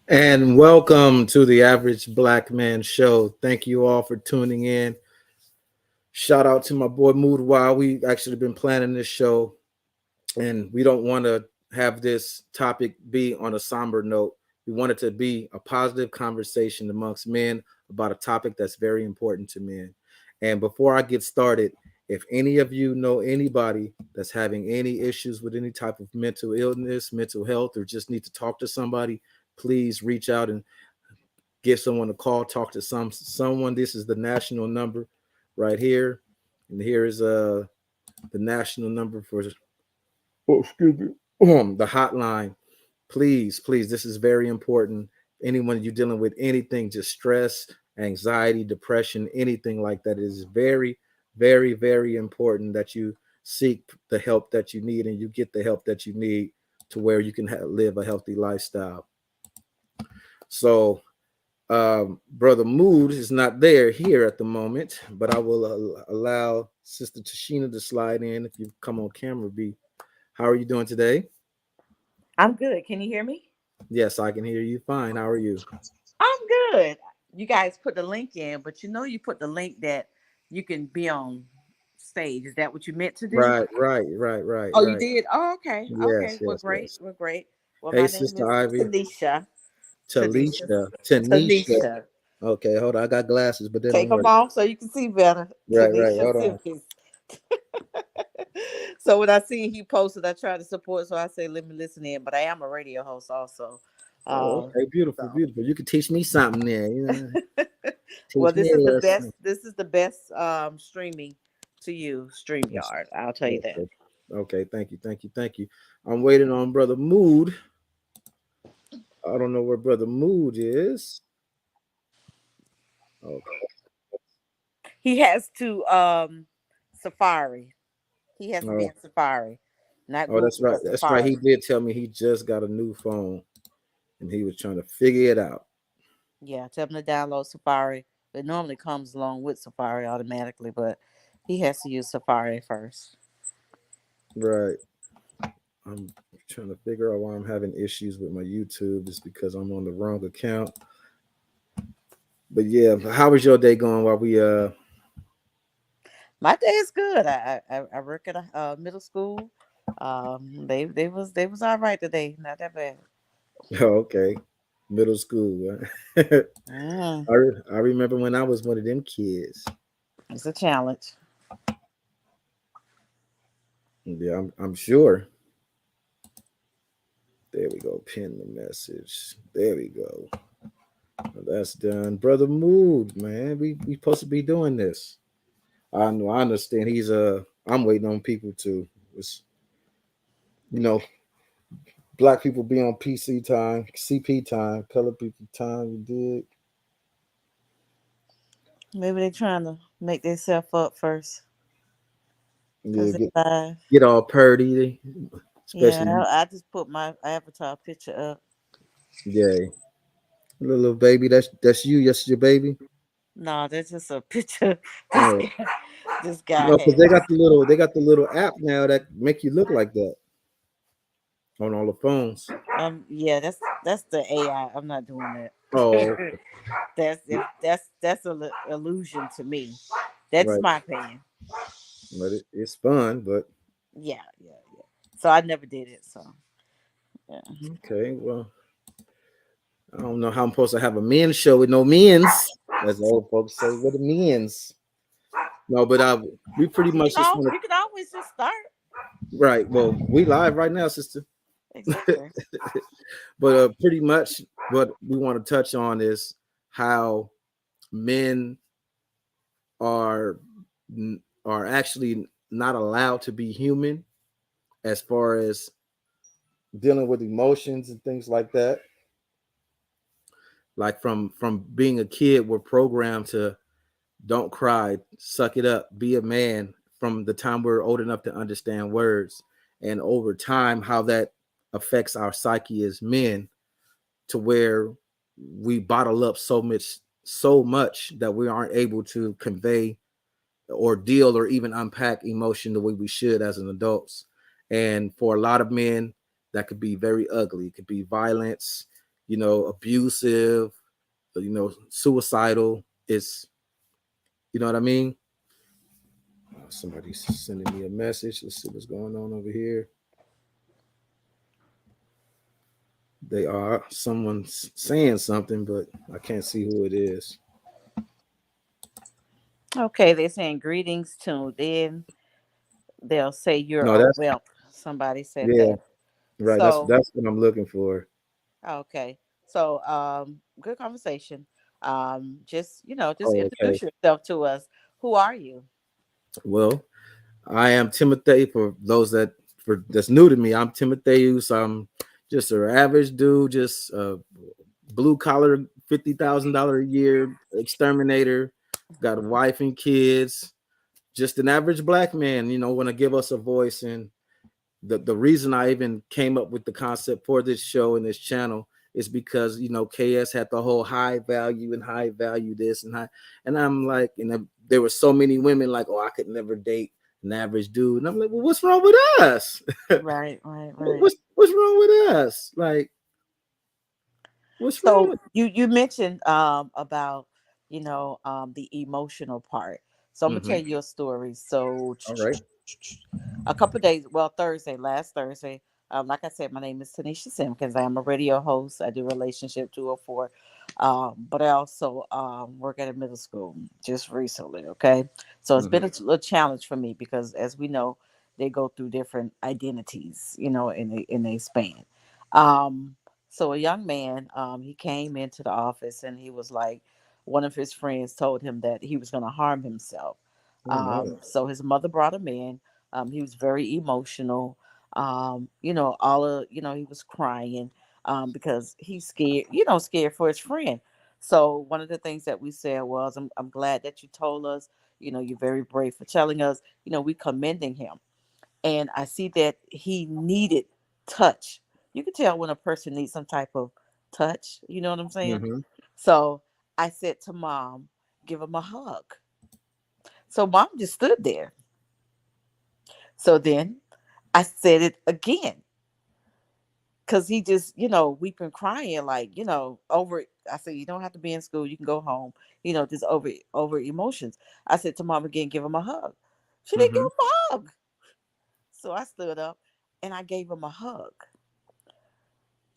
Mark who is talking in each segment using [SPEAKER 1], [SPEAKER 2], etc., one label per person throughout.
[SPEAKER 1] And welcome to the Average Black Man Show. Thank you all for tuning in. Shout out to my boy Mood Wild. We actually been planning this show, and we don't want to have this topic be on a somber note. We want it to be a positive conversation amongst men about a topic that's very important to men. And before I get started, if any of you know anybody that's having any issues with any type of mental illness, mental health, or just need to talk to somebody, please reach out and give someone a call, talk to someone. This is the national number right here, and here is the national number for the hotline. Please, this is very important. Anyone you're dealing with anything, just stress, anxiety, depression, anything like that, it is very important that you seek the help that you need and you get the help that you need to where you can live a healthy lifestyle. So Brother Mood is not there here at the moment, but I will allow Sister Tashina to slide in if you come on camera. B, how are you doing today?
[SPEAKER 2] I'm good. Can you hear me?
[SPEAKER 1] Yes, I can hear you fine. How are you?
[SPEAKER 2] I'm good. You guys put the link in, but you put the link that you can be on stage. Is that what you meant to do? Oh, you
[SPEAKER 1] Right.
[SPEAKER 2] did? Oh, okay. Okay.
[SPEAKER 1] Yes,
[SPEAKER 2] We're
[SPEAKER 1] yes,
[SPEAKER 2] great.
[SPEAKER 1] yes.
[SPEAKER 2] We're great. Well,
[SPEAKER 1] Hey,
[SPEAKER 2] my name
[SPEAKER 1] Sister
[SPEAKER 2] is
[SPEAKER 1] Ivy.
[SPEAKER 2] Tanisha. Tanisha.
[SPEAKER 1] Tanisha.
[SPEAKER 2] Tanisha.
[SPEAKER 1] Okay, hold on. I got glasses, but they
[SPEAKER 2] Take
[SPEAKER 1] don't
[SPEAKER 2] them
[SPEAKER 1] work.
[SPEAKER 2] off so you can see better.
[SPEAKER 1] Right.
[SPEAKER 2] Tanisha
[SPEAKER 1] Hold on.
[SPEAKER 2] Simpkins. So when I see he posted, I try to support. So I say, let me listen in. But I am a radio host also.
[SPEAKER 1] Oh,
[SPEAKER 2] Um,
[SPEAKER 1] okay. Beautiful,
[SPEAKER 2] so
[SPEAKER 1] beautiful. You can teach me something there. You know,
[SPEAKER 2] well,
[SPEAKER 1] teach me a little something.
[SPEAKER 2] this is the best streaming to you,
[SPEAKER 1] Yes.
[SPEAKER 2] StreamYard. I'll tell you that.
[SPEAKER 1] Okay. Okay. Thank you. I'm waiting on Brother Mood. I don't know where Brother Mood is. Okay.
[SPEAKER 2] He has to Safari. He has to be
[SPEAKER 1] Oh,
[SPEAKER 2] in Safari, not
[SPEAKER 1] oh, that's
[SPEAKER 2] Google,
[SPEAKER 1] right.
[SPEAKER 2] but
[SPEAKER 1] That's right. He
[SPEAKER 2] Safari.
[SPEAKER 1] did tell me he just got a new phone and he was trying to figure it out.
[SPEAKER 2] Yeah, tell him to download Safari. It normally comes along with Safari automatically, but he has to use Safari first.
[SPEAKER 1] Right. I'm trying to figure out why I'm having issues with my YouTube. It's because I'm on the wrong account. But yeah, how was your day going while we
[SPEAKER 2] My day is good. I work at a middle school. They was all right today. Not that bad.
[SPEAKER 1] okay, middle school. Huh?
[SPEAKER 2] Mm,
[SPEAKER 1] I remember when I was one of them kids.
[SPEAKER 2] it's a challenge.
[SPEAKER 1] Yeah, I'm sure. There we go. Pin the message. There we go. That's done. Brother Mood, man. We supposed to be doing this. I know I understand I'm waiting on people to it's, you know, black people be on PC time, CP time, color people time, you
[SPEAKER 2] Maybe they trying to make themselves up first
[SPEAKER 1] did.
[SPEAKER 2] because
[SPEAKER 1] Yeah,
[SPEAKER 2] they live.
[SPEAKER 1] get all purdy,
[SPEAKER 2] Yeah,
[SPEAKER 1] especially
[SPEAKER 2] I just put my avatar picture up.
[SPEAKER 1] yeah. Little baby, that's you, yes, your baby.
[SPEAKER 2] No, that's just a picture this
[SPEAKER 1] Oh
[SPEAKER 2] guy, this guy
[SPEAKER 1] no, because
[SPEAKER 2] has.
[SPEAKER 1] they got the little app now that make you look like that on all the phones.
[SPEAKER 2] Yeah, that's the AI. I'm not doing
[SPEAKER 1] Oh,
[SPEAKER 2] that. That's an illusion to me. That's
[SPEAKER 1] right.
[SPEAKER 2] my opinion.
[SPEAKER 1] But it's fun, but
[SPEAKER 2] Yeah. So I never did it. So yeah.
[SPEAKER 1] okay, well, I don't know how I'm supposed to have a men's show with no men's. As the old folks say, with the men's. No, but we pretty much just want
[SPEAKER 2] You can always just start.
[SPEAKER 1] to right. Well, we live right now, sister.
[SPEAKER 2] Exactly.
[SPEAKER 1] But pretty much what we want to touch on is how men are are actually not allowed to be human as far as dealing with emotions and things like that. Like from being a kid, we're programmed to don't cry, suck it up, be a man from the time we're old enough to understand words. And over time, how that affects our psyche as men to where we bottle up so much that we aren't able to convey or deal or even unpack emotion the way we should as an adults. And for a lot of men, that could be very ugly. It could be violence. abusive, suicidal. It's, you know what I mean? Somebody's sending me a message. Let's see what's going on over here. They are someone's saying something, but I can't see who it is.
[SPEAKER 2] Okay, they're saying greetings tuned in. They'll say you're
[SPEAKER 1] No,
[SPEAKER 2] a
[SPEAKER 1] that's
[SPEAKER 2] whelp. Somebody said
[SPEAKER 1] yeah,
[SPEAKER 2] that.
[SPEAKER 1] right. That's
[SPEAKER 2] So
[SPEAKER 1] that's what I'm looking for.
[SPEAKER 2] okay. So good conversation. Just
[SPEAKER 1] Oh, okay.
[SPEAKER 2] introduce yourself to us. Who are you?
[SPEAKER 1] Well, I am Timothy. For those that's new to me, I'm Timotheus. I'm just an average dude, just a blue collar, $50,000 a year exterminator. Got a wife and kids. Just an average black man. Want to give us a voice. And the reason I even came up with the concept for this show and this channel is because KS had the whole high value and high value this and I'm like, there were so many women like, oh, I could never date an average dude, and I'm like, well, what's wrong with us?
[SPEAKER 2] Right, right, right.
[SPEAKER 1] What's wrong with us? Like, what's wrong
[SPEAKER 2] So
[SPEAKER 1] with?
[SPEAKER 2] you mentioned about the emotional part. So I'm gonna tell
[SPEAKER 1] Mm-hmm.
[SPEAKER 2] you a story. So
[SPEAKER 1] All right.
[SPEAKER 2] a couple days, well, last Thursday. Like I said, my name is Tanisha Simpkins. I am a radio host. I do Relationship 204, but I also work at a middle school just recently. Okay, so it's been
[SPEAKER 1] Mm-hmm.
[SPEAKER 2] a little challenge for me because, as we know, they go through different identities, in a span. Um, so a young man, he came into the office and he was like, one of his friends told him that he was going to harm himself.
[SPEAKER 1] Oh no.
[SPEAKER 2] So his mother brought him in. He was very emotional. He was crying because he's scared, scared for his friend. So one of the things that we said was, I'm glad that you told us, you're very brave for telling us, we commending him. And I see that he needed touch. You can tell when a person needs some type of touch, you know what I'm saying?
[SPEAKER 1] Mm-hmm.
[SPEAKER 2] So I said to mom, give him a hug. So mom just stood there. So then I said it again because he just, weeping, crying, like, over. I said, you don't have to be in school. You can go home. Just over emotions. I said to mom again, give him a hug. She didn't give
[SPEAKER 1] Mm-hmm.
[SPEAKER 2] him a hug. So I stood up and I gave him a hug.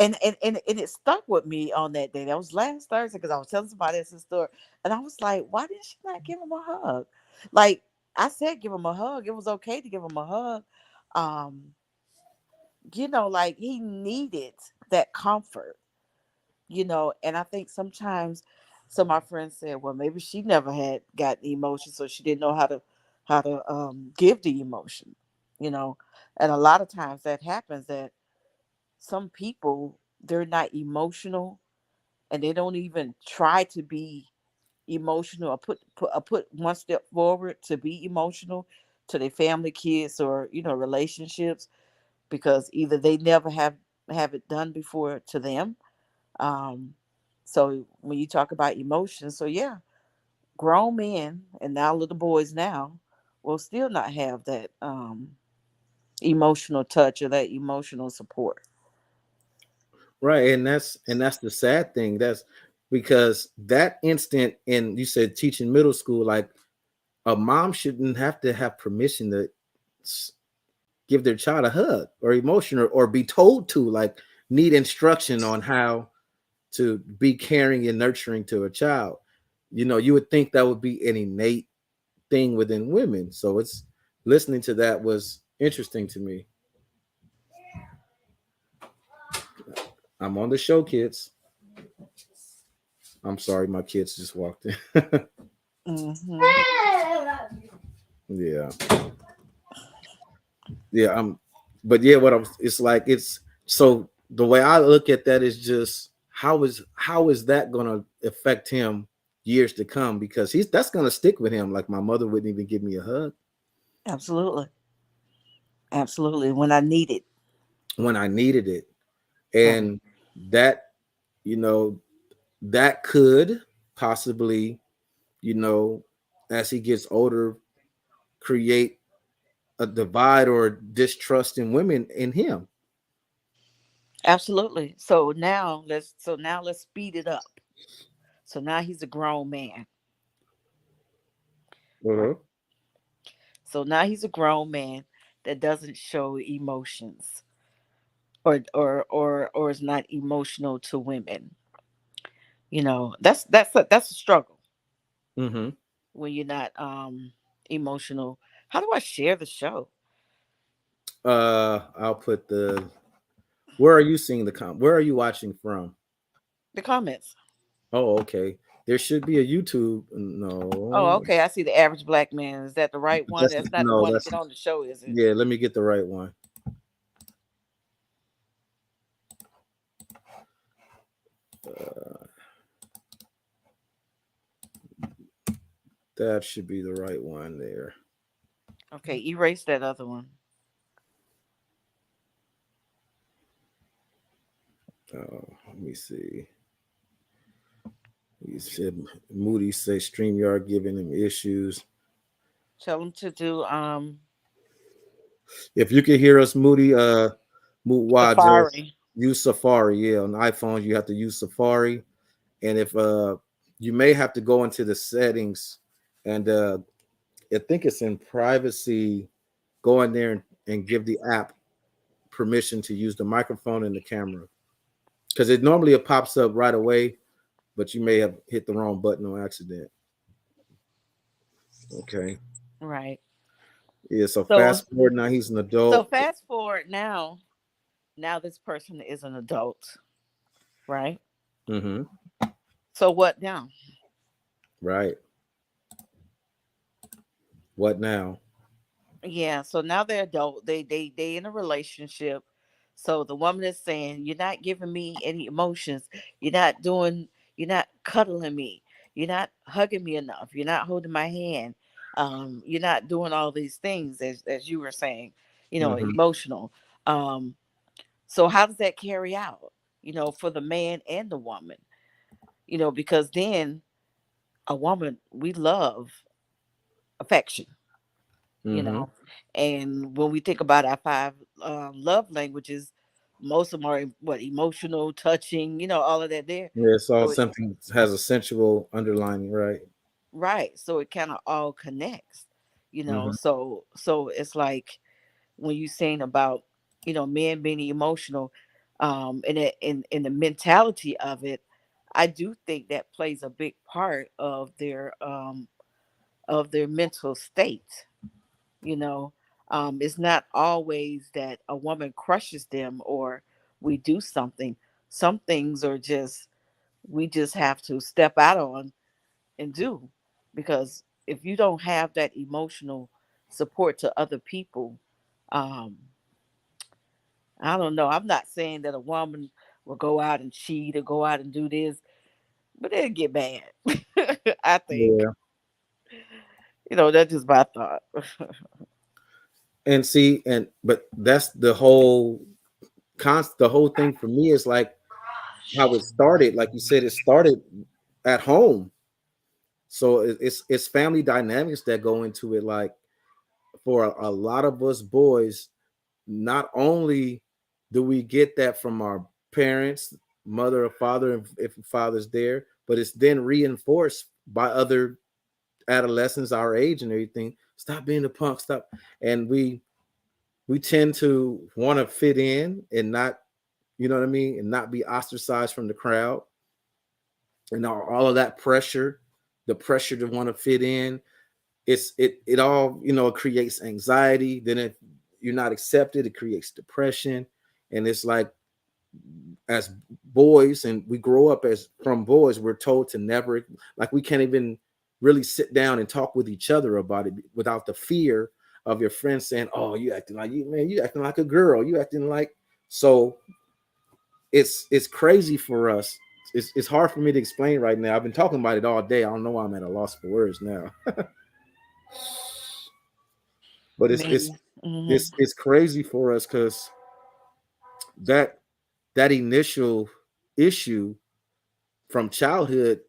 [SPEAKER 2] And it stuck with me on that day. That was last Thursday because I was telling somebody else the story. And I was like, why did she not give him a hug? Like I said, give him a hug. It was okay to give him a hug. Um, like he needed that comfort, and I think sometimes some of my friends said, well, maybe she never had got emotion, so she didn't know how to give the emotion, you know. And a lot of times that happens that some people, they're not emotional and they don't even try to be emotional or put one step forward to be emotional to their family, kids, or relationships, because either they never have it done before to them. um so when you talk about emotions, so yeah, grown men and now little boys now will still not have that emotional touch or that emotional support.
[SPEAKER 1] Right, and that's the sad thing. That's because that instant, and you said teaching middle school, like a mom shouldn't have to have permission to give their child a hug or emotion, or be told to, like, need instruction on how to be caring and nurturing to a child. You would think that would be an innate thing within women. So it's listening to that was interesting to me. I'm on the show, kids. I'm sorry, my kids just walked in.
[SPEAKER 2] Hmm.
[SPEAKER 1] Yeah. Yeah, but yeah, what I was it's like, it's so the way I look at that is just how is that gonna affect him years to come, because he's that's gonna stick with him. Like, my mother wouldn't even give me a hug
[SPEAKER 2] Absolutely. Absolutely. When I need it.
[SPEAKER 1] when I needed it.
[SPEAKER 2] Right.
[SPEAKER 1] And that, you know, that could possibly, you know, as he gets older, create a divide or distrust in women in him.
[SPEAKER 2] Absolutely. So now let's speed it up. So now he's a grown man, right?
[SPEAKER 1] Uh-huh.
[SPEAKER 2] So now he's a grown man that doesn't show emotions, or is not emotional to women. That's a struggle
[SPEAKER 1] Mm-hmm.
[SPEAKER 2] when you're not emotional. How do I share the show?
[SPEAKER 1] I'll put the where are you seeing the where are you watching from?
[SPEAKER 2] The comments.
[SPEAKER 1] Oh, okay. There should be a YouTube.
[SPEAKER 2] Oh,
[SPEAKER 1] No,
[SPEAKER 2] okay. I see the average black man. Is that the right one?
[SPEAKER 1] that's
[SPEAKER 2] That's not the
[SPEAKER 1] no,
[SPEAKER 2] one to
[SPEAKER 1] that's
[SPEAKER 2] get on the show, is it?
[SPEAKER 1] yeah. Let me get the right one. Uh, that should be the right one there.
[SPEAKER 2] Okay, erase that other one.
[SPEAKER 1] Let me see. He said Moody say StreamYard giving him issues.
[SPEAKER 2] Tell them to do
[SPEAKER 1] If you can hear us, Moody, Moot, just
[SPEAKER 2] Safari.
[SPEAKER 1] use Safari. Yeah, on iPhones you have to use Safari, and if you may have to go into the settings, and I think it's in privacy. Go in there and give the app permission to use the microphone and the camera, because it pops up right away, but you may have hit the wrong button on accident. Okay.
[SPEAKER 2] Right.
[SPEAKER 1] Yeah. So
[SPEAKER 2] So
[SPEAKER 1] fast forward now, he's an
[SPEAKER 2] so
[SPEAKER 1] adult.
[SPEAKER 2] fast forward now. Now this person is an adult, right?
[SPEAKER 1] Mm-hmm.
[SPEAKER 2] So what now?
[SPEAKER 1] Right. What now?
[SPEAKER 2] Yeah, so now they're adult. They in a relationship. So the woman is saying, "You're not giving me any emotions. You're not doing. You're not cuddling me. You're not hugging me enough. You're not holding my hand. You're not doing all these things as you were saying.
[SPEAKER 1] Mm-hmm.
[SPEAKER 2] Emotional. Um, so how does that carry out? For the man and the woman. Because then a woman, we love affection, you
[SPEAKER 1] Mm-hmm.
[SPEAKER 2] know. And when we think about our five love languages, most of them are what emotional, touching, all of that there.
[SPEAKER 1] Yeah, it's all
[SPEAKER 2] So it,
[SPEAKER 1] something has a sensual underlining, right?
[SPEAKER 2] right, so it kind of all connects,
[SPEAKER 1] Mm-hmm.
[SPEAKER 2] so it's like when you saying about men being emotional, in the mentality of it, I do think that plays a big part of their mental state. you know it's not always that a woman crushes them or we do something. Some things are just, we just have to step out on and do, because if you don't have that emotional support to other people, um I don't know, I'm not saying that a woman will go out and cheat or go out and do this, but it'll get bad. I think,
[SPEAKER 1] Yeah.
[SPEAKER 2] that's just my thought.
[SPEAKER 1] And see, and but that's the whole the whole thing for me is like how it started. Like you said, it started at home. So it's family dynamics that go into it. Like for a lot of us boys, not only do we get that from our parents, mother or father, if father's there, but it's then reinforced by other adolescents our age and everything. Stop being a punk, stop. And we tend to want to fit in and not, you know what I mean, and not be ostracized from the crowd, and all of that pressure, the pressure to want to fit in. It all, it creates anxiety. Then if you're not accepted, it creates depression. And it's like, as boys, and we grow up as from boys, we're told to never, like, we can't even really sit down and talk with each other about it without the fear of your friends saying, oh, you acting like, you acting like a girl, you acting like. So it's crazy for us. It's hard for me to explain right now. I've been talking about it all day. I don't know why I'm at a loss for words now. But it's it's
[SPEAKER 2] Man. Hmm.
[SPEAKER 1] it's it's crazy for us because that that initial issue from childhood,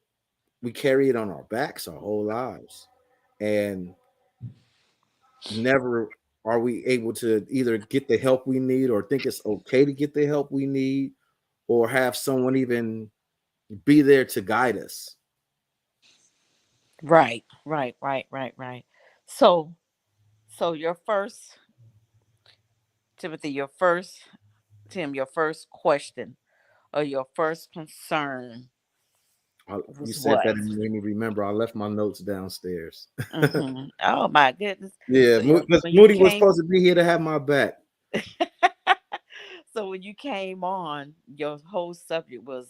[SPEAKER 1] we carry it on our backs our whole lives, and never are we able to either get the help we need or think it's okay to get the help we need or have someone even be there to guide us?
[SPEAKER 2] Right, right, right, right, right. So, so your first, Timothy, your first, Tim, your first question or your first concern
[SPEAKER 1] You
[SPEAKER 2] was
[SPEAKER 1] said that
[SPEAKER 2] what?
[SPEAKER 1] and made me remember I left my notes downstairs.
[SPEAKER 2] Oh my goodness.
[SPEAKER 1] Yeah,
[SPEAKER 2] So
[SPEAKER 1] because
[SPEAKER 2] when you
[SPEAKER 1] Moody was
[SPEAKER 2] came,
[SPEAKER 1] supposed to be here to have my back.
[SPEAKER 2] so when you came on, your whole subject was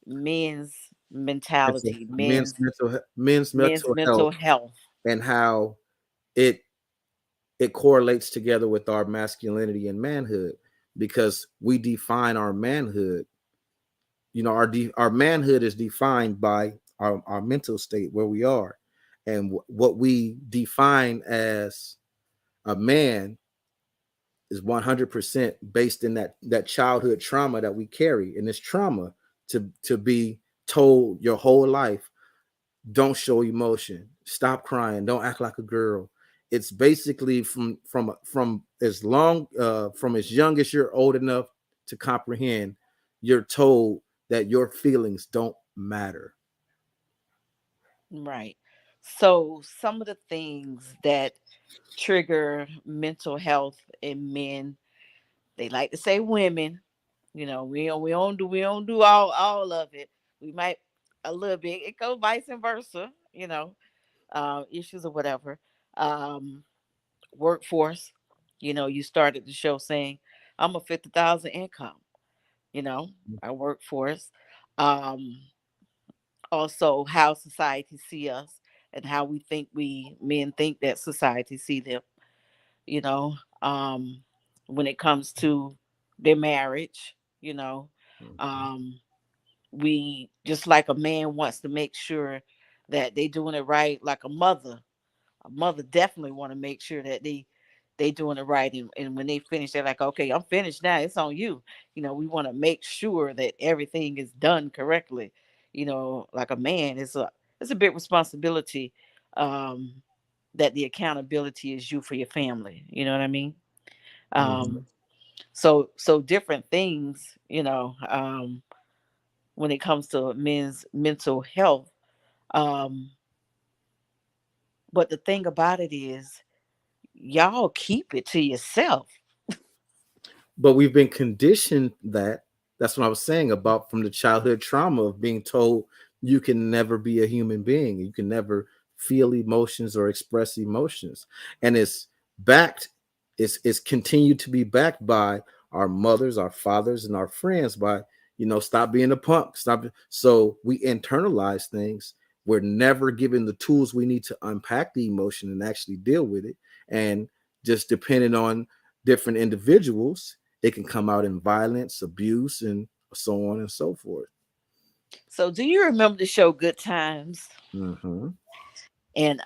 [SPEAKER 2] men's
[SPEAKER 1] Mental,
[SPEAKER 2] mentality, men's
[SPEAKER 1] mental health
[SPEAKER 2] mental health.
[SPEAKER 1] and how it it correlates together with our masculinity and manhood because we define our manhood. You know, our manhood is defined by our mental state where we are, and what we define as a man is 100% based in that childhood trauma that we carry. And this trauma to be told your whole life, don't show emotion, stop crying, don't act like a girl. It's basically from as long from as young as you're old enough to comprehend, you're told that your feelings don't matter.
[SPEAKER 2] Right. So some of the things that trigger mental health in men, they like to say women. We don't do all of it. We might a little bit. It goes vice versa. Issues or whatever. Um, Workforce. You started the show saying I'm a 50,000 income. Our workforce. Um, Also how society see us and how we think we men think that society see them. You know, um, when it comes to their marriage. You know,
[SPEAKER 1] Mhm.
[SPEAKER 2] um, we just like a man wants to make sure that they doing it right, like a mother definitely want to make sure that they doing it right, and when they finish they're like, okay, I'm finished now, it's on you. We want to make sure that everything is done correctly. Like a man, it's a big responsibility, um that the accountability is you for your family, you know what I mean.
[SPEAKER 1] Mhm.
[SPEAKER 2] Um so different things, when it comes to men's mental health. um but the thing about it is, y'all keep it to yourself.
[SPEAKER 1] But we've been conditioned that. That's what I was saying about from the childhood trauma of being told you can never be a human being, you can never feel emotions or express emotions. And backed it's continued to be backed by our mothers, our fathers, and our friends by, stop being a punk, stop. So we internalize things. We're never given the tools we need to unpack the emotion and actually deal with it. And just depending on different individuals, it can come out in violence, abuse, and so on and so forth.
[SPEAKER 2] So do you remember the show Good Times?
[SPEAKER 1] Mm-hmm.
[SPEAKER 2] And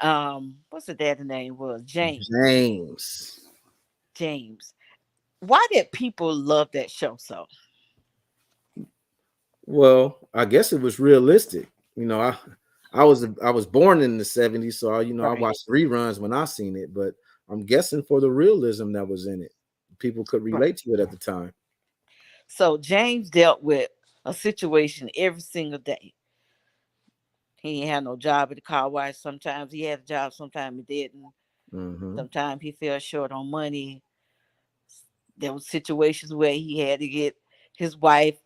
[SPEAKER 2] what's the dad's name was? James.
[SPEAKER 1] James.
[SPEAKER 2] James. Why did people love that show so?
[SPEAKER 1] Well, I guess it was realistic. I was born in the '70s, so I
[SPEAKER 2] Right.
[SPEAKER 1] watched reruns when I seen it. But I'm guessing for the realism that was in it, people could
[SPEAKER 2] Right.
[SPEAKER 1] relate to it at the time.
[SPEAKER 2] So James dealt with a situation every single day. He ain't had no job at the car wash. Sometimes he had a job, sometimes he didn't.
[SPEAKER 1] Mm-hmm.
[SPEAKER 2] Sometimes he fell short on money. There was situations where he had to get his wife,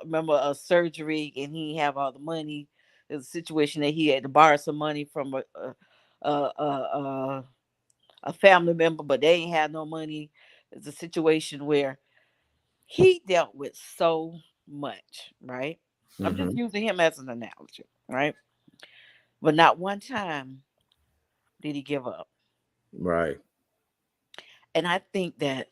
[SPEAKER 2] remember, a surgery, and he didn't have all the money. There's a situation that he had to borrow some money from a, a family member, but they ain't had no money. It's a situation where he dealt with so much, right? I'm just
[SPEAKER 1] Mm-hmm.
[SPEAKER 2] using him as an analogy, right? But not one time did he give up.
[SPEAKER 1] Right.
[SPEAKER 2] And I think that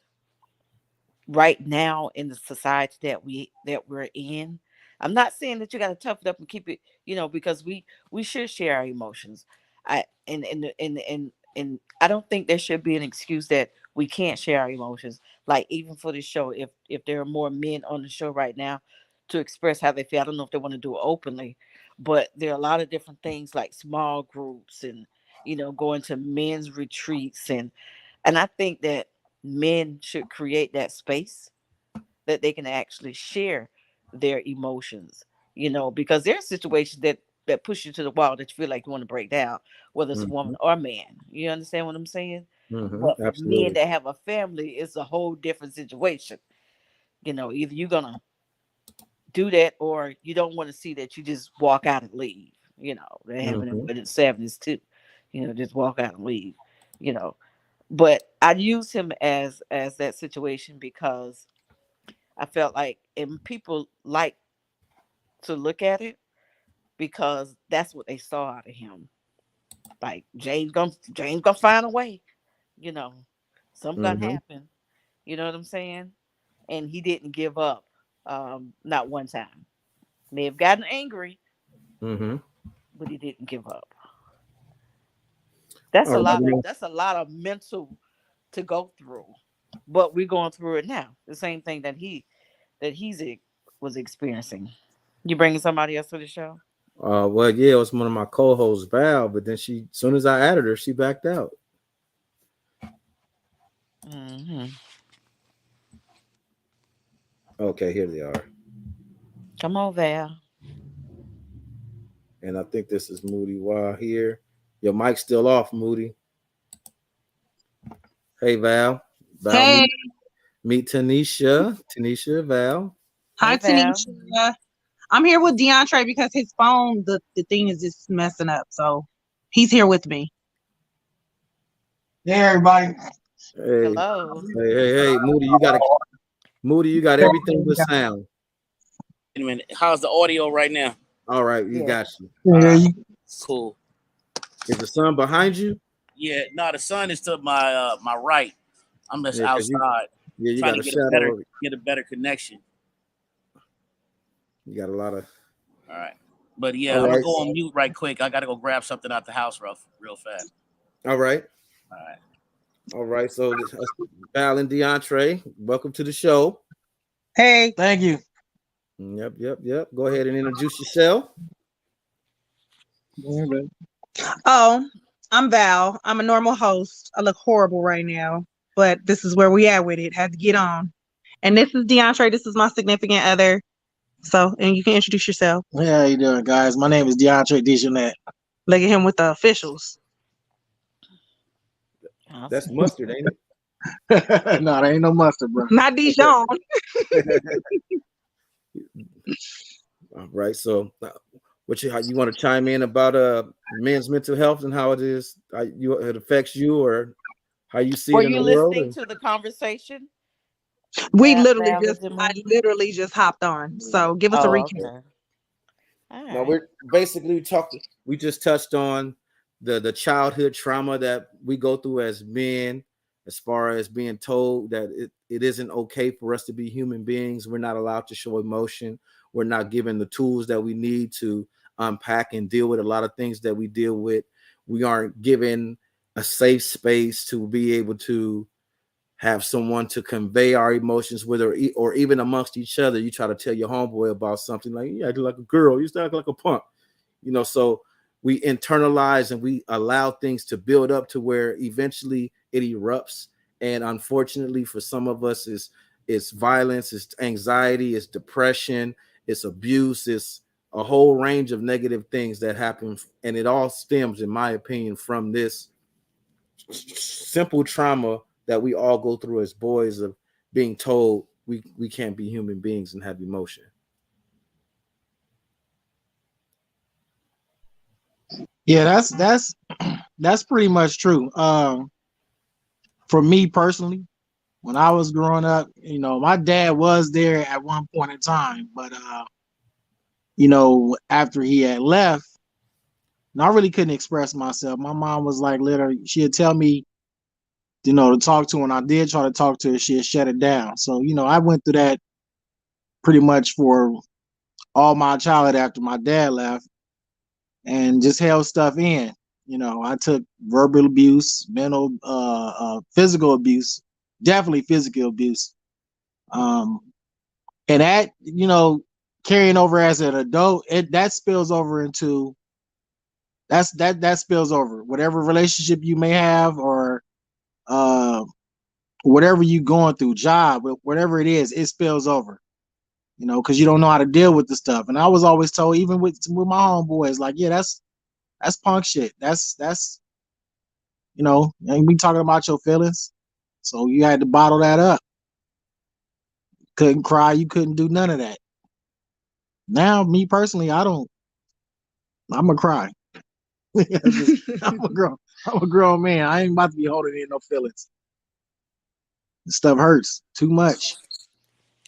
[SPEAKER 2] right now in the society that we're in, I'm not saying that you got to tough it up and keep it, because we should share our emotions. I and and and and and I don't think there should be an excuse that we can't share our emotions. Like, even for this show, if there are more men on the show right now to express how they feel, I don't know if they want to do it openly, but there are a lot of different things like small groups and going to men's retreats, and And I think that men should create that space that they can actually share their emotions, because there's situations that push you to the wall that you feel like you want to break down, whether it's a
[SPEAKER 1] Mm-hmm.
[SPEAKER 2] woman or man. You understand what I'm saying?
[SPEAKER 1] Mm-hmm.
[SPEAKER 2] But for men
[SPEAKER 1] Absolutely.
[SPEAKER 2] that have a family, it's a whole different situation. Either you're gonna do that or you don't want to see that, you just walk out and leave. They having it
[SPEAKER 1] Mm-hmm.
[SPEAKER 2] in the 70s too. Just walk out and leave. You know, but I use him as that situation because I felt like, and people like to look at it because that's what they saw out of him. Like James gonna find a way. You know, something gonna
[SPEAKER 1] Mm-hmm.
[SPEAKER 2] happen. You know what I'm saying? And he didn't give up. Not one time. May have gotten angry,
[SPEAKER 1] Mm-hmm.
[SPEAKER 2] but he didn't give up.
[SPEAKER 1] All right. Well,
[SPEAKER 2] That's a lot of mental to go through. But we're going through it now. The same thing was experiencing. You bringing somebody else to the show?
[SPEAKER 1] well, yeah, it was one of my co-hosts, Val, but then as soon as I added her, she backed out.
[SPEAKER 2] Hmm.
[SPEAKER 1] Okay, here they are.
[SPEAKER 2] Come on, Val.
[SPEAKER 1] And I think this is Moody Wild here. Your mic's still off, Moody. Hey, Val. Val,
[SPEAKER 3] Hey,
[SPEAKER 1] meet Tanisha. Tanisha, Val.
[SPEAKER 3] hi
[SPEAKER 2] Hey, Val.
[SPEAKER 3] Tanisha. I'm here with DeAndre because his phone, the thing is just messing up. So he's here with me.
[SPEAKER 4] Hey everybody.
[SPEAKER 1] Hey,
[SPEAKER 2] Hello.
[SPEAKER 1] hey, Moody, you got everything but sound.
[SPEAKER 5] Wait a minute. How's the audio right now?
[SPEAKER 1] All right, we
[SPEAKER 2] Yeah.
[SPEAKER 1] got you.
[SPEAKER 4] Yeah,
[SPEAKER 5] Cool.
[SPEAKER 1] Is the sun behind you?
[SPEAKER 5] Yeah, no, the sun is to my right. I'm just
[SPEAKER 1] Yeah, because
[SPEAKER 5] outside
[SPEAKER 1] you
[SPEAKER 5] trying
[SPEAKER 1] got
[SPEAKER 5] to
[SPEAKER 1] a
[SPEAKER 5] get
[SPEAKER 1] shadow.
[SPEAKER 5] a better connection.
[SPEAKER 1] You got a lot of.
[SPEAKER 5] All right. But yeah,
[SPEAKER 1] All
[SPEAKER 5] I'm gonna
[SPEAKER 1] right.
[SPEAKER 5] go on mute right quick. I gotta go grab something out the house real fast.
[SPEAKER 1] All right.
[SPEAKER 5] All right.
[SPEAKER 1] All right. So, Val and DeAndre, welcome to the show.
[SPEAKER 3] Hey.
[SPEAKER 4] thank you.
[SPEAKER 1] Yep. Go ahead and introduce yourself.
[SPEAKER 3] Oh, I'm Val. I'm a normal host. I look horrible right now, but this is where we at with it. Had to get on. And this is DeAndre. This is my significant other. So, and you can introduce yourself.
[SPEAKER 4] Hey, how you doing, guys? My name is DeAndre Dejournette.
[SPEAKER 3] Look at him with the officials.
[SPEAKER 2] Awesome.
[SPEAKER 1] That's mustard, ain't it?
[SPEAKER 4] No, there ain't no mustard, bro.
[SPEAKER 3] Not Dijon.
[SPEAKER 1] All right. So, how you want to chime in about men's mental health and how it is it affects you, or how you see
[SPEAKER 2] Were
[SPEAKER 1] it in
[SPEAKER 2] you
[SPEAKER 1] the world?
[SPEAKER 2] listening to the conversation?
[SPEAKER 3] I
[SPEAKER 2] Val
[SPEAKER 3] literally just hopped on. So give us a
[SPEAKER 2] Oh,
[SPEAKER 3] recap.
[SPEAKER 2] okay. All
[SPEAKER 1] No,
[SPEAKER 2] right.
[SPEAKER 1] we're basically talking. We just touched on the childhood trauma that we go through as men, as far as being told that it isn't okay for us to be human beings. We're not allowed to show emotion. We're not given the tools that we need to unpack and deal with a lot of things that we deal with. We aren't given a safe space to be able to have someone to convey our emotions with, or even amongst each other. You try to tell your homeboy about something like, you act like a girl, you act like a punk, so we internalize and we allow things to build up to where eventually it erupts. And unfortunately for some of us, it's violence, it's anxiety, it's depression, it's abuse, it's a whole range of negative things that happen. And it all stems, in my opinion, from this simple trauma that we all go through as boys, of being told we can't be human beings and have emotion.
[SPEAKER 4] Yeah, that's pretty much true. For me personally, when I was growing up, my dad was there at one point in time, but after he had left, and I really couldn't express myself. My mom was like, literally, she'd tell me, to talk to her. When I did try to talk to her, she'd shut it down. So, I went through that pretty much for all my childhood after my dad left, and just held stuff in. I took verbal abuse, mental, physical abuse, definitely physical abuse. And that, carrying over as an adult, that spills over into that spills over whatever relationship you may have, or whatever you going through, job, whatever it is, it spills over. You know, because you don't know how to deal with the stuff. And I was always told, even with my homeboys, like, yeah, that's punk shit. That's you know, ain't we talking about your feelings. So you had to bottle that up. Couldn't cry, you couldn't do none of that. Now, me personally, I'm gonna cry. I'm a grown man. I ain't about to be holding in no feelings. This stuff hurts too much.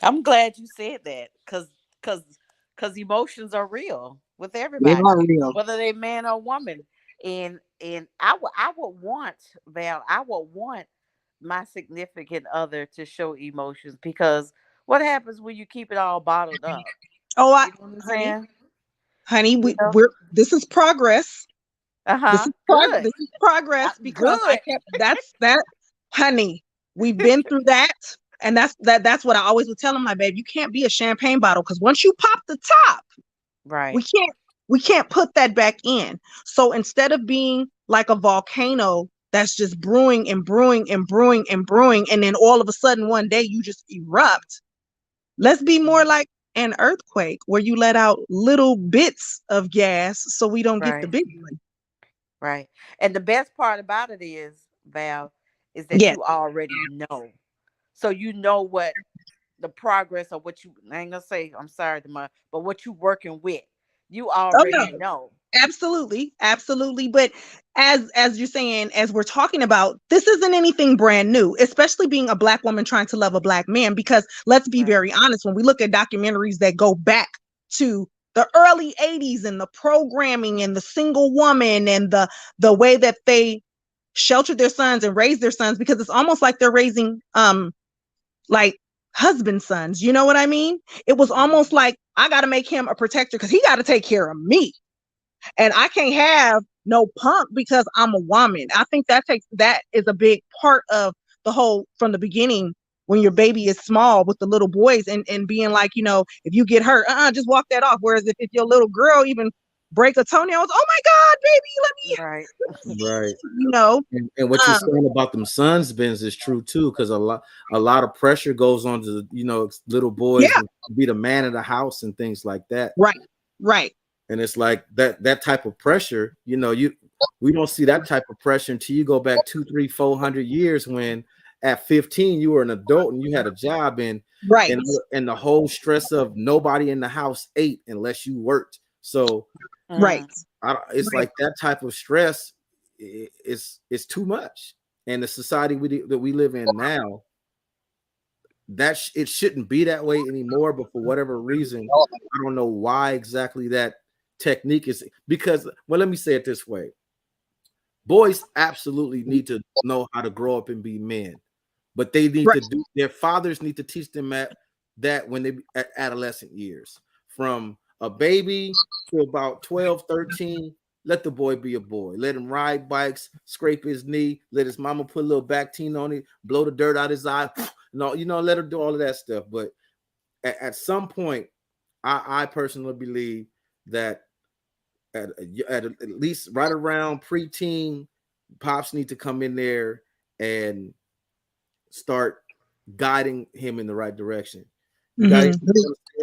[SPEAKER 2] I'm glad you said that, because emotions are real with
[SPEAKER 4] They
[SPEAKER 2] everybody,
[SPEAKER 4] are real.
[SPEAKER 2] whether they man or woman. And I would want, Val, I would want my significant other to show emotions, because what happens when you keep it all bottled up?
[SPEAKER 3] Oh,
[SPEAKER 2] You know what I'm saying?
[SPEAKER 3] honey,
[SPEAKER 2] You know?
[SPEAKER 3] we're this is progress.
[SPEAKER 2] Uh-huh. Good.
[SPEAKER 3] This is progress because
[SPEAKER 2] Good.
[SPEAKER 3] that, honey. We've been through that, and that's what I always would tell them. My babe, you can't be a champagne bottle, because once you pop the top,
[SPEAKER 2] Right.
[SPEAKER 3] we can't put that back in. So instead of being like a volcano that's just brewing and brewing and brewing and brewing, and then all of a sudden one day you just erupt, let's be more like an earthquake where you let out little bits of gas so we don't get the
[SPEAKER 2] Right.
[SPEAKER 3] big one.
[SPEAKER 2] Right. And the best part about it is, Val, is that
[SPEAKER 3] Yes.
[SPEAKER 2] you already know. So you know what the progress of what you, I ain't gonna say, I'm sorry, but what you working with, you
[SPEAKER 3] Oh no.
[SPEAKER 2] already know.
[SPEAKER 3] Absolutely, absolutely. But as you're saying, as we're talking about, this isn't anything brand new, especially being a Black woman trying to love a Black man. Because let's be
[SPEAKER 2] Right.
[SPEAKER 3] very honest, when we look at documentaries that go back to the early 80s and the programming and the single woman and the way that they sheltered their sons and raised their sons, because it's almost like they're raising like husband sons. You know what I mean? It was almost like, I got to make him a protector because he got to take care of me. And I can't have no punk because I'm a woman. I think that is a big part of the whole, from the beginning, when your baby is small with the little boys, and being like, if you get hurt, just walk that off. Whereas if your little girl even break a toenail, it's, oh my God, baby,
[SPEAKER 2] Right.
[SPEAKER 1] Right.
[SPEAKER 3] you know,
[SPEAKER 1] And what you're
[SPEAKER 3] um,
[SPEAKER 1] saying about them sons, Benz, is true too, because a lot of pressure goes on to little boys
[SPEAKER 3] yeah,
[SPEAKER 1] to be the man of the house and things like that.
[SPEAKER 3] right.
[SPEAKER 1] And it's like that type of pressure, we don't see that type of pressure until you go back 200, 300, 400 years, when at 15 you were an adult and you had a job, and
[SPEAKER 3] Right.
[SPEAKER 1] the whole stress of nobody in the house ate unless you worked. So
[SPEAKER 3] Right.
[SPEAKER 1] it's
[SPEAKER 3] Right.
[SPEAKER 1] like that type of stress is too much. And the society that we live in now, it shouldn't be that way anymore. But for whatever reason, I don't know why exactly that technique is. Because, well, let me say it this way: boys absolutely need to know how to grow up and be men, but they need
[SPEAKER 3] Right.
[SPEAKER 1] to their fathers need to teach them that when they at adolescent years, from a baby to about 12, 13. Let the boy be a boy. Let him ride bikes, scrape his knee, let his mama put a little Bactine on it, blow the dirt out his eye. No, let her do all of that stuff. But at some point, I personally believe that at least right around preteen, pops need to come in there and start guiding him in the right direction. You got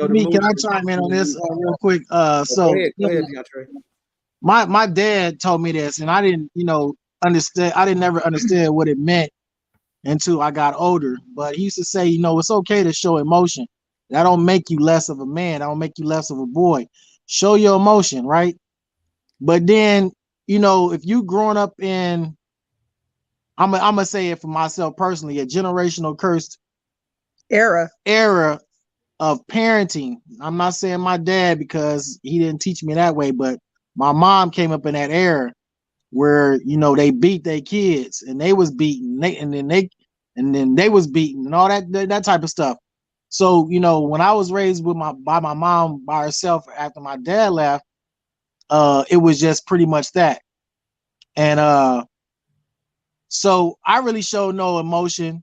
[SPEAKER 4] Me, can I chime in on this real quick? So
[SPEAKER 1] go ahead, DeAndre.
[SPEAKER 4] My dad told me this, and I didn't, understand. I didn't never understand what it meant until I got older. But he used to say, it's okay to show emotion. That don't make you less of a man. That don't make you less of a boy. Show your emotion, right? But then, if you growing up in, I'm gonna say it for myself personally, a generational cursed
[SPEAKER 3] Era.
[SPEAKER 4] of parenting. I'm not saying my dad, because he didn't teach me that way, but my mom came up in that era where they beat their kids, and they was beaten, and then they was beaten, and all that type of stuff. So when I was raised by my mom by herself after my dad left, it was just pretty much that. And so I really showed no emotion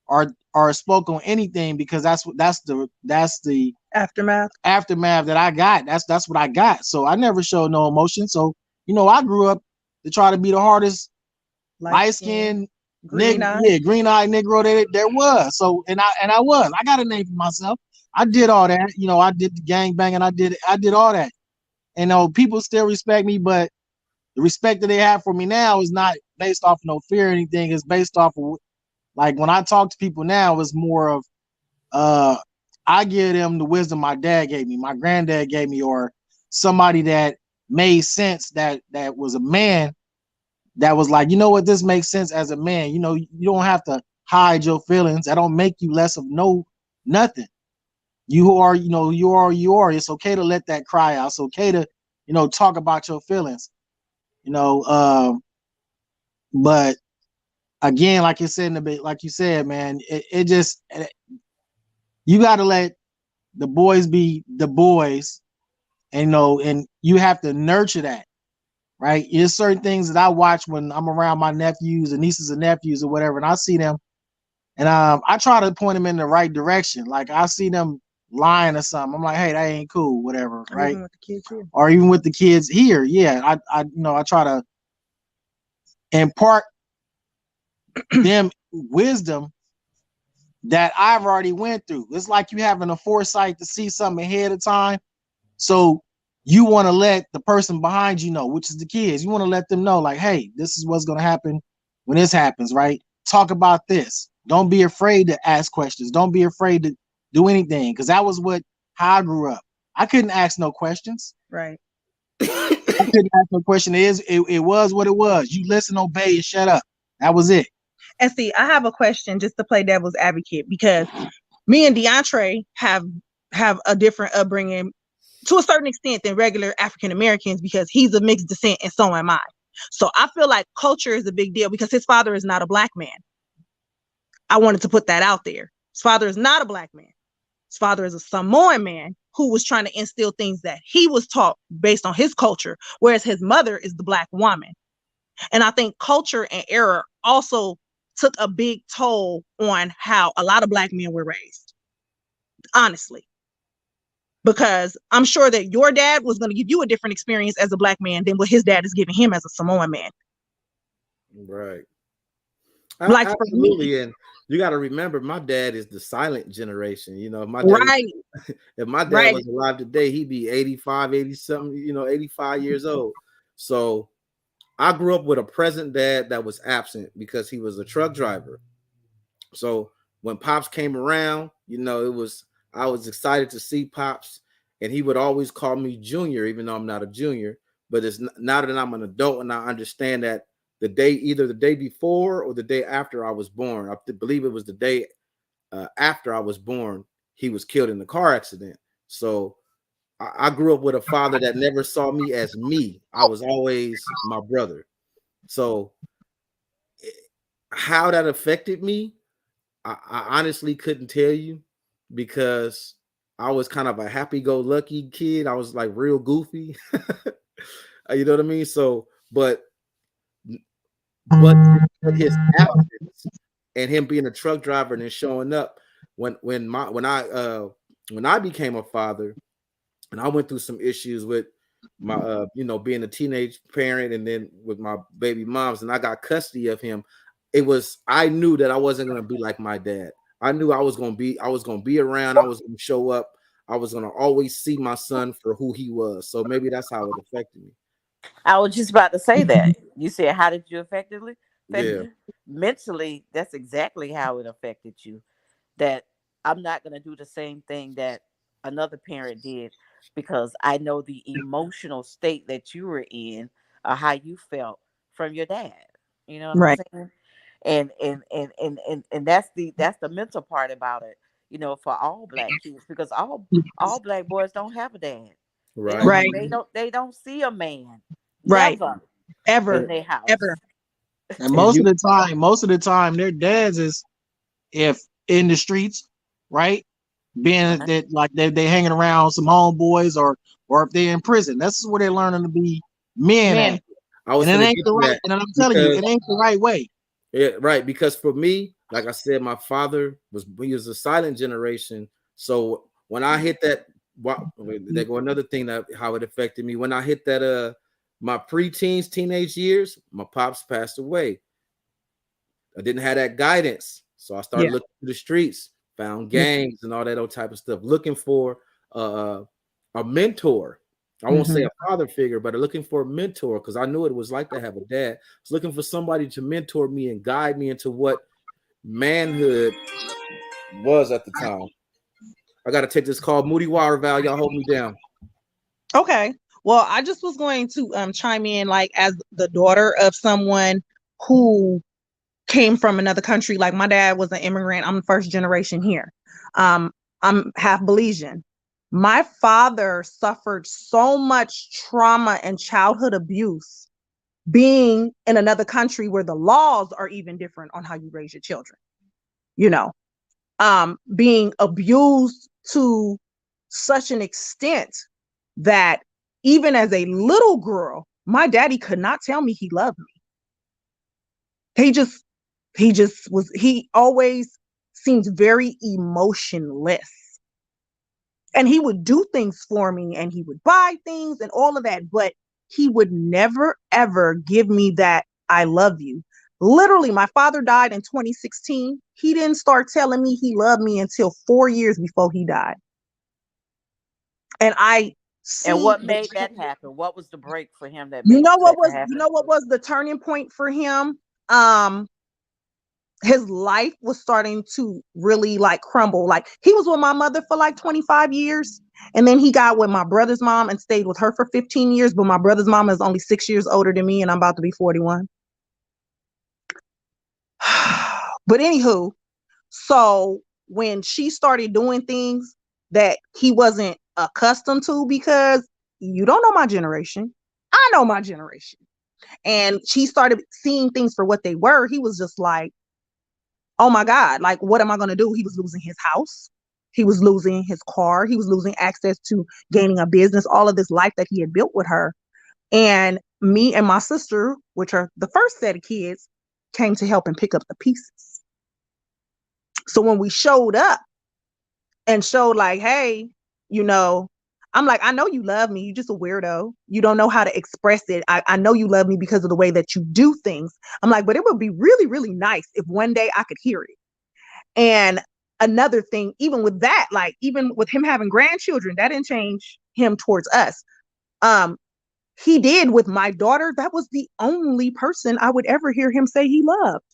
[SPEAKER 4] or spoke on anything, because that's the
[SPEAKER 3] Aftermath.
[SPEAKER 4] that I got. That's what I got. So I never showed no emotion. So I grew up to try to be the hardest light skinned green-eyed Negro there was. So and I got a name for myself. I did all that, I did the gang banging, I did all that. And people still respect me, but the respect that they have for me now is not based off of no fear or anything. It's based off of, like, when I talk to people now, it's more of I give them the wisdom my dad gave me, my granddad gave me, or somebody that made sense, that was a man, that was like, you know what, this makes sense as a man. You don't have to hide your feelings. That don't make you less of nothing. You are, you are. It's okay to let that cry out. It's okay to, talk about your feelings. But again, like you said, man, it just, you got to let the boys be the boys, and you have to nurture that, right? There's certain things that I watch when I'm around my nephews and nieces and nephews or whatever, and I see them, and I try to point them in the right direction. Like, I see them lying or something, I'm like, hey, that ain't cool, whatever, right?
[SPEAKER 3] Even with the kids here.
[SPEAKER 4] Or even with the kids here, yeah, I try to impart them wisdom that I've already went through. It's like you having a foresight to see something ahead of time. So you want to let the person behind you know, which is the kids. You want to let them know, like, hey, this is what's going to happen when this happens, right? Talk about this. Don't be afraid to ask questions. Don't be afraid to do anything, because that was how I grew up. I couldn't ask no questions.
[SPEAKER 3] Right.
[SPEAKER 4] I couldn't ask no question. It was what it was. You listen, obey, and shut up. That was it.
[SPEAKER 3] And see, I have a question just to play devil's advocate, because me and DeAndre have a different upbringing to a certain extent than regular African Americans, because he's of mixed descent and so am I. So I feel like culture is a big deal, because his father is not a black man. I wanted to put that out there. His father is not a black man. His father is a Samoan man who was trying to instill things that he was taught based on his culture, whereas his mother is the black woman. And I think culture and era also took a big toll on how a lot of black men were raised, honestly. Because I'm sure that your dad was going to give you a different experience as a black man than what his dad is giving him as a Samoan man.
[SPEAKER 1] Right.
[SPEAKER 3] Like,
[SPEAKER 1] absolutely. And you got to remember, my dad is the silent generation. My dad,
[SPEAKER 3] right.
[SPEAKER 1] If my dad was alive today, he'd be 85, 80 something, 85 years old. So I grew up with a present dad that was absent because he was a truck driver. So when Pops came around, I was excited to see Pops, and he would always call me Junior, even though I'm not a junior. But it's now that I'm an adult and I understand that either the day before or the day after I was born, I believe it was the day after I was born, he was killed in a car accident. So I grew up with a father that never saw me as me. I was always my brother. So how that affected me, I honestly couldn't tell you, because I was kind of a happy-go-lucky kid. I was like real goofy. You know what I mean? So, but his absence and him being a truck driver and then showing up when I became a father, and I went through some issues with my being a teenage parent, and then with my baby moms, and I got custody of him. I knew that I wasn't going to be like my dad. I knew I was going to be around. I was going to show up. I was going to always see my son for who he was. So maybe that's how it affected me.
[SPEAKER 2] I was just about to say that. You said, how did you affect
[SPEAKER 1] Yeah.
[SPEAKER 2] you? Mentally, that's exactly how it affected you. That I'm not going to do the same thing that another parent did, because I know the emotional state that you were in, or how you felt from your dad. You know what I'm saying? And that's the mental part about it, for all black kids, because all black boys don't have a dad.
[SPEAKER 1] Right.
[SPEAKER 2] They don't see a man.
[SPEAKER 3] Right.
[SPEAKER 2] Ever in their house.
[SPEAKER 3] Ever.
[SPEAKER 4] And most of the time, their dads is, if in the streets, right? Being that like they hanging around some homeboys, or if they're in prison. That's where they're learning to be men. And it ain't the right. And I'm telling you, it ain't the right way.
[SPEAKER 1] Yeah, right. Because for me, like I said, my father was a silent generation. So when I hit that, there go another thing that how it affected me. When I hit that my preteens, teenage years, my pops passed away. I didn't have that guidance. So I started looking through the streets, found gangs and all that old type of stuff, looking for a mentor. I won't say a father figure, but looking for a mentor because I knew what it was like to have a dad. I was looking for somebody to mentor me and guide me into what manhood was at the time. I got to take this call. Moody Water, Val, y'all hold me down.
[SPEAKER 3] Okay. Well, I just was going to chime in, like, as the daughter of someone who came from another country. Like, my dad was an immigrant. I'm first generation here. I'm half Belizean. My father suffered so much trauma and childhood abuse being in another country where the laws are even different on how you raise your children, you know, being abused to such an extent that even as a little girl, my daddy could not tell me he loved me. He always seemed very emotionless. And he would do things for me and he would buy things and all of that, but he would never, ever give me that I love you. Literally, my father died in 2016. He didn't start telling me he loved me until 4 years before he died. And
[SPEAKER 2] what made that happen? What was the break for him that
[SPEAKER 3] you
[SPEAKER 2] made
[SPEAKER 3] know what
[SPEAKER 2] that
[SPEAKER 3] was
[SPEAKER 2] happen?
[SPEAKER 3] you know what was the turning point for him? His life was starting to really like crumble. Like, he was with my mother for like 25 years. And then he got with my brother's mom and stayed with her for 15 years. But my brother's mom is only 6 years older than me, and I'm about to be 41. But anywho, so when she started doing things that he wasn't accustomed to, because you don't know my generation, I know my generation. And she started seeing things for what they were. He was just like, oh my God, like, what am I going to do? He was losing his house. He was losing his car. He was losing access to gaining a business, all of this life that he had built with her. And me and my sister, which are the first set of kids, came to help him pick up the pieces. So when we showed up and showed like, hey, you know, I'm like, I know you love me. You're just a weirdo. You don't know how to express it. I know you love me because of the way that you do things. I'm like, but it would be really, really nice if one day I could hear it. And another thing, even with that, like, even with him having grandchildren, that didn't change him towards us. He did with my daughter. That was the only person I would ever hear him say he loved.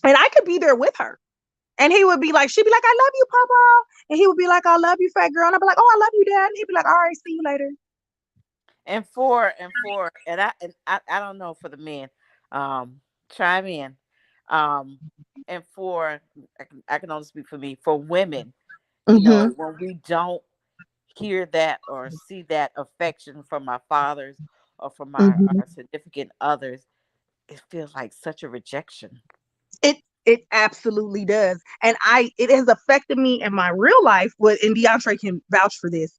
[SPEAKER 3] And I could be there with her. And he would be like, she'd be like, I love you, Papa. And he would be like, I love you, fat girl. And I'd be like, oh, I love you, Dad. And he'd be like, all right, see you later.
[SPEAKER 2] I don't know for the men, chime in. And for, I can only speak for me, for women, you know, when we don't hear that or see that affection from our fathers or from our significant others, it feels like such a rejection.
[SPEAKER 3] It absolutely does. And it has affected me in my real life. And DeAndre can vouch for this.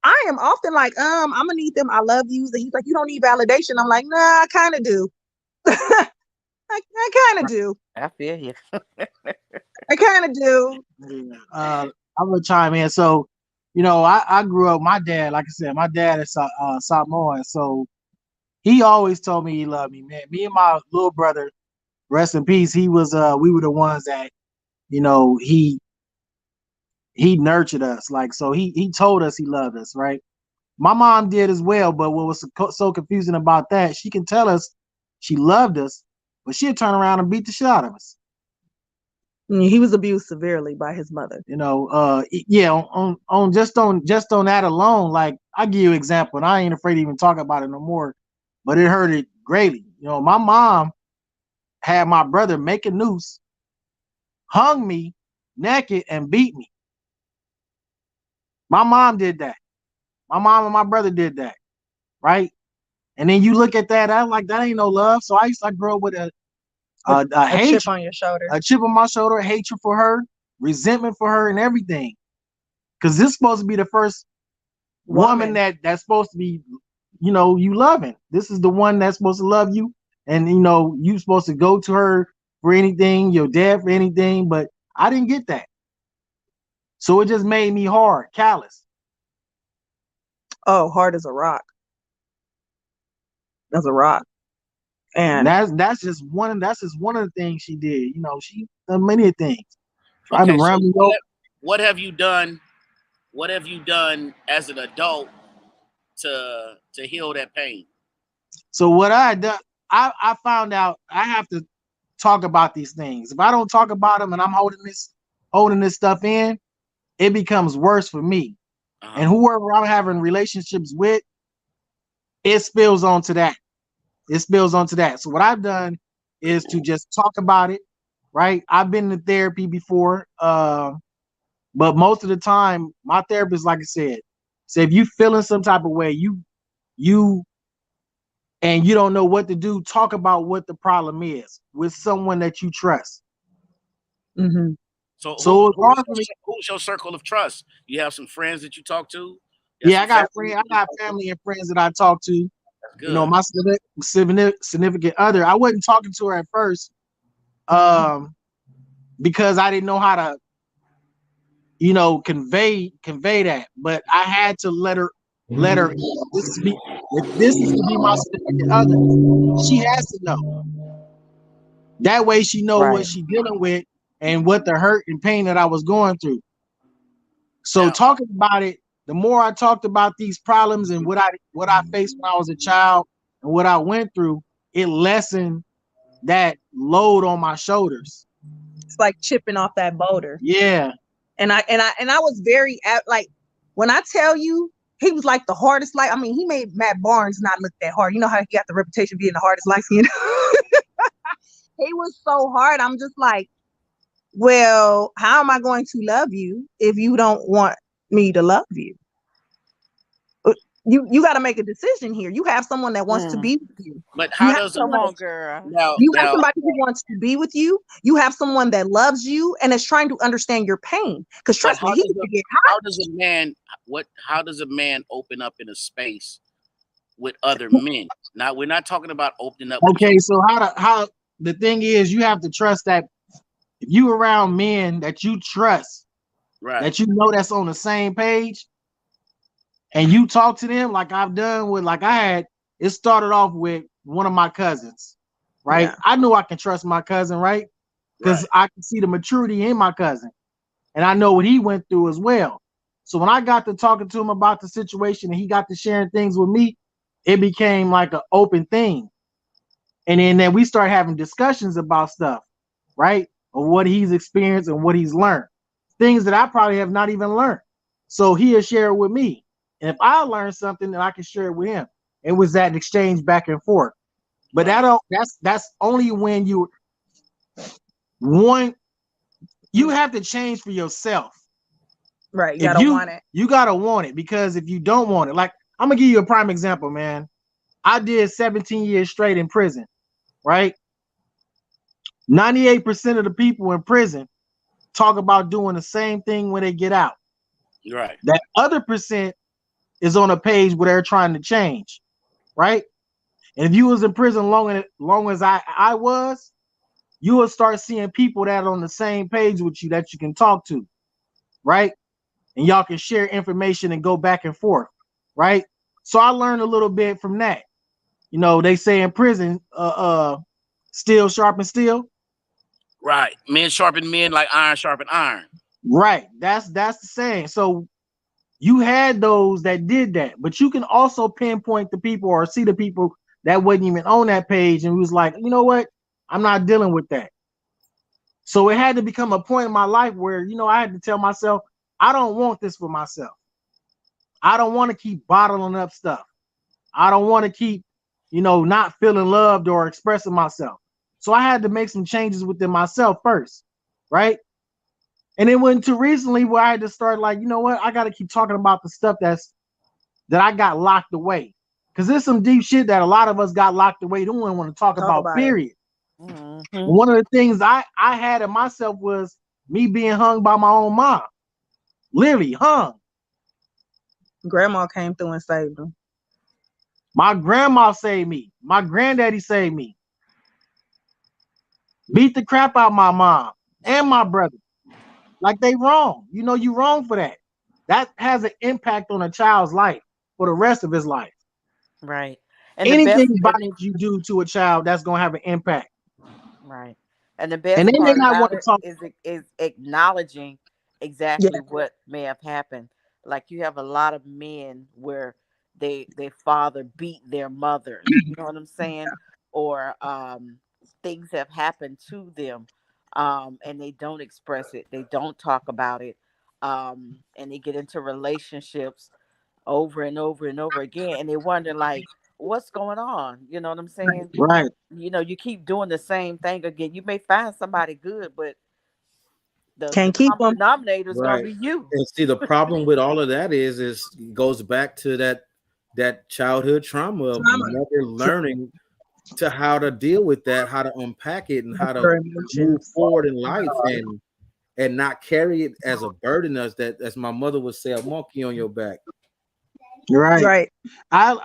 [SPEAKER 3] I am often like, I'm gonna need them I love yous. And he's like, you don't need validation. I'm like, nah, I kind of do. I kind of do.
[SPEAKER 2] I feel you.
[SPEAKER 3] I kind of do.
[SPEAKER 4] I'm gonna chime in. So, you know, I grew up. My dad, like I said, my dad is Samoan, so he always told me he loved me, man. Me and my little brother, rest in peace. He was we were the ones that, you know, he nurtured us. Like, so he told us he loved us, right? My mom did as well, but what was so confusing about that, she can tell us she loved us, but she'd turn around and beat the shit out of us.
[SPEAKER 3] He was abused severely by his mother.
[SPEAKER 4] You know, yeah, on just on that alone, like, I give you an example, and I ain't afraid to even talk about it no more, but it hurt it greatly. You know, my mom had my brother make a noose, hung me naked, and beat me. My mom did that. My mom and my brother did that, right? And then you look at that, I'm like, that ain't no love. So I grew up with a
[SPEAKER 3] chip on your shoulder,
[SPEAKER 4] a chip on my shoulder, hatred for her, resentment for her, and everything. Because this is supposed to be the first woman that's supposed to be, you know, you loving. This is the one that's supposed to love you, and you know, you supposed to go to her for anything, your dad for anything. But I didn't get that, so it just made me hard, callous.
[SPEAKER 3] Oh, hard as a rock. As a rock. And
[SPEAKER 4] That's just one of the things she did. You know, she done many things. Tried to
[SPEAKER 5] Okay, so
[SPEAKER 4] run me over.
[SPEAKER 5] what have you done? What have you done as an adult to heal that pain?
[SPEAKER 4] So what I done, I found out I have to talk about these things. If I don't talk about them and I'm holding this stuff in, it becomes worse for me. And whoever I'm having relationships with, it spills onto that. So what I've done is to just talk about it, right? I've been in therapy before, but most of the time, my therapist, like I said, if you feeling some type of way, you and you don't know what to do, talk about what the problem is with someone that you trust.
[SPEAKER 3] mm-hmm.
[SPEAKER 5] So who's your circle of trust? You have some friends that you talk to?
[SPEAKER 4] Yeah, I got family and friends that I talk to.
[SPEAKER 5] That's good.
[SPEAKER 4] You know, my significant other. I wasn't talking to her at first, because I didn't know how to, you know, convey that. But I had to let her. If this is to be my significant other, she has to know. That way, she know what she's dealing with and what the hurt and pain that I was going through. So talking about it, the more I talked about these problems and what I faced when I was a child and what I went through, it lessened that load on my shoulders.
[SPEAKER 3] It's like chipping off that boulder.
[SPEAKER 4] Yeah.
[SPEAKER 3] And I was very like, when I tell you, he was like the hardest life. I mean, he made Matt Barnes not look that hard. You know how he got the reputation of being the hardest life skin. He was so hard. I'm just like, well, how am I going to love you if you don't want me to love you? You got to make a decision here. You have someone that wants to be with you.
[SPEAKER 5] But how does
[SPEAKER 2] come on, girl?
[SPEAKER 3] You have somebody who wants to be with you. You have someone that loves you and is trying to understand your pain. Because trust me,
[SPEAKER 5] how does a man open up in a space with other men? Now we're not talking about opening up.
[SPEAKER 4] Okay, so how the thing is, you have to trust that if you around men that you trust,
[SPEAKER 5] right,
[SPEAKER 4] that you know that's on the same page, and you talk to them like I've done with, like I had, it started off with one of my cousins, right? Yeah. I knew I can trust my cousin, right? Because I can see the maturity in my cousin, and I know what he went through as well. So when I got to talking to him about the situation and he got to sharing things with me, it became like an open thing. And then we start having discussions about stuff, right? Of what he's experienced and what he's learned. Things that I probably have not even learned. So he'll share it with me. And if I learn something, then I can share it with him. It was that exchange back and forth. But that's only when you have to change for yourself.
[SPEAKER 3] Right. You gotta want it.
[SPEAKER 4] You gotta want it, because if you don't want it, like, I'm gonna give you a prime example, man. I did 17 years straight in prison, right? 98% of the people in prison talk about doing the same thing when they get out.
[SPEAKER 5] Right.
[SPEAKER 4] That other percent is on a page where they're trying to change, right? And if you was in prison long as I was, you will start seeing people that are on the same page with you that you can talk to, right? And y'all can share information and go back and forth, right? So I learned a little bit from that. You know, they say in prison, steel sharpen steel.
[SPEAKER 5] Right. Men sharpen men like iron sharpen iron.
[SPEAKER 4] Right. That's the saying. So you had those that did that, but you can also pinpoint the people or see the people that wasn't even on that page and was like, you know what? I'm not dealing with that. So it had to become a point in my life where, you know, I had to tell myself, I don't want this for myself. I don't want to keep bottling up stuff. I don't want to keep, you know, not feeling loved or expressing myself. So I had to make some changes within myself first, right? And it went to recently where I had to start like, you know what? I got to keep talking about the stuff that I got locked away. Because there's some deep shit that a lot of us got locked away. Don't want to talk about, period. Mm-hmm. One of the things I had in myself was me being hung by my own mom. Literally hung.
[SPEAKER 3] Grandma came through and saved him.
[SPEAKER 4] My grandma saved me. My granddaddy saved me. Beat the crap out of my mom and my brother. Like they wrong. You know, you wrong for that. That has an impact on a child's life for the rest of his life.
[SPEAKER 2] Right. And the
[SPEAKER 4] Anything
[SPEAKER 2] best,
[SPEAKER 4] violent you do to a child, that's gonna have an impact.
[SPEAKER 2] right. And the
[SPEAKER 4] And
[SPEAKER 2] best
[SPEAKER 4] they may
[SPEAKER 2] part
[SPEAKER 4] not want
[SPEAKER 2] about
[SPEAKER 4] to
[SPEAKER 2] it
[SPEAKER 4] talk.
[SPEAKER 2] is acknowledging
[SPEAKER 3] Yeah.
[SPEAKER 2] exactly what may have happened. Like you have a lot of men where their father beat their mothers. You know what I'm saying? Or things have happened to them, and they don't express it. They don't talk about it, and they get into relationships over and over and over again, and they wonder like, what's going on? You know what I'm saying?
[SPEAKER 4] Right.
[SPEAKER 2] You keep doing the same thing again. You may find somebody good, but the
[SPEAKER 3] Can't keep
[SPEAKER 2] common
[SPEAKER 3] them.
[SPEAKER 2] denominator is gonna
[SPEAKER 1] Right.
[SPEAKER 2] be you.
[SPEAKER 1] And see, the problem with all of that is it goes back to that childhood trauma of
[SPEAKER 3] Trauma.
[SPEAKER 1] never learning to how to deal with that, how to unpack it, and how to
[SPEAKER 3] Your
[SPEAKER 1] move
[SPEAKER 3] emotions.
[SPEAKER 1] forward in life, and not carry it as a burden, as my mother would say, a monkey on your back.
[SPEAKER 4] Right.
[SPEAKER 3] Right.
[SPEAKER 4] I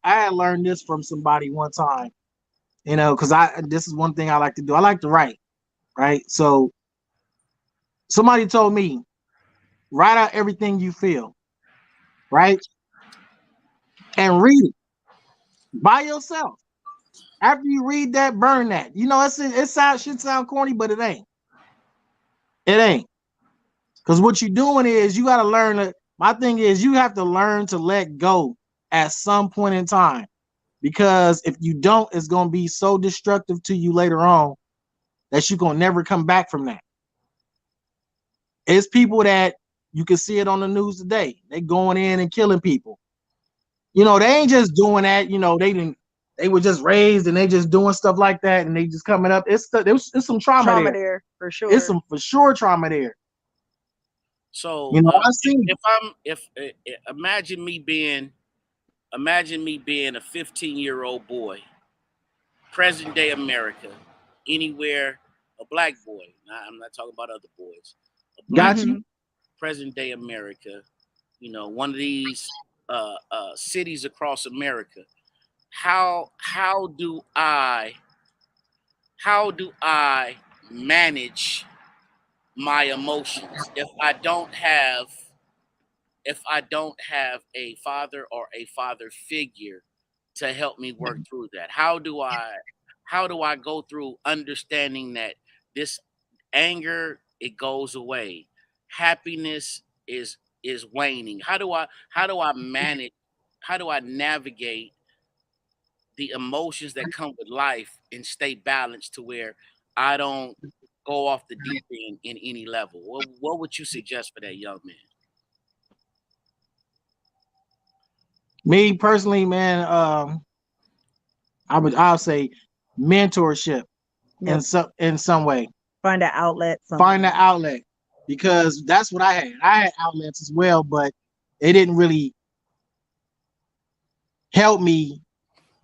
[SPEAKER 4] had learned this from somebody one time, because this is one thing I like to do. I like to write, right? So somebody told me, write out everything you feel, right? And read it by yourself. After you read that, burn that. Should sound corny, but it ain't. It ain't. Because what you're doing is you got to learn to, my thing is you have to learn to let go at some point in time. Because if you don't, it's going to be so destructive to you later on that you're going to never come back from that. It's people that you can see it on the news today. They going in and killing people. They ain't just doing that. They were just raised and they just doing stuff like that and they just coming up. It's some trauma
[SPEAKER 3] Trauma
[SPEAKER 4] there.
[SPEAKER 3] there for sure.
[SPEAKER 4] It's some for sure trauma there.
[SPEAKER 5] So
[SPEAKER 4] I see.
[SPEAKER 5] imagine me being a 15-year-old boy, present day America, anywhere, a black boy. I'm not talking about other boys. A black
[SPEAKER 4] Got you.
[SPEAKER 3] Mhm.
[SPEAKER 5] present day America, one of these cities across America. How do I manage my emotions if I don't have a father or a father figure to help me work through that? How do I go through understanding that this anger, it goes away, happiness is waning? How do I navigate the emotions that come with life and stay balanced to where I don't go off the deep end in any level? What would you suggest for that young man?
[SPEAKER 4] Me personally, man, I'll say mentorship
[SPEAKER 3] Yep.
[SPEAKER 4] in some way.
[SPEAKER 3] Find an outlet.
[SPEAKER 4] Find the outlet, because that's what I had. I had outlets as well, but it didn't really help me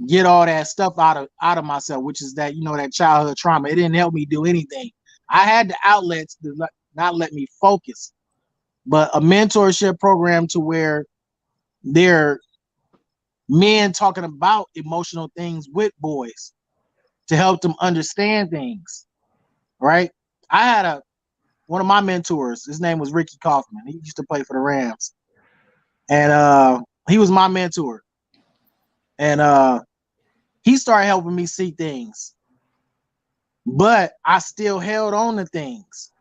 [SPEAKER 4] get all that stuff out of myself, which is that childhood trauma. It didn't help me do anything. I had the outlets to not let me focus, but a mentorship program to where they're men talking about emotional things with boys to help them understand things, right? I had one of my mentors. His name was Ricky Kaufman. He used to play for the Rams, and he was my mentor. And he started helping me see things, but I still held on to things.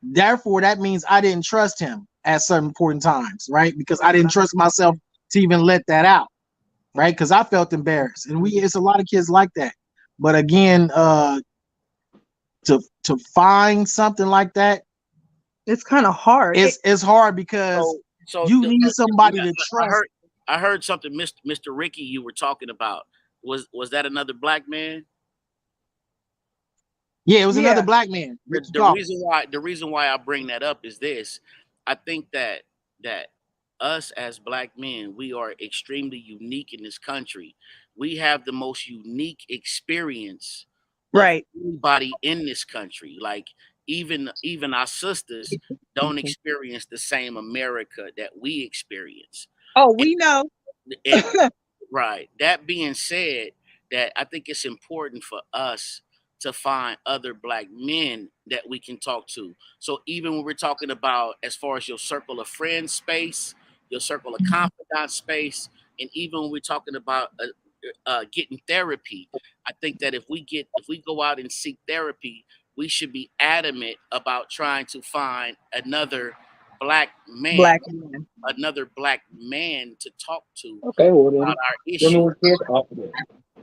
[SPEAKER 4] Therefore, that means I didn't trust him at certain important times, right? Because I didn't trust myself to even let that out, right? Because I felt embarrassed, and it's a lot of kids like that. But again, to find something like that,
[SPEAKER 3] It's kind of hard.
[SPEAKER 4] it's hard because
[SPEAKER 5] So
[SPEAKER 4] you need somebody to
[SPEAKER 5] I
[SPEAKER 4] trust.
[SPEAKER 5] heard something, Mr. Ricky, you were talking about. Was that another black man?
[SPEAKER 4] Yeah, it was another
[SPEAKER 3] Yeah.
[SPEAKER 4] black man,
[SPEAKER 5] The,
[SPEAKER 4] Ricky
[SPEAKER 5] the
[SPEAKER 4] Kaufman.
[SPEAKER 5] reason why I bring that up is this. I think that us as black men, we are extremely unique in this country. We have the most unique experience of
[SPEAKER 3] Right.
[SPEAKER 5] anybody in this country. Like even our sisters don't experience the same America that we experience.
[SPEAKER 3] Oh, we know.
[SPEAKER 5] And right. That being said, that I think it's important for us to find other black men that we can talk to. So even when we're talking about as far as your circle of friends space, your circle of confidant space, and even when we're talking about getting therapy. I think that if we go out and seek therapy, we should be adamant about trying to find black man,
[SPEAKER 3] Black man.
[SPEAKER 5] another black man to talk to
[SPEAKER 6] Okay, well
[SPEAKER 5] about
[SPEAKER 6] then,
[SPEAKER 5] our issue.
[SPEAKER 6] remove his off of there.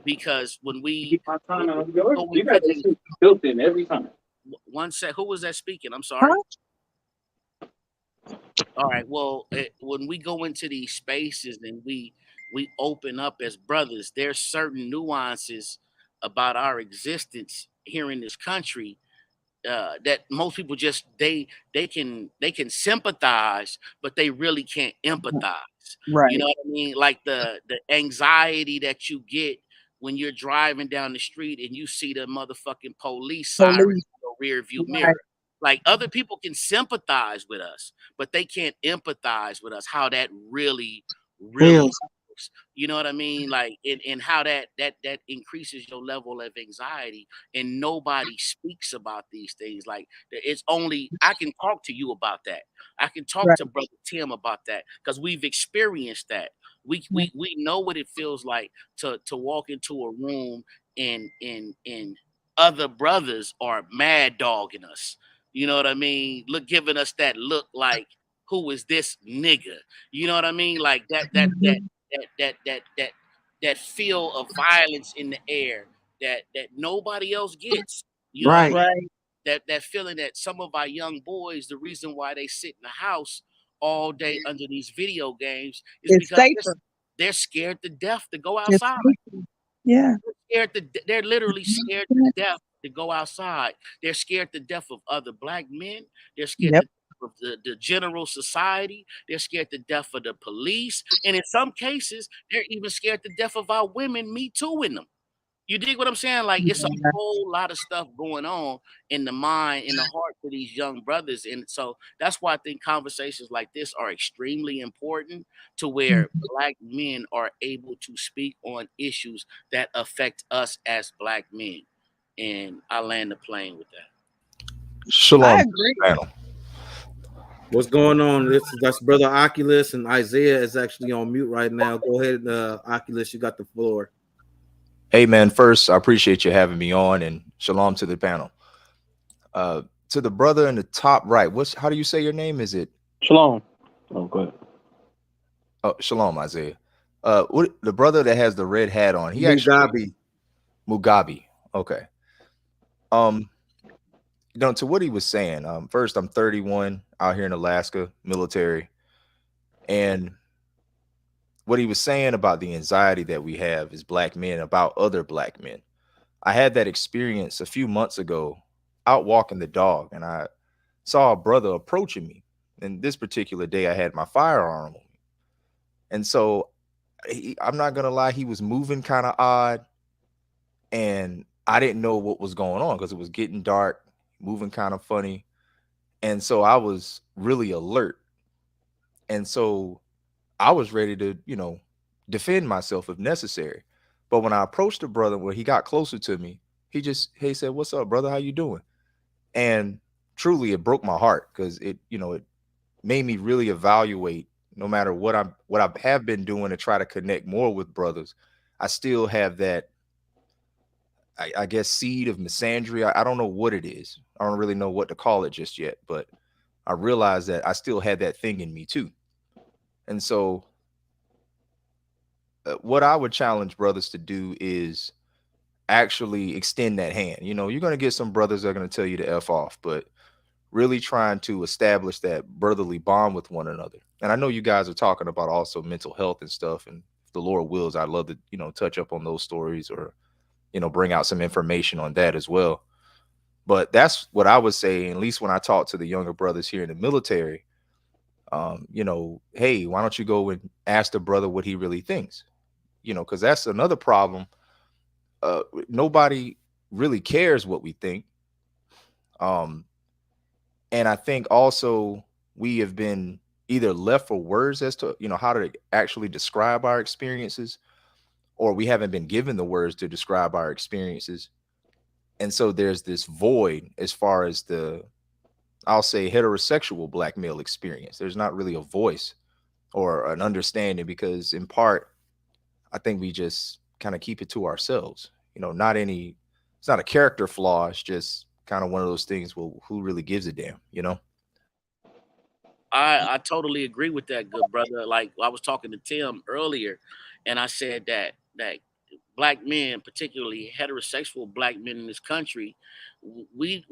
[SPEAKER 5] Because when
[SPEAKER 6] Keep
[SPEAKER 5] we
[SPEAKER 6] my time
[SPEAKER 5] when
[SPEAKER 6] on
[SPEAKER 5] we
[SPEAKER 6] yours.
[SPEAKER 5] go
[SPEAKER 6] You got
[SPEAKER 5] into
[SPEAKER 6] this
[SPEAKER 5] these
[SPEAKER 6] shit built in every time.
[SPEAKER 5] one sec, who was that speaking? I'm
[SPEAKER 3] Huh?
[SPEAKER 5] sorry. All right. Well, when we go into these spaces and we open up as brothers, there's certain nuances about our existence here in this country that most people just they can sympathize, but they really can't empathize. You
[SPEAKER 3] Right.
[SPEAKER 5] know what I mean? Like the anxiety that you get when you're driving down the street and you see the motherfucking police siren in
[SPEAKER 3] Police.
[SPEAKER 5] your rear view
[SPEAKER 3] Right.
[SPEAKER 5] mirror. Like other people can sympathize with us, but they can't empathize with us. How that really
[SPEAKER 4] Feels.
[SPEAKER 5] works. You know what I mean? Like and how that increases your level of anxiety, and nobody speaks about these things. Like it's only I can talk to you about that. I can talk
[SPEAKER 3] Right.
[SPEAKER 5] to Brother Tim about that because we've experienced that. We know what it feels like to walk into a room and other brothers are mad dogging us. You know what I mean? Look, giving us that look like, who is this nigga? You know what I mean? Like
[SPEAKER 3] Mhm.
[SPEAKER 5] that feel of violence in the air that nobody else gets. You know what I
[SPEAKER 4] Right.
[SPEAKER 5] mean?
[SPEAKER 3] Right.
[SPEAKER 5] That feeling that some of our young boys, the reason why they sit in the house all day under these video games is
[SPEAKER 3] It's
[SPEAKER 5] because
[SPEAKER 3] safer.
[SPEAKER 5] they're scared to death to go
[SPEAKER 3] It's
[SPEAKER 5] outside.
[SPEAKER 3] safer. Yeah.
[SPEAKER 5] They're literally scared to death to go outside. They're scared to death of other black men. They're scared to
[SPEAKER 3] Yep.
[SPEAKER 5] death of the general society. They're scared to death of the police. And in some cases, they're even scared to death of our women, me too, in them. You dig what I'm saying? Like it's a
[SPEAKER 3] Yeah.
[SPEAKER 5] whole lot of stuff going on in the mind, in the heart for these young brothers. And so that's why I think conversations like this are extremely important to where
[SPEAKER 3] Mhm.
[SPEAKER 5] black men are able to speak on issues that affect us as black men. And I land the plane with that.
[SPEAKER 3] I
[SPEAKER 7] Shalom,
[SPEAKER 3] agree.
[SPEAKER 7] panel.
[SPEAKER 1] What's going on? That's brother Oculus, and Isaiah is actually on mute right now. Go ahead, Oculus, you got the floor.
[SPEAKER 7] Hey, man, first, I appreciate you having me on, and shalom to the panel. To the brother in the top right, how do you say your name? Is it?
[SPEAKER 6] Shalom. Oh, go ahead.
[SPEAKER 7] Oh, shalom, Isaiah. The brother that has the red hat on, he actually Mugabe. Okay. To what he was saying, first, I'm 31 out here in Alaska, military, and what he was saying about the anxiety that we have as black men about other black men. I had that experience a few months ago out walking the dog, and I saw a brother approaching me. And this particular day, I had my firearm on me. And so I'm not going to lie, he was moving kind of odd. And I didn't know what was going on because it was getting dark, moving kind of funny. And so I was really alert. And so I was ready to, defend myself if necessary. But when I approached the brother, when he got closer to me, he said, "What's up, brother? How you doing?" And truly, it broke my heart because it made me really evaluate. No matter what I have been doing to try to connect more with brothers, I still have that, I guess, seed of misandry. I don't know what it is. I don't really know what to call it just yet, but I realized that I still had that thing in me too. And so what I would challenge brothers to do is actually extend that hand. You're going to get some brothers that are going to tell you to F off, but really trying to establish that brotherly bond with one another. And I know you guys are talking about also mental health and stuff. And if the Lord wills, I'd love to, touch up on those stories or, bring out some information on that as well. But that's what I would say, at least when I talk to the younger brothers here in the military, hey, why don't you go and ask the brother what he really thinks? Because that's another problem. Nobody really cares what we think. And I think also we have been either left for words as to, how to actually describe our experiences, or we haven't been given the words to describe our experiences. And so there's this void as far as I'll say, heterosexual black male experience. There's not really a voice or an understanding because in part, I think we just kind of keep it to ourselves. You know, it's not a character flaw. It's just kind of one of those things. Well, who really gives a damn, you know?
[SPEAKER 5] I totally agree with that, good brother. Like I was talking to Tim earlier, and I said that black men, particularly heterosexual black men in this country, we've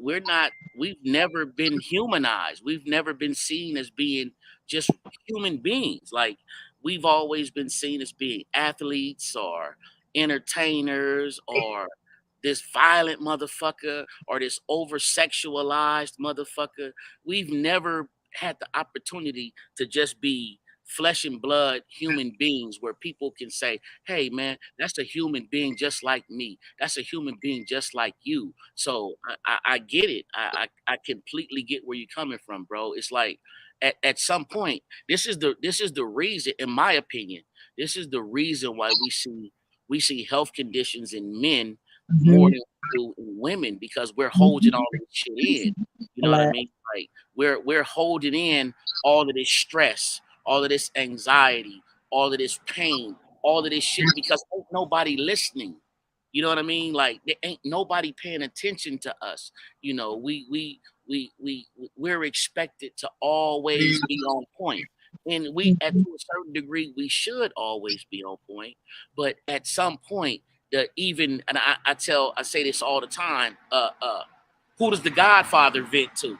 [SPEAKER 5] never been humanized. We've never been seen as being just human beings. Like we've always been seen as being athletes or entertainers or this violent motherfucker or this over sexualized motherfucker. We've never had the opportunity to just be flesh and blood human beings where people can say, hey man, that's a human being just like me. That's a human being just like you. So I get it. I completely get where you're coming from, bro. It's like at some point, this is the reason, in my opinion, this is the reason why we see health conditions in men more than we do in women, because we're holding all this shit in. You know what I mean? Like we're holding in all of this stress, all of this anxiety, all of this pain, all of this shit because ain't nobody listening. You know what I mean? Like there ain't nobody paying attention to us. You know, we're expected to always be on point. And we, at to a certain degree, we should always be on point. But at some point, I say this all the time, who does the Godfather vent to?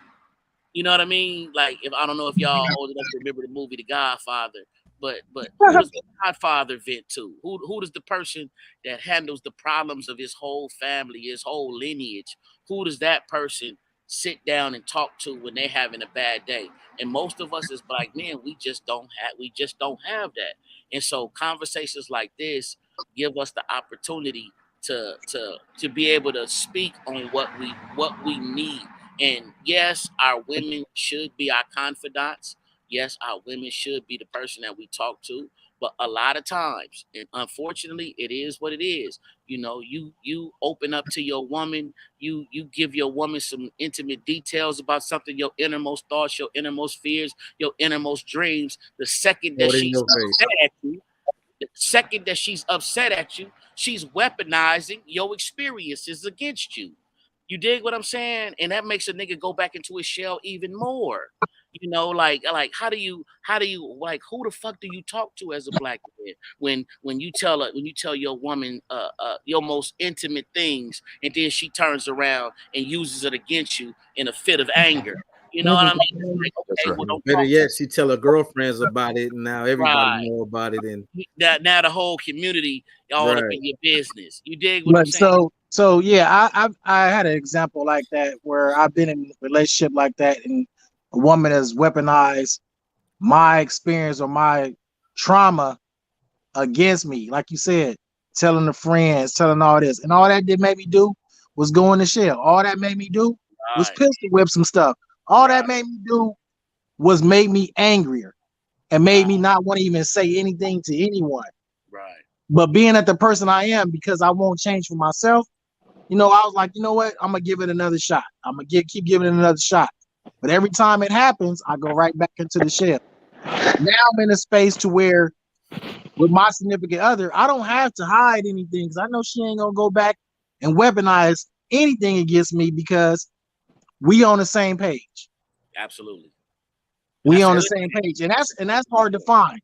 [SPEAKER 5] You know what I mean? Like, if I don't know if y'all old enough to remember the movie The Godfather, but who does the Godfather vent to? Who does the person that handles the problems of his whole family, his whole lineage, who does that person sit down and talk to when they're having a bad day? And most of us as black men, we just don't have that. And so conversations like this give us the opportunity to be able to speak on what we need. And yes, our women should be our confidants. Yes, our women should be the person that we talk to. But a lot of times, and unfortunately, it is what it is. You know, you open up to your woman, you give your woman some intimate details about something, your innermost thoughts, your innermost fears, your innermost dreams. The second that she's upset at you, she's weaponizing your experiences against you. You dig what I'm saying? And that makes a nigga go back into his shell even more. You know, like how do you like, who the fuck do you talk to as a black man when you tell your woman your most intimate things, and then she turns around and uses it against you in a fit of anger? You know what I mean? It's like, okay,
[SPEAKER 7] right.
[SPEAKER 5] well, don't
[SPEAKER 1] Better
[SPEAKER 5] talk.
[SPEAKER 1] yet, she tell her girlfriends about it, and now everybody know about it. And
[SPEAKER 5] Now the whole community all up
[SPEAKER 1] Right.
[SPEAKER 5] in your business. You dig what I'm
[SPEAKER 4] But
[SPEAKER 5] saying?
[SPEAKER 4] so yeah, I had an example like that where I've been in a relationship like that, and a woman has weaponized my experience or my trauma against me, like you said, telling the friends, telling all this, and all that did make me do was go in the shell. All that made me do was
[SPEAKER 5] Right.
[SPEAKER 4] pistol whip some stuff. All that
[SPEAKER 5] Right.
[SPEAKER 4] made me do was make me angrier and made me not want to even say anything to anyone.
[SPEAKER 5] Right.
[SPEAKER 4] But being at the person I am, because I won't change for myself, you know, I was like, you know what? I'm gonna give it another shot. I'm gonna keep giving it another shot. But every time it happens, I go right back into the shell. Now I'm in a space to where with my significant other, I don't have to hide anything because I know she ain't gonna go back and weaponize anything against me because we on the same page.
[SPEAKER 5] Absolutely.
[SPEAKER 4] We
[SPEAKER 5] That's
[SPEAKER 4] on the
[SPEAKER 5] it.
[SPEAKER 4] same page, and that's hard to find.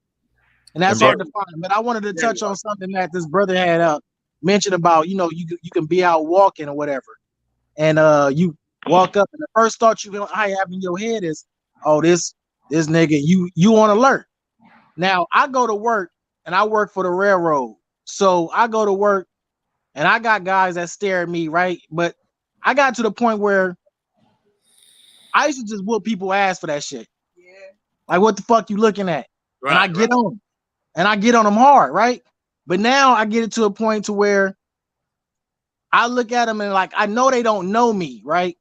[SPEAKER 4] And that's
[SPEAKER 7] And
[SPEAKER 4] hard to find. But I wanted to touch on something that this brother had mentioned about, you know, you can be out walking or whatever, and you walk up, and the first thought you have in your head is, oh, this nigga, you on alert. Now I go to work, and I work for the railroad, so I go to work, and I got guys that stare at me, right? But I got to the point where I used to just whoop people ass for that shit. Yeah. Like, what the fuck you looking at?
[SPEAKER 5] Right,
[SPEAKER 4] and I get on them. And I get on them hard, right? But now I get it to a point to where I look at them and like, I know they don't know me, right?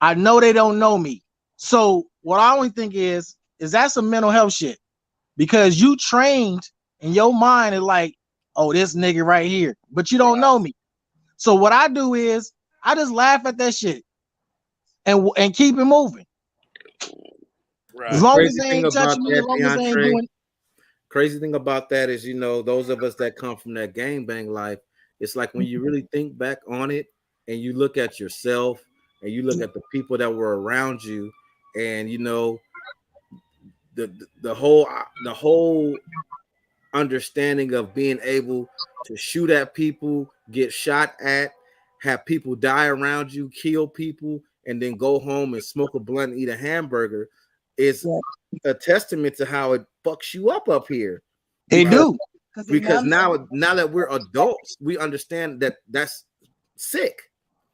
[SPEAKER 4] I know they don't know me. So what I only think is that some mental health shit, because you trained in your mind and like, oh, this nigga right here, but you don't know me. So what I do is I just laugh at that shit and keep it moving.
[SPEAKER 5] Right.
[SPEAKER 4] As long as
[SPEAKER 1] Crazy
[SPEAKER 4] they
[SPEAKER 1] thing
[SPEAKER 4] ain't touching
[SPEAKER 1] about
[SPEAKER 4] me, as
[SPEAKER 1] that,
[SPEAKER 4] long as they ain't
[SPEAKER 1] DeAndre,
[SPEAKER 4] doing.
[SPEAKER 1] crazy thing about that is, those of us that come from that gangbang life, it's like when you really think back on it and you look at yourself and you look at the people that were around you, and the whole understanding of being able to shoot at people, get shot at, have people die around you, kill people, and then go home and smoke a blunt and eat a hamburger is a testament to how it fucks you up here.
[SPEAKER 4] They do.
[SPEAKER 1] Because now that we're adults, we understand that that's sick.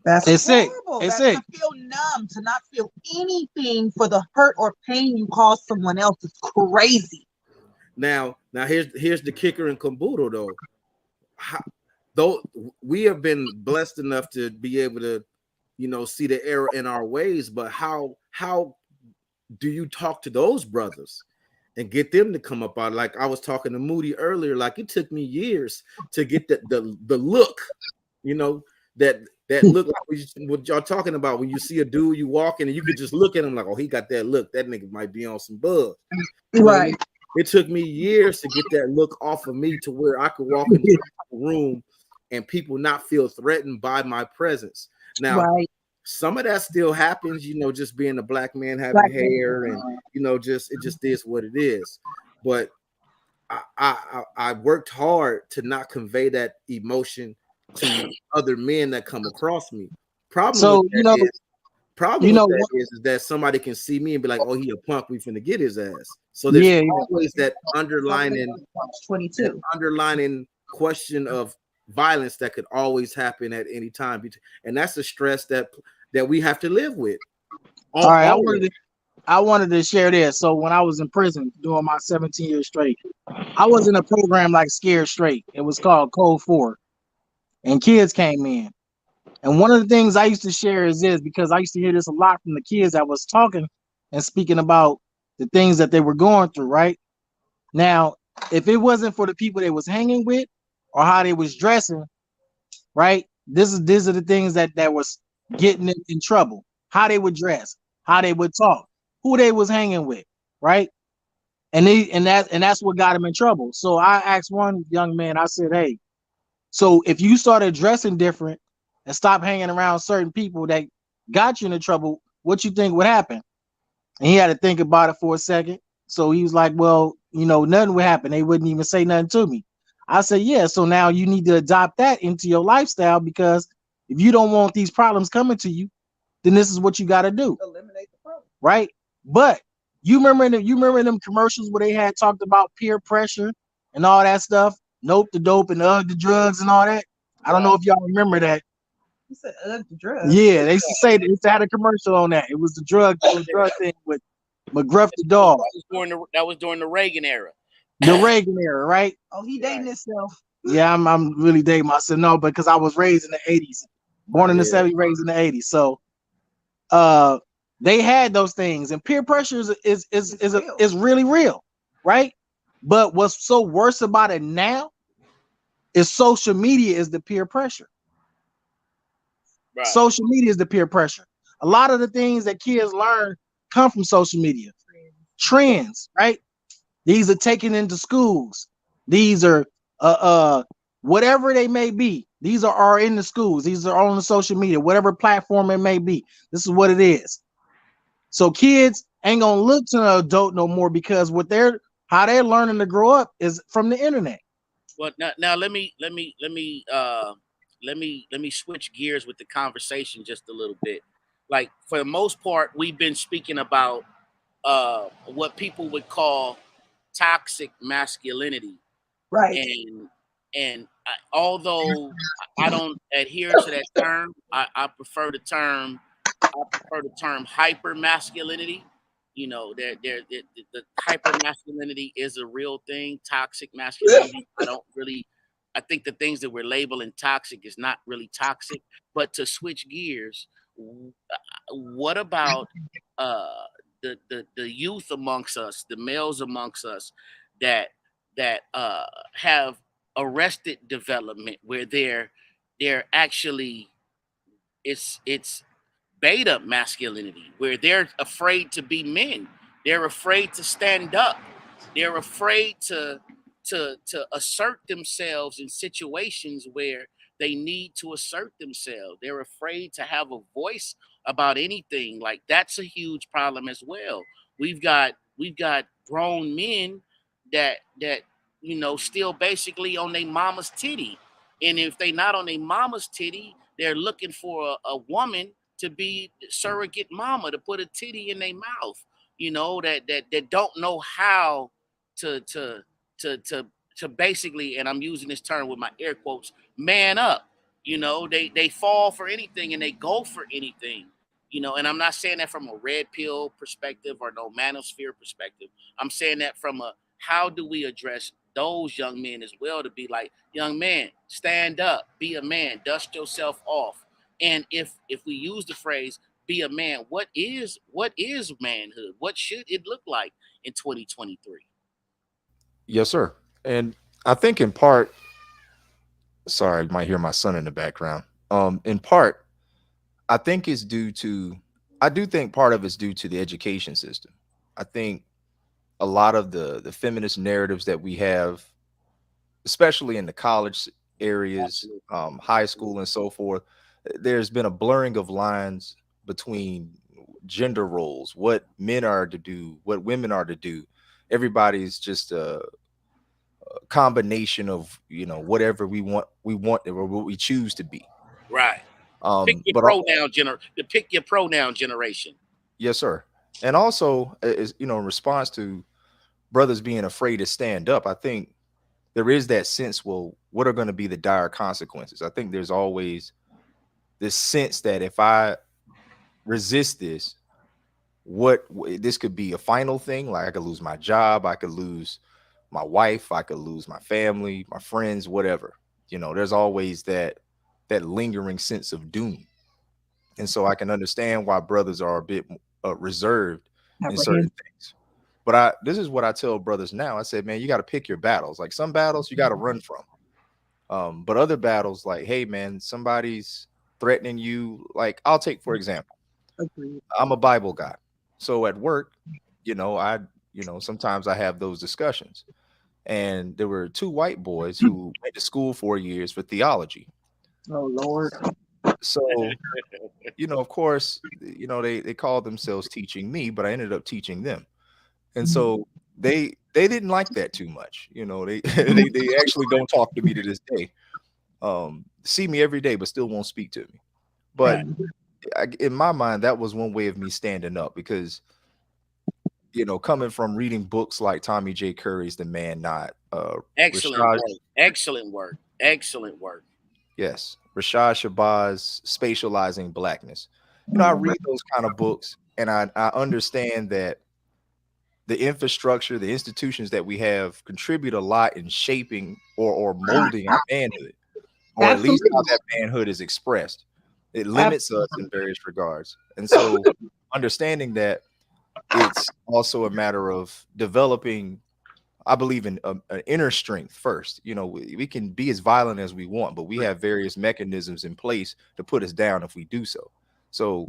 [SPEAKER 3] It's
[SPEAKER 4] sick.
[SPEAKER 3] horrible.
[SPEAKER 4] It's
[SPEAKER 3] That's
[SPEAKER 4] sick.
[SPEAKER 3] to feel numb, to not feel anything for the hurt or pain you cause someone else. It's crazy.
[SPEAKER 1] Now here's the kicker and caboodle though. Though we have been blessed enough to be able to, see the error in our ways, but how do you talk to those brothers and get them to come up out? Like I was talking to Moody earlier, like it took me years to get the look, that look like what y'all talking about when you see a dude, you walking and you could just look at him like, oh, he got that look. That nigga might be on some buzz.
[SPEAKER 3] Right.
[SPEAKER 1] It took me years to get that look off of me to where I could walk into a room and people not feel threatened by my presence. Now, some of that still happens, just being a black man having hair and, it just is what it is. But I worked hard to not convey that emotion to other men that come across me. Problem with that is that somebody can see me and be like, oh, he a punk, we finna get his ass. So there's always that underlining question of violence that could always happen at any time, and that's the stress that we have to live with.
[SPEAKER 4] All right, I wanted to share this. So when I was in prison doing my 17 years straight, I was in a program like Scared Straight. It was called Code 4, and kids came in. And one of the things I used to share is this, because I used to hear this a lot from the kids that was talking and speaking about the things that they were going through, right? Now, if it wasn't for the people they was hanging with or how they was dressing, right? These are the things that was getting them in trouble. How they would dress, how they would talk, who they was hanging with, right? And that's what got them in trouble. So I asked one young man, I said, hey, so if you started dressing different and stop hanging around certain people that got you into trouble, what you think would happen? And he had to think about it for a second. So he was like, well, nothing would happen. They wouldn't even say nothing to me. I said, yeah, so now you need to adopt that into your lifestyle, because if you don't want these problems coming to you, then this is what you got to do.
[SPEAKER 3] Eliminate the problem.
[SPEAKER 4] Right? But you remember them commercials where they had talked about peer pressure and all that stuff? Nope, the dope and the drugs and all that. I don't know if y'all remember that.
[SPEAKER 3] You said the drugs.
[SPEAKER 4] Yeah, they used to say they had a commercial on that. It was the drug thing with McGruff the dog.
[SPEAKER 5] That was during the Reagan era.
[SPEAKER 4] The Reagan era, right?
[SPEAKER 3] Oh, he dating himself.
[SPEAKER 4] Yeah, I'm really dating myself. No, because I was raised in the 80s, born in the 70s, raised in the 80s. So, they had those things, and peer pressure is really real, right? But what's so worse about it now is social media is the peer pressure. Right. Social media is the peer pressure. A lot of the things that kids learn come from social media. Trends, right? These are taken into schools. These are whatever they may be. These are in the schools. These are on the social media, whatever platform it may be. This is what it is. So kids ain't gonna look to an adult no more, because how they're learning to grow up is from the internet.
[SPEAKER 5] Well, now let me switch gears with the conversation just a little bit. Like, for the most part, we've been speaking about what people would call toxic masculinity,
[SPEAKER 3] right?
[SPEAKER 5] And although I don't adhere to that term, I prefer the term hyper masculinity. The hyper masculinity is a real thing. Toxic masculinity, I think the things that we're labeling toxic is not really toxic. But to switch gears, what about the youth amongst us, the males amongst us that have arrested development, where they're actually it's beta masculinity, where they're afraid to be men, they're afraid to stand up, They're afraid to assert themselves in situations where they need to assert themselves. They're afraid to have a voice about anything. Like that's a huge problem as well. We've got grown men that still basically on their mama's titty. And if they not on their mama's titty, they're looking for a woman to be surrogate mama, to put a titty in their mouth, that don't know how to to to to to basically, and I'm using this term with my air quotes, man up. They fall for anything and they go for anything. And I'm not saying that from a red pill perspective or no manosphere perspective. I'm saying that from a how do we address those young men as well, to be like, young man, stand up, be a man, dust yourself off. And if we use the phrase be a man, what is manhood? What should it look like in 2023?
[SPEAKER 7] Yes, sir. And I think in part, sorry, you might hear my son in the background. In part, I think it's due to, I do think part of it's due to the education system. I think a lot of the feminist narratives that we have, especially in the college areas,
[SPEAKER 5] Absolutely.
[SPEAKER 7] high school and so forth, there's been a blurring of lines between gender roles, what men are to do, what women are to do. Everybody's just a combination of whatever we want or what we choose to be.
[SPEAKER 5] Right. Pick your
[SPEAKER 7] But
[SPEAKER 5] pick your pronoun generation.
[SPEAKER 7] yes, sir. And also, is in response to brothers being afraid to stand up, I think there is that sense, well, what are going to be the dire consequences? I think there's always this sense that if I resist this, this could be a final thing. Like I could lose my job, I could lose my wife, I could lose my family, my friends, whatever. There's always that lingering sense of doom. And so I can understand why brothers are a bit reserved in certain things. But this is what I tell brothers now. I said, man, you got to pick your battles. Like some battles you got to run from. But other battles, like, hey, man, somebody's threatening you. Like I'll take, for example, I'm a Bible guy. So at work, sometimes I have those discussions. And there were two white boys who went to school 4 years for theology.
[SPEAKER 4] Oh Lord.
[SPEAKER 7] So, of course, they called themselves teaching me, but I ended up teaching them. And so they didn't like that too much. They actually don't talk to me to this day. See me every day, but still won't speak to me. But in my mind, that was one way of me standing up because, coming from reading books like Tommy J. Curry's The Man Not,
[SPEAKER 5] Excellent
[SPEAKER 7] Rashad,
[SPEAKER 5] work. Excellent work. Excellent work.
[SPEAKER 7] yes, Rashad Shabazz, Spatializing Blackness. I read those kind of books and I understand that the infrastructure, the institutions that we have contribute a lot in shaping or molding our manhood, or at least how that manhood is expressed. It limits us in various regards. And so understanding that it's also a matter of developing, I believe in an inner strength first. We can be as violent as we want, but we have various mechanisms in place to put us down if we do so. So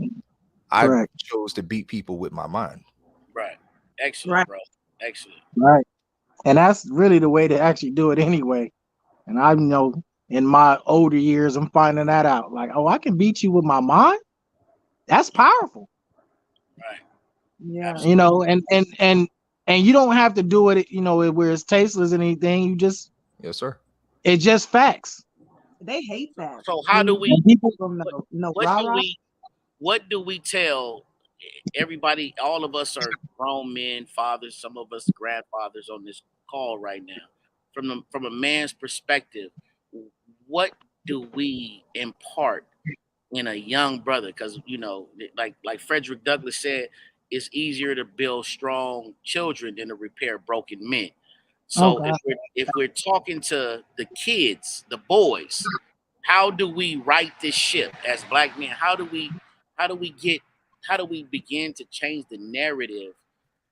[SPEAKER 7] I chose to beat people with my mind.
[SPEAKER 5] Right. Excellent, bro. Excellent.
[SPEAKER 4] Right. And that's really the way to actually do it anyway. And I in my older years, I'm finding that out. Like, oh, I can beat you with my mind. That's powerful.
[SPEAKER 5] Right.
[SPEAKER 3] Yeah.
[SPEAKER 5] Absolutely.
[SPEAKER 4] And you don't have to do it, where it's tasteless and anything. You just,
[SPEAKER 7] yes, sir.
[SPEAKER 4] It's just facts.
[SPEAKER 3] They hate that.
[SPEAKER 5] So how do we what do we tell everybody? All of us are grown men, fathers, some of us grandfathers on this call right now. From a man's perspective, what do we impart in a young brother? Because like Frederick Douglass said, it's easier to build strong children than to repair broken men. So if we're talking to the kids, the boys, how do we right this ship as black men? How do we begin to change the narrative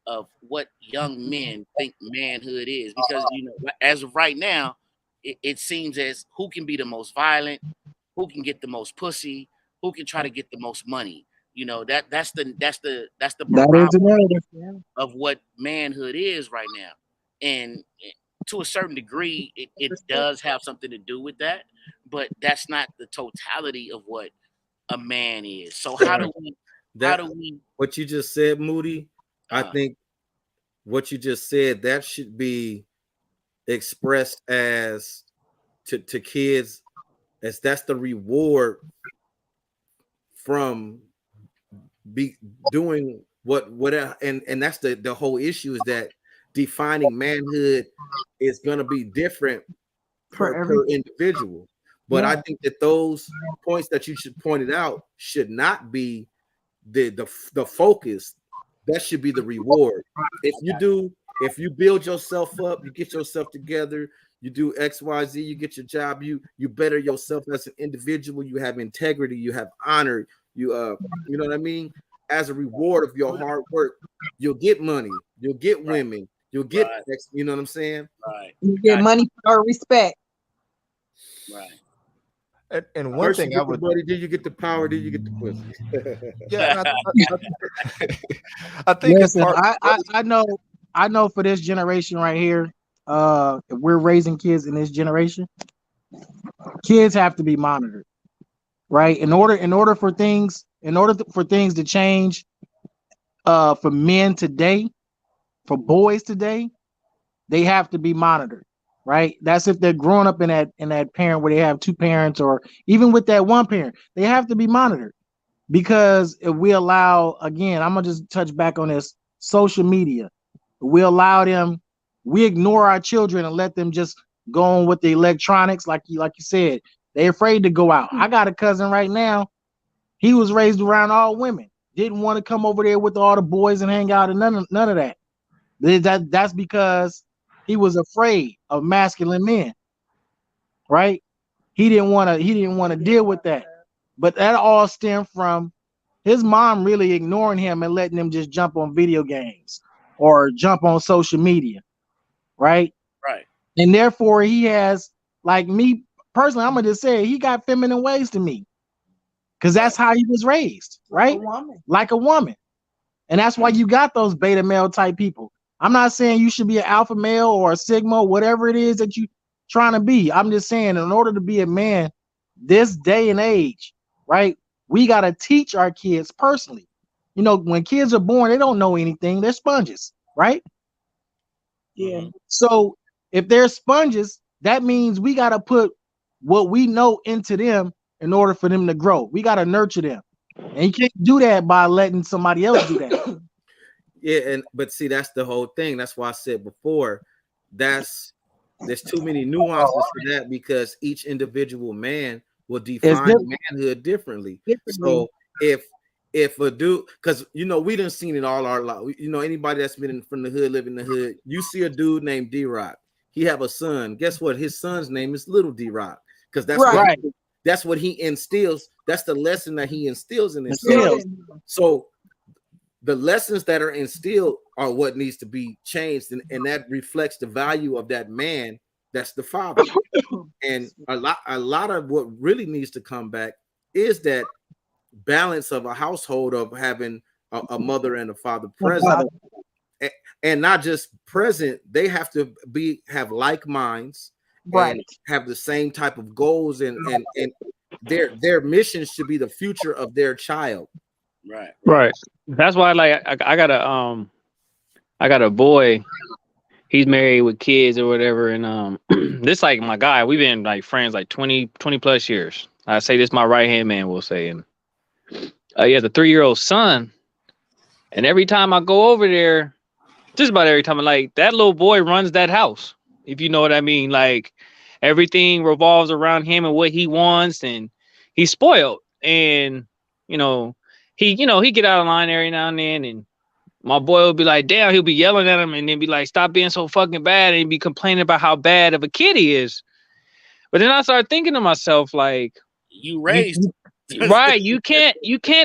[SPEAKER 5] of what young men think manhood is? Because as of right now, it seems as who can be the most violent, who can get the most pussy, who can try to get the most money. That's the barometer of what manhood is right now. And to a certain degree, it does have something to do with that, but that's not the totality of what a man is. So how do we?
[SPEAKER 1] What you just said, Moody? I think what you just said, that should be expressed as to kids, as that's the reward from doing whatever, and that's the whole issue, is that defining manhood is going to be different per individual. But I think that those points that you should pointed out should not be the focus. That should be the reward. If you build yourself up, you get yourself together, you do XYZ, you get your job, you better yourself as an individual, you have integrity, you have honor, you know what I mean? As a reward of your hard work, you'll get money, you'll get women, you'll get you know what I'm saying?
[SPEAKER 5] Right.
[SPEAKER 3] You get money or respect.
[SPEAKER 5] Right.
[SPEAKER 7] And one thing I would,
[SPEAKER 1] buddy, did you get the power? Did you get the pussy?
[SPEAKER 7] yeah, I think
[SPEAKER 4] Listen,
[SPEAKER 7] it's part.
[SPEAKER 4] I know for this generation right here, if we're raising kids in this generation, kids have to be monitored, right? In order for things to change, for men today, for boys today, they have to be monitored, right? That's if they're growing up in that parent where they have two parents, or even with that one parent, they have to be monitored. Because if we allow, again, I'm gonna just touch back on this, social media, we allow them, we ignore our children and let them just go on with the electronics, like you said, they're afraid to go out. I got a cousin right now, he was raised around all women, didn't want to come over there with all the boys and hang out, and none of that. That's because he was afraid of masculine men, right? He didn't want to deal with that. But that all stemmed from his mom really ignoring him and letting him just jump on video games or jump on social media, right?
[SPEAKER 5] Right.
[SPEAKER 4] And therefore he has, like me personally, I'm gonna just say he got feminine ways to me, because that's how he was raised, right? Like a woman. And that's why you got those beta male type people. I'm not saying you should be an alpha male or a sigma, whatever it is that you trying to be. I'm just saying, in order to be a man this day and age, right, we got to teach our kids personally. You know, when kids are born, they don't know anything. They're sponges, right?
[SPEAKER 3] Yeah.
[SPEAKER 4] So if they're sponges, that means we got to put what we know into them in order for them to grow. We got to nurture them. And you can't do that by letting somebody else do that.
[SPEAKER 1] Yeah, but see, that's the whole thing. That's why I said before, there's too many nuances to that, because each individual man will define manhood differently. So if a dude, because we done seen it all our life. Anybody that's been from the hood, living in the hood, you see a dude named D-Rock. He have a son. Guess what? His son's name is Little D-Rock, because that's what he instills. That's the lesson that he instills in himself. So the lessons that are instilled are what needs to be changed, and that reflects the value of that man. That's the father. And a lot of what really needs to come back is that balance of a household, of having a mother and a father present, and not just present. They have to have like minds, right, and have the same type of goals, and their mission should be the future of their child.
[SPEAKER 8] Right. That's why, like, I got a boy. He's married with kids or whatever, and this like my guy. We've been like friends like 20 plus years. I say this my right hand man will say, and he has a 3-year-old son, and every time I go over there, just about every time, like, that little boy runs that house, if you know what I mean. Like, everything revolves around him and what he wants, and he's spoiled, and he get out of line every now and then, and my boy will be like, damn, he'll be yelling at him and then be like, stop being so fucking bad, and he'd be complaining about how bad of a kid he is. But then I started thinking to myself, like,
[SPEAKER 5] you raised
[SPEAKER 8] right, you can't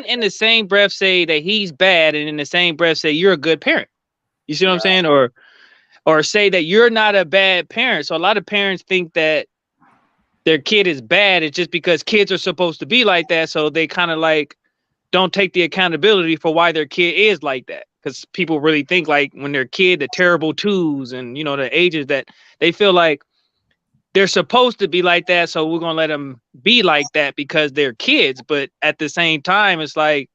[SPEAKER 8] in the same breath say that he's bad and in the same breath say you're a good parent. You see what I'm saying? Or say that you're not a bad parent. So a lot of parents think that their kid is bad. It's just because kids are supposed to be like that. So they kind of like don't take the accountability for why their kid is like that. Because people really think like when their kid, the terrible twos and, you know, the ages that they feel like they're supposed to be like that. So we're going to let them be like that because they're kids. But at the same time, it's like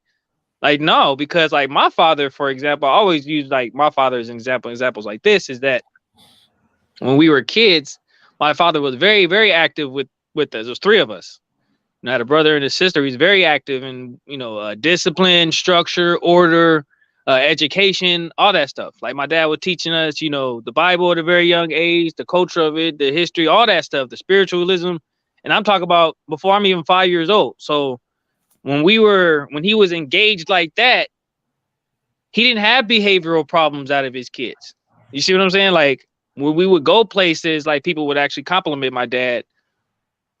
[SPEAKER 8] no, because like my father, for example, I always use like my father as an examples like this is that when we were kids, my father was very, very active with us. There was three of us. And I had a brother and a sister. He's very active in, you know, discipline, structure, order, education, all that stuff. Like my dad was teaching us, you know, the Bible at a very young age, the culture of it, the history, all that stuff, the spiritualism. And I'm talking about before I'm even 5 years old. So when he was engaged like that, he didn't have behavioral problems out of his kids. You see what I'm saying? Like when we would go places, like people would actually compliment my dad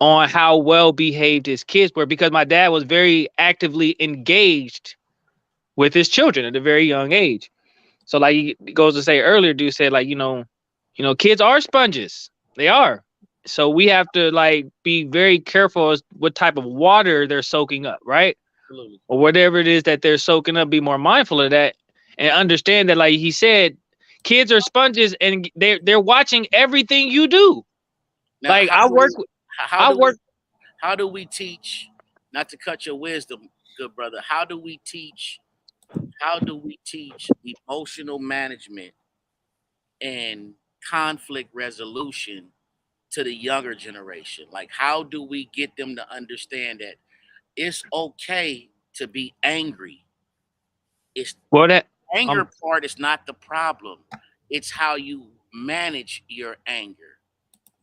[SPEAKER 8] on how well behaved his kids were because my dad was very actively engaged with his children at a very young age. So like he goes to say earlier, dude said like, you know, kids are sponges. They are. So we have to like be very careful as what type of water they're soaking up, right?
[SPEAKER 5] Absolutely.
[SPEAKER 8] Or whatever it is that they're soaking up, be more mindful of that and understand that, like he said, kids are sponges and they're watching everything you do.
[SPEAKER 5] Now,
[SPEAKER 8] like
[SPEAKER 5] how do we teach, not to cut your wisdom, good brother, how do we teach emotional management and conflict resolution to the younger generation? Like, how do we get them to understand that it's okay to be angry? Anger part is not the problem. It's how you manage your anger.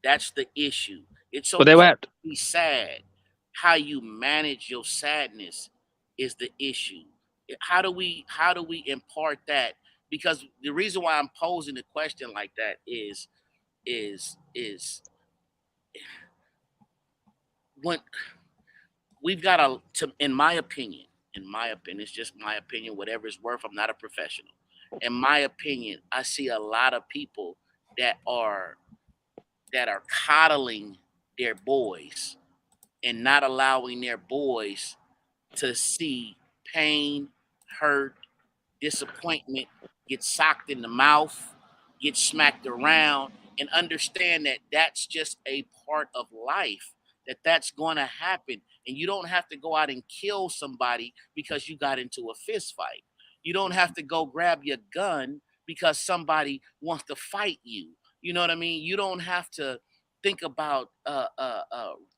[SPEAKER 5] That's the issue. It's okay to be sad. How you manage your sadness is the issue. How do we impart that? Because the reason why I'm posing the question like that is when we've got to, in my opinion, it's just my opinion, whatever it's worth. I'm not a professional. In my opinion, I see a lot of people that are coddling their boys and not allowing their boys to see pain, hurt, disappointment, get socked in the mouth, get smacked around, and understand that that's just a part of life, that's going to happen. And you don't have to go out and kill somebody because you got into a fist fight. You don't have to go grab your gun because somebody wants to fight you. You know what I mean? You don't have to think about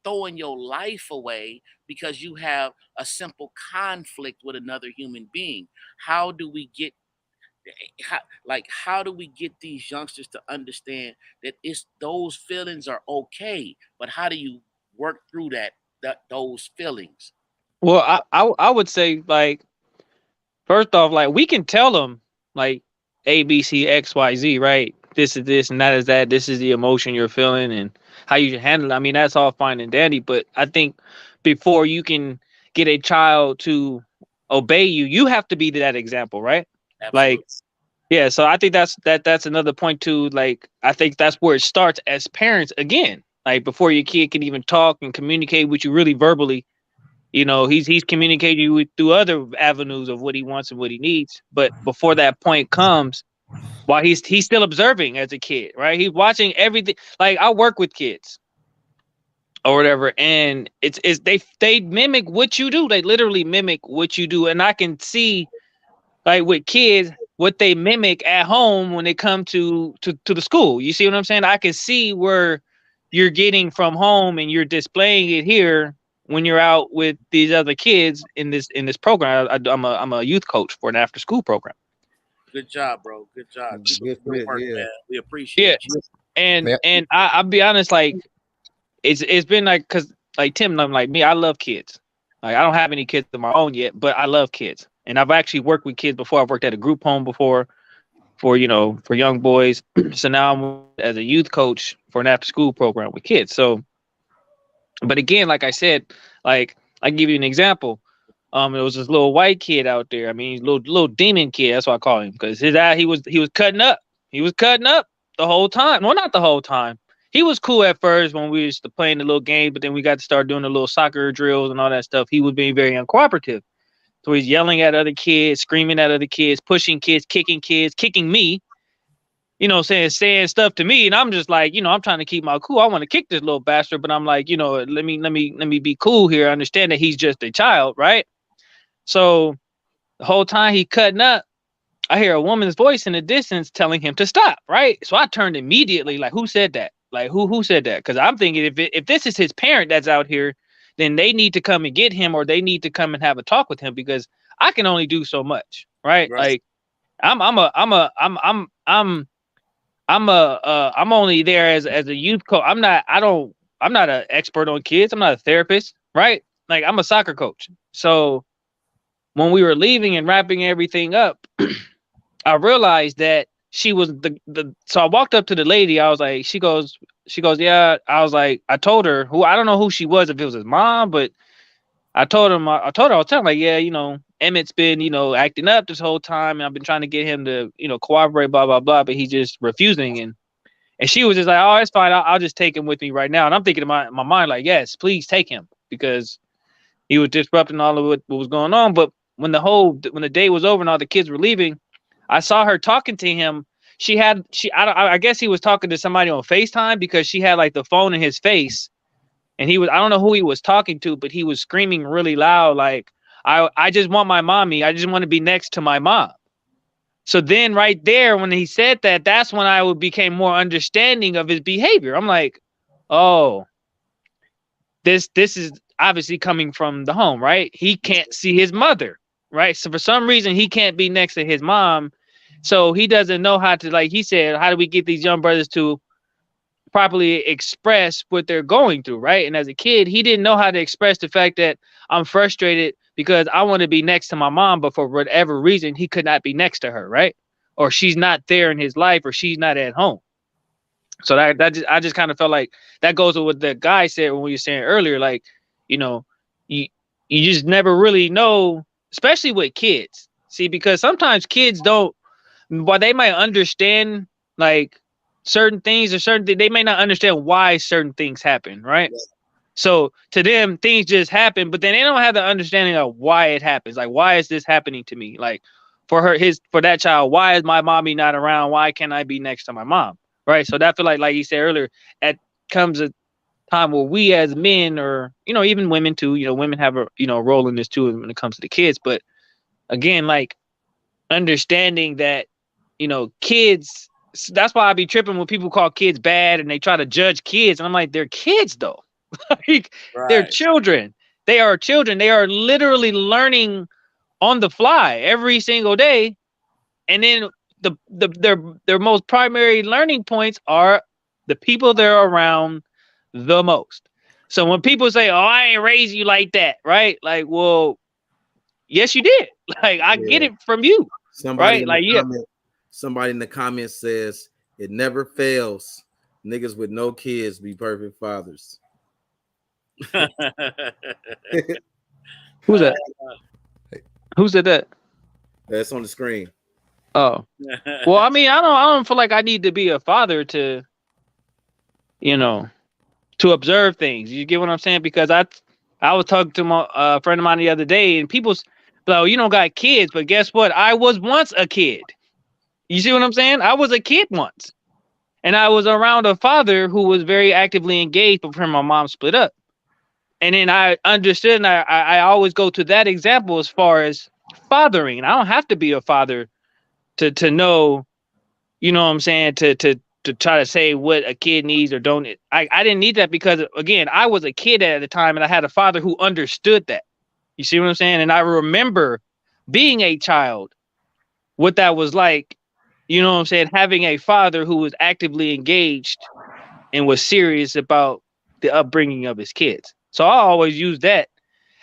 [SPEAKER 5] throwing your life away because you have a simple conflict with another human being. How do we get these youngsters to understand that those feelings are okay, but how do you work through those feelings?
[SPEAKER 8] Well, I would say, like, first off, like, we can tell them like A, B, C, X, Y, Z, right? This is this and that is that. This is the emotion you're feeling and how you should handle it. I mean, that's all fine and dandy, but I think before you can get a child to obey you, you have to be that example, right?
[SPEAKER 5] Absolutely.
[SPEAKER 8] Like, yeah. So I think that's another point too. Like, I think that's where it starts as parents again. Like, before your kid can even talk and communicate with you really verbally, you know, he's communicating with through other avenues of what he wants and what he needs. But before that point comes, while he's still observing as a kid, right? He's watching everything. Like, I work with kids or whatever, and it's they mimic what you do. They literally mimic what you do, and I can see, like, with kids, what they mimic at home when they come to the school. You see what I'm saying? I can see where you're getting from home and you're displaying it here when you're out with these other kids in this program. I'm a youth coach for an after school program.
[SPEAKER 5] Good job, bro. Good job.
[SPEAKER 1] Good work, yeah.
[SPEAKER 5] Man. We appreciate you.
[SPEAKER 8] And I'll be honest, like, it's been like, because like Tim, like me, I love kids. Like, I don't have any kids of my own yet, but I love kids. And I've actually worked with kids before. I've worked at a group home before for young boys. So now I'm as a youth coach for an after school program with kids. So, but again, like I said, like, I can give you an example. There was this little white kid out there. I mean, little demon kid. That's what I call him, because his eye, he was cutting up. He was cutting up the whole time. Well, not the whole time. He was cool at first when we used to playing the little game, but then we got to start doing the little soccer drills and all that stuff. He was being very uncooperative. So he's yelling at other kids, screaming at other kids, pushing kids, kicking me, you know, saying stuff to me. And I'm just like, you know, I'm trying to keep my cool. I want to kick this little bastard, but I'm like, you know, let me be cool here. I understand that he's just a child, right? So the whole time he cutting up, I hear a woman's voice in the distance telling him to stop, right? So I turned immediately, like, who said that? Like, who said that? Because I'm thinking if this is his parent that's out here, then they need to come and get him, or they need to come and have a talk with him, because I can only do so much, right? Like, I'm only there as a youth coach. I'm not an expert on kids. I'm not a therapist, right? Like, I'm a soccer coach. So when we were leaving and wrapping everything up, I realized that she was so I walked up to the lady. I was like, she goes, yeah. I was like, I told her, who, I don't know who she was, if it was his mom, but I told her, I was telling her, like, yeah, you know, Emmett's been, you know, acting up this whole time, and I've been trying to get him to, you know, cooperate, blah, blah, blah, but he's just refusing. And she was just like, oh, it's fine. I'll just take him with me right now. And I'm thinking in my mind, like, yes, please take him, because he was disrupting all of what was going on. But when the day was over and all the kids were leaving, I saw her talking to him. I guess he was talking to somebody on FaceTime, because she had like the phone in his face, and I don't know who he was talking to, but he was screaming really loud, like, I just want my mommy. I just want to be next to my mom. So then right there, when he said that, that's when I became more understanding of his behavior. I'm like, oh, this is obviously coming from the home, right? He can't see his mother, right? So for some reason, he can't be next to his mom. So he doesn't know how to, like he said, how do we get these young brothers to properly express what they're going through, right? And as a kid, he didn't know how to express the fact that I'm frustrated because I want to be next to my mom, but for whatever reason, he could not be next to her, right? Or she's not there in his life, or she's not at home. So I just kind of felt like that goes with what the guy said when we were saying earlier, like, you know, you just never really know, especially with kids. See, because sometimes kids don't, while they might understand like certain things or they may not understand why certain things happen, right? Yeah. So to them, things just happen, but then they don't have the understanding of why it happens. Like, why is this happening to me? Like, for that child, why is my mommy not around? Why can't I be next to my mom? Right. So that feel like you said earlier, at comes a time where we as men, or, you know, even women too, you know, women have a, you know, role in this too when it comes to the kids. But again, like, understanding that, you know, kids, that's why I be tripping when people call kids bad and they try to judge kids. And I'm like, they're kids though. Like, right. They're children. They are children. They are literally learning on the fly every single day. And then their most primary learning points are the people they're around the most. So when people say, oh, I ain't raised you like that, right? Like, well, yes, you did. Like, I get it from you.
[SPEAKER 1] Somebody,
[SPEAKER 8] right? Like,
[SPEAKER 1] somebody in the comments says it never fails. Niggas with no kids be perfect fathers.
[SPEAKER 8] Who's that? Who said that?
[SPEAKER 1] That's on the screen.
[SPEAKER 8] Oh, well, I mean, I don't feel like I need to be a father to, you know, to observe things. You get what I'm saying? Because I was talking to my friend of mine the other day, and people's like, you don't got kids, but guess what? I was once a kid. You see what I'm saying? I was a kid once, and I was around a father who was very actively engaged before my mom split up. And then I understood, and I always go to that example as far as fathering. And I don't have to be a father to know, you know what I'm saying, to try to say what a kid needs or don't. I didn't need that, because, again, I was a kid at the time, and I had a father who understood that. You see what I'm saying? And I remember being a child, what that was like, you know what I'm saying, having a father who was actively engaged and was serious about the upbringing of his kids. So I always use that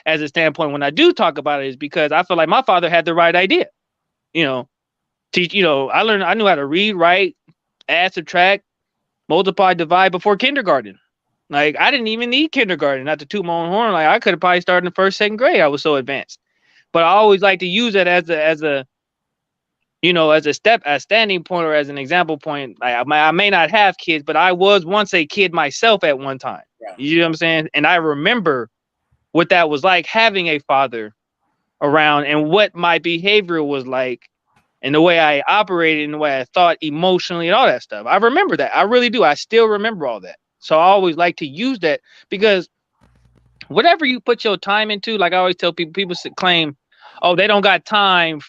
[SPEAKER 8] as a standpoint when I do talk about it, is because I feel like my father had the right idea. You know, teach, you know, I knew how to read, write, add, subtract, multiply, divide before kindergarten. Like, I didn't even need kindergarten, not to toot my own horn. Like, I could have probably started in the first, second grade. I was so advanced. But I always like to use that as a you know, as a standing point, or as an example point. I may not have kids, but I was once a kid myself at one time. Yeah. You know what I'm saying? And I remember what that was like, having a father around and what my behavior was like and the way I operated and the way I thought emotionally and all that stuff. I remember that. I really do. I still remember all that. So I always like to use that because whatever you put your time into, like I always tell people, people claim, oh, they don't got time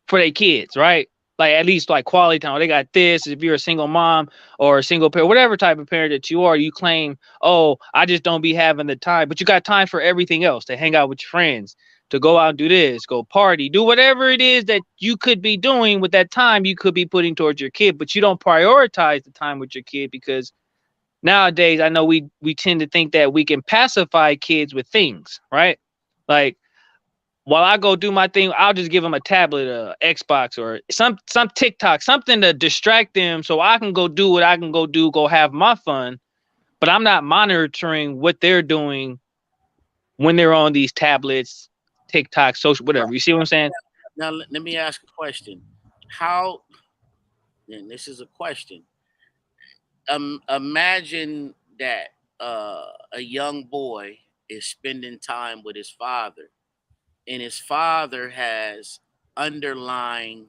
[SPEAKER 8] for their kids, right? Like at least like quality time. They got this. If you're a single mom or a single parent, whatever type of parent that you are, you claim, oh, I just don't be having the time. But you got time for everything else, to hang out with your friends, to go out and do this, go party, do whatever it is that you could be doing with that time you could be putting towards your kid. But you don't prioritize the time with your kid because nowadays I know we tend to think that we can pacify kids with things, right? Like, while I go do my thing, I'll just give them a tablet, a Xbox, or some TikTok, something to distract them so I can go do what I can go do, go have my fun. But I'm not monitoring what they're doing when they're on these tablets, TikTok, social, whatever. You see what I'm saying?
[SPEAKER 5] Now let me ask a question. How? And this is a question. Imagine that a young boy is spending time with his father, and his father has underlying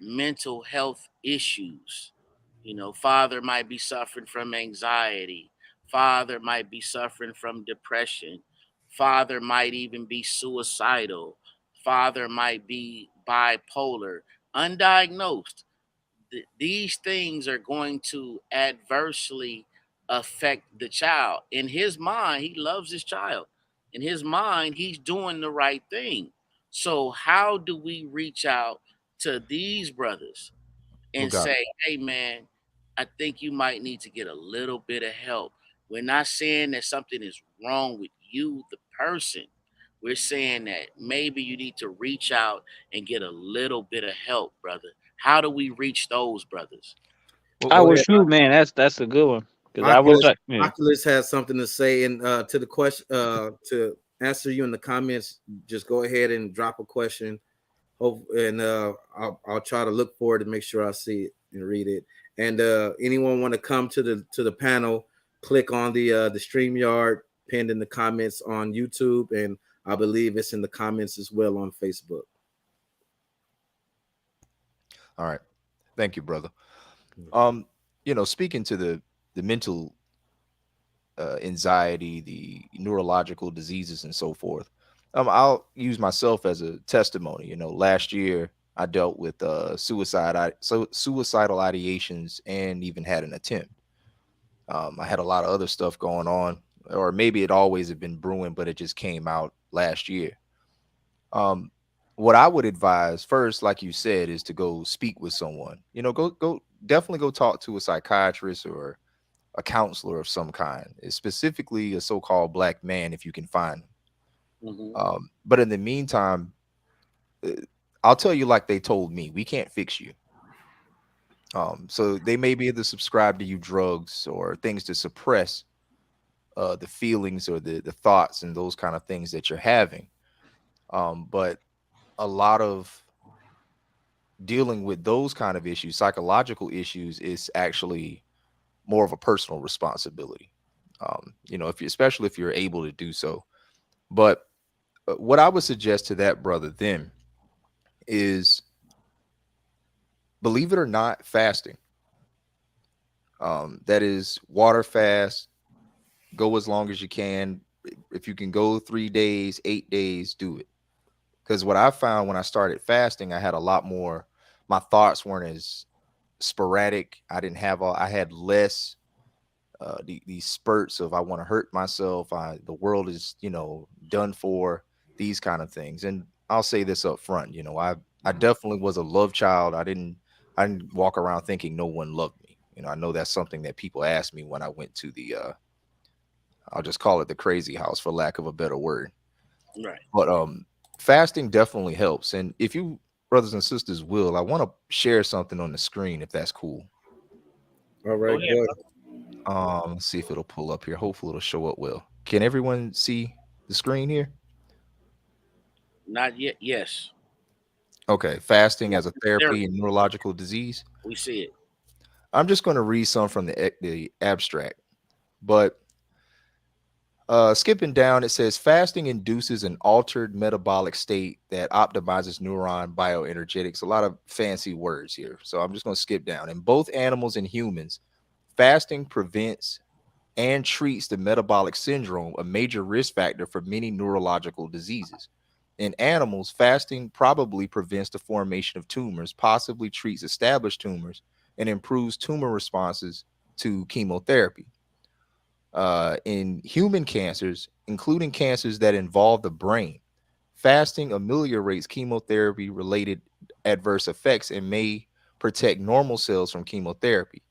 [SPEAKER 5] mental health issues. You know, father might be suffering from anxiety, father might be suffering from depression, father might even be suicidal, father might be bipolar, undiagnosed. These things are going to adversely affect the child. In his mind, he loves his child. In his mind, he's doing the right thing. So, how do we reach out to these brothers and
[SPEAKER 7] got it?
[SPEAKER 5] say, hey, man, I think you might need to get a little bit of help? We're not saying that something is wrong with you, the person. We're saying that maybe you need to reach out and get a little bit of help, brother. How do we reach those brothers?
[SPEAKER 7] Well,
[SPEAKER 8] I
[SPEAKER 7] go
[SPEAKER 8] was
[SPEAKER 7] ahead.
[SPEAKER 8] true, man. That's a good one. Because I was
[SPEAKER 1] Oculus,
[SPEAKER 8] like, yeah.
[SPEAKER 1] Oculus has something to say, and to the question, to answer you in the comments, just go ahead and drop a question. Hope, and I'll try to look for it and make sure I see it and read it. And anyone want to come to the panel, click on the StreamYard pinned in the comments on YouTube, and I believe it's in the comments as well on Facebook.
[SPEAKER 7] All right. Thank you, brother. You know, speaking to the mental anxiety, the neurological diseases and so forth, I'll use myself as a testimony. You know, last year I dealt with suicidal ideations and even had an attempt. I had a lot of other stuff going on, or maybe it always had been brewing, but it just came out last year. What I would advise first, like you said, is to go speak with someone. You know, definitely go talk to a psychiatrist or a counselor of some kind, specifically a so-called black man if you can find him. But in the meantime, I'll tell you like they told me, we can't fix you. So they may be able to subscribe to you drugs or things to suppress the feelings or the thoughts and those kind of things that you're having. But a lot of dealing with those kind of issues, psychological issues, is actually more of a personal responsibility. You know, especially if you're able to do so. But what I would suggest to that brother then is, believe it or not, fasting. That is water fast. Go as long as you can. If you can go 3 days, 8 days, do it. Because what I found when I started fasting, I had a lot more, my thoughts weren't as sporadic. I had less these spurts of I want to hurt myself. The world is, you know, done for, these kind of things. And I'll say this up front, you know, I definitely was a love child. I didn't walk around thinking no one loved me. You know, I know that's something that people ask me when I went to the I'll just call it the crazy house for lack of a better word.
[SPEAKER 5] Right.
[SPEAKER 7] But fasting definitely helps. And if you brothers and sisters will, I want to share something on the screen if that's cool.
[SPEAKER 1] All right,
[SPEAKER 5] go
[SPEAKER 7] let's see if it'll pull up here. Hopefully it'll show up well. Can everyone see the screen here?
[SPEAKER 5] Not yet. Yes.
[SPEAKER 7] Okay. Fasting as a therapy in neurological disease.
[SPEAKER 5] We see it.
[SPEAKER 7] I'm just going to read some from the abstract, but Skipping down, it says fasting induces an altered metabolic state that optimizes neuron bioenergetics. A lot of fancy words here. So I'm just going to skip down. In both animals and humans, fasting prevents and treats the metabolic syndrome, a major risk factor for many neurological diseases. In animals, fasting probably prevents the formation of tumors, possibly treats established tumors, and improves tumor responses to chemotherapy. In human cancers, including cancers that involve the brain, fasting ameliorates chemotherapy-related adverse effects and may protect normal cells from chemotherapy.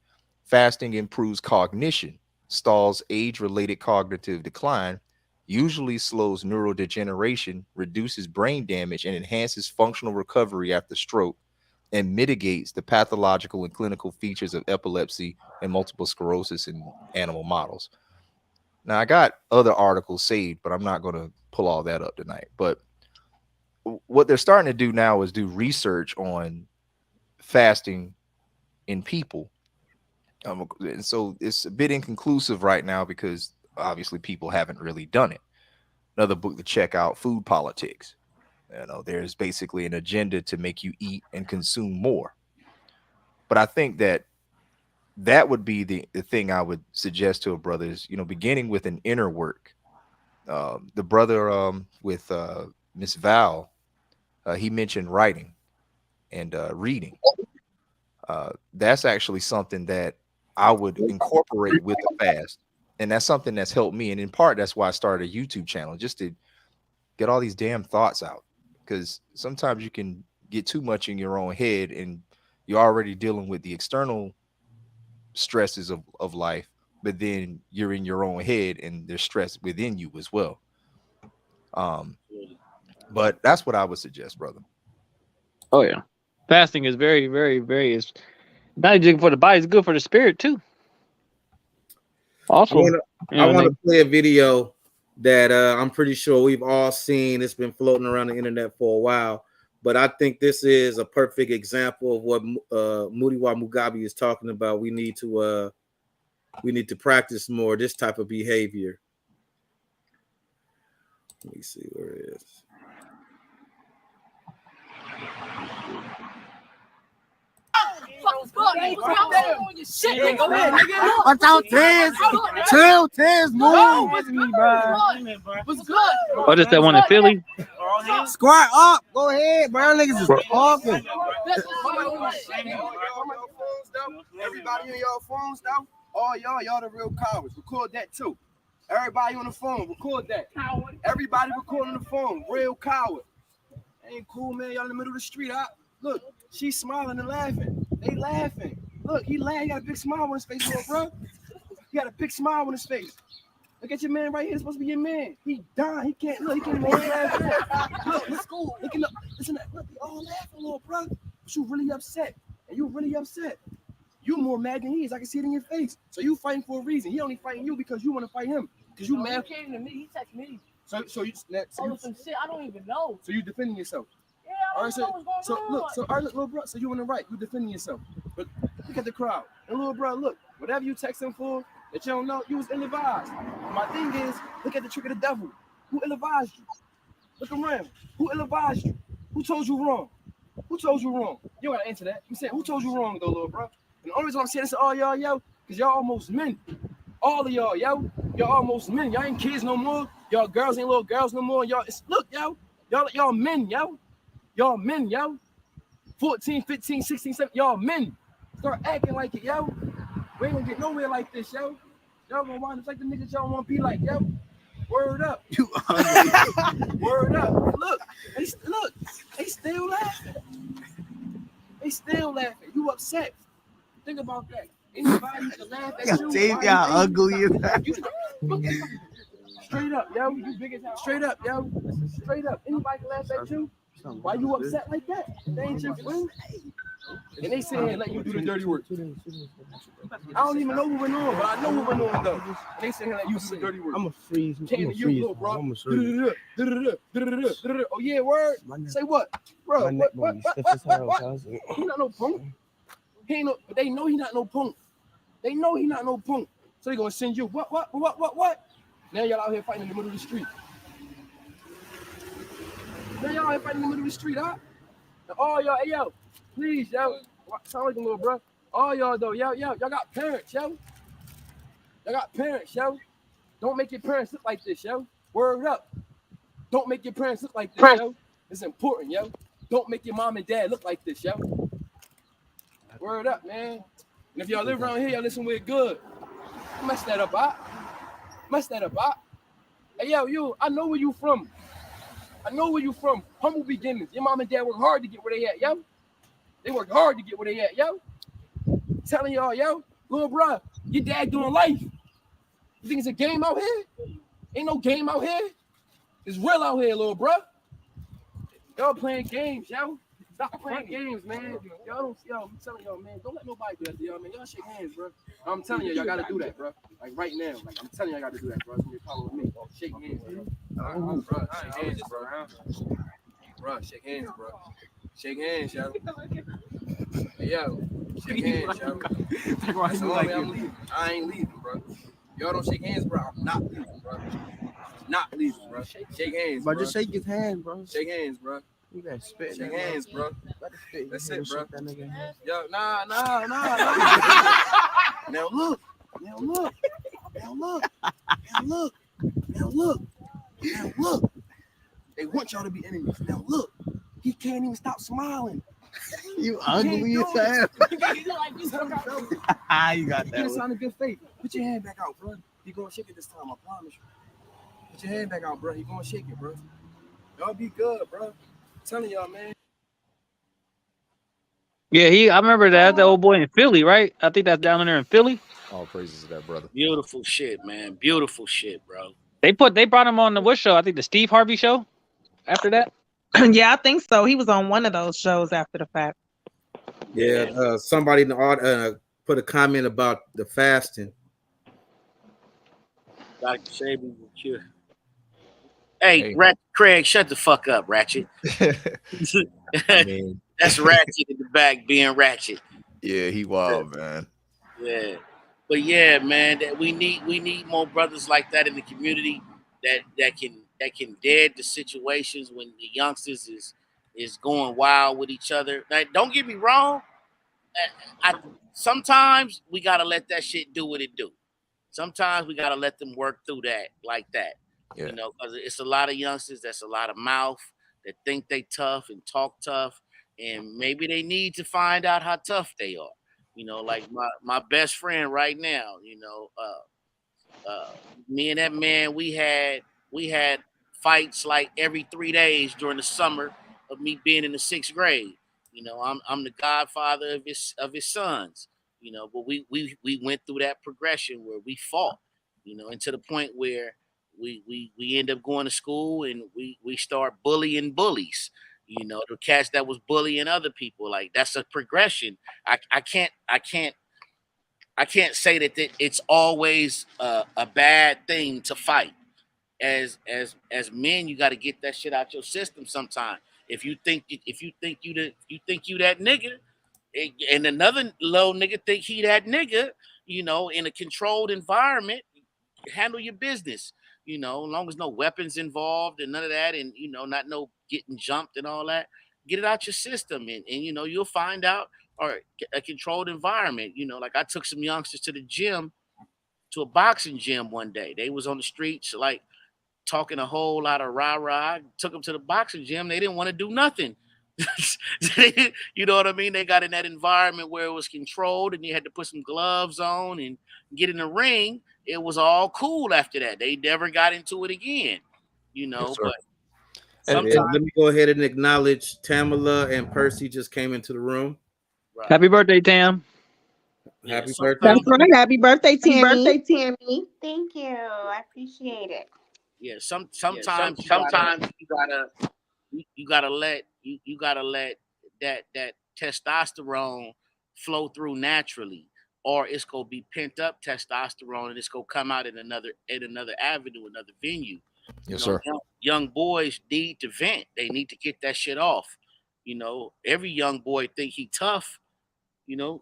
[SPEAKER 7] Fasting improves cognition, stalls age-related cognitive decline, usually slows neurodegeneration, reduces brain damage, and enhances functional recovery after stroke, and mitigates the pathological and clinical features of epilepsy and multiple sclerosis in animal models. Now, I got other articles saved, but I'm not going to pull all that up tonight. But what they're starting to do now is do research on fasting in people. And so it's a bit inconclusive right now because obviously people haven't really done it. Another book to check out, Food Politics. There's basically an agenda to make you eat and consume more. But I think that would be the thing I would suggest to a brother is, beginning with an inner work. The brother with Miss Val, he mentioned writing and reading. That's actually something that I would incorporate with the fast. And that's something that's helped me. And in part, that's why I started a YouTube channel, just to get all these damn thoughts out. Because sometimes you can get too much in your own head and you're already dealing with the external stresses of life, but then you're in your own head and there's stress within you as well. But that's what I would suggest, brother.
[SPEAKER 8] Oh yeah, fasting is very, very, very. It's not just for the body; it's good for the spirit too. Also,
[SPEAKER 1] I want to play a video that I'm pretty sure we've all seen. It's been floating around the internet for a while, but I think this is a perfect example of what Mudiwa Mugabe is talking about. We need to practice more this type of behavior. Let me see where it is.
[SPEAKER 9] Watch out, Tez. Chill, Tez. Move.
[SPEAKER 8] What's good? Oh, just that one in Philly?
[SPEAKER 9] Squat up. Go ahead, bro. Niggas is talking.
[SPEAKER 10] Everybody on your phones, though. Oh, y'all the real cowards. Record that too. Everybody on the phone, record that. Everybody recording the phone. Real coward. Ain't cool, man. Y'all in the middle of the street. Look, she's smiling and laughing. They laughing. Look, he laughing. He got a big smile on his face, little bro. He got a big smile on his face. Look at your man right here. It's supposed to be your man. He dying. He can't look. He can't even laugh. Look, let's go. Listen, look, they all laughing, little bro. But you really upset. And you really upset. You more mad than he is. I can see it in your face. So you fighting for a reason. He only fighting you because you want to fight him. Because you mad.
[SPEAKER 11] He came to me. He texted me.
[SPEAKER 10] So you
[SPEAKER 11] some shit I don't even know.
[SPEAKER 10] So you defending yourself.
[SPEAKER 11] Yeah, I don't know what's going on.
[SPEAKER 10] Look, little bro. So you on the right. You defending yourself. But look at the crowd. And little bro, look. Whatever you text him for that you don't know, you was ill-advised. My thing is, look at the trick of the devil. Who ill-advised you? Look around. Who ill-advised you? Who told you wrong? Who told you wrong? You don't gotta answer that. I'm saying, who told you wrong though, little bro? And the only reason I'm saying this to all y'all, yo, because y'all almost men. All of y'all, yo. Y'all almost men. Y'all ain't kids no more. Y'all girls ain't little girls no more. Look, yo. Y'all men, yo. Y'all men, yo. 14, 15, 16, 17. Y'all men. Start acting like it, yo. We ain't gonna get nowhere like this, yo. Y'all gonna wind up like the niggas y'all wanna be like, yo. Word up. Word up. Look. They still laughing. They still laughing. You upset. Think about that. Anybody can laugh at you.
[SPEAKER 9] Y'all ugly.
[SPEAKER 10] Straight up, yo. You big as hell. Straight up, yo. Straight up. Anybody can laugh at you. Why you upset like that? They ain't your friend. And they sit here and let you do the dirty work. I don't even know what went on, but I know what went on though. And they sit here and let you do the dirty work.
[SPEAKER 9] I'm a freeze.
[SPEAKER 10] Oh yeah, word. Say what, bro? What? He not no punk. He ain't no. But they know he not no punk. They know he not no punk. So they gonna send you what? Now y'all out here fighting in the middle of the street. Now y'all out here fighting in the middle of the street, huh? And all y'all, hey yo, please, yo. Sound like a little bro. All y'all though, y'all got parents, yo. Y'all got parents, yo. Don't make your parents look like this, yo. Word up. Don't make your parents look like this, yo. It's important, yo. Don't make your mom and dad look like this, yo. Word up, man. And if y'all live around here, y'all listen with good. Mess that up, huh? Mess that up, huh? Hey, yo, you, I know where you from. I know where you from. Humble beginnings. Your mom and dad work hard to get where they at, yo. They work hard to get where they at, yo. Telling y'all, yo, little bruh, your dad doing life. You think it's a game out here? Ain't no game out here. It's real out here, little bruh. Y'all playing games, yo. Stop playing games, man. Y'all don't, yo, I'm telling y'all, man, don't let nobody do that to y'all, man. Y'all shake hands, bro. I'm telling y'all gotta do that, bro. Like right now, like I'm telling y'all gotta do that, bro. It's gonna be a problem with me. Shake hands, bro. Bro, shake hands, bro. Bro, shake hands, bro. Shake hands, yo. Hey, yo, shake hands, yo. That's the only way I'm leaving. I ain't leaving, bro. Y'all don't shake hands, bro. I'm not leaving, bro. Not leaving, bro. Shake hands, bro.
[SPEAKER 9] But just shake his hand, bro.
[SPEAKER 10] Shake hands, bro.
[SPEAKER 9] You got spit.
[SPEAKER 10] Shake hands, bro. That's it, bro.
[SPEAKER 9] That nigga hand.
[SPEAKER 10] Yo, nah. Now look. Now look. Now look. Now look. Now look. Now look. They want y'all to be enemies. Now look. He can't even stop smiling.
[SPEAKER 9] You ugly as hell.
[SPEAKER 10] You got
[SPEAKER 9] that.
[SPEAKER 10] Get a sign of good faith. Put your hand back out, bro. He gonna shake it this time, I promise you. Put your hand back out, bro. He gonna shake it, bro. Y'all be good, bro. I'm telling y'all, man.
[SPEAKER 8] Yeah, I remember that the old boy in Philly, right? I think that's down there in Philly.
[SPEAKER 7] All praises to that brother.
[SPEAKER 5] Beautiful shit, man. Beautiful shit, bro.
[SPEAKER 8] They brought him on the what show? I think the Steve Harvey show. After that,
[SPEAKER 3] Yeah, I think so. He was on one of those shows after the fact.
[SPEAKER 1] Yeah, somebody in the put a comment about the fasting.
[SPEAKER 5] Dr. Shaby, hey, Craig, shut the fuck up, Ratchet.
[SPEAKER 7] I mean,
[SPEAKER 5] that's Ratchet in the back being Ratchet.
[SPEAKER 7] Yeah, he wild, man.
[SPEAKER 5] Yeah, but yeah, man, that we need more brothers like that in the community that can dead the situations when the youngsters is going wild with each other. Like, don't get me wrong. Sometimes we gotta let that shit do what it do. Sometimes we gotta let them work through that like that.
[SPEAKER 7] Yeah.
[SPEAKER 5] You know, because it's a lot of youngsters that's a lot of mouth that think they tough and talk tough, and maybe they need to find out how tough they are. You know, like my best friend right now, you know, me and that man, we had fights like every 3 days during the summer of me being in the 6th grade. You know, I'm the godfather of his sons. You know, but we went through that progression where we fought. You know, and to the point where we end up going to school and we start bullying bullies. You know, the cats that was bullying other people. Like, that's a progression. I can't say that it's always a bad thing to fight. As men, you got to get that shit out your system sometime. If you think you that nigga, and another low nigga think he that nigga, you know, in a controlled environment, handle your business. You know, as long as no weapons involved and none of that, and you know, not no getting jumped and all that, get it out your system, and you know, you'll find out. Or a controlled environment. You know, like I took some youngsters to the gym, to a boxing gym one day. They was on the streets, like talking a whole lot of rah-rah. I took them to the boxing gym. They didn't want to do nothing. You know what I mean? They got in that environment where it was controlled and you had to put some gloves on and get in the ring. It was all cool after that. They never got into it again, you know,
[SPEAKER 7] Yes,
[SPEAKER 5] but
[SPEAKER 1] And let me go ahead and acknowledge Tamala and Percy just came into the room.
[SPEAKER 8] Happy birthday, Tam.
[SPEAKER 1] Happy birthday.
[SPEAKER 3] That's right. Happy birthday, Tammy.
[SPEAKER 12] Happy birthday, Tammy. Thank you. I appreciate it.
[SPEAKER 5] Yeah, sometimes you gotta let that testosterone flow through naturally, or it's gonna be pent up testosterone and it's gonna come out in another avenue, another venue.
[SPEAKER 7] Yes, sir.
[SPEAKER 5] Young boys need to vent. They need to get that shit off. You know, every young boy think he tough. You know,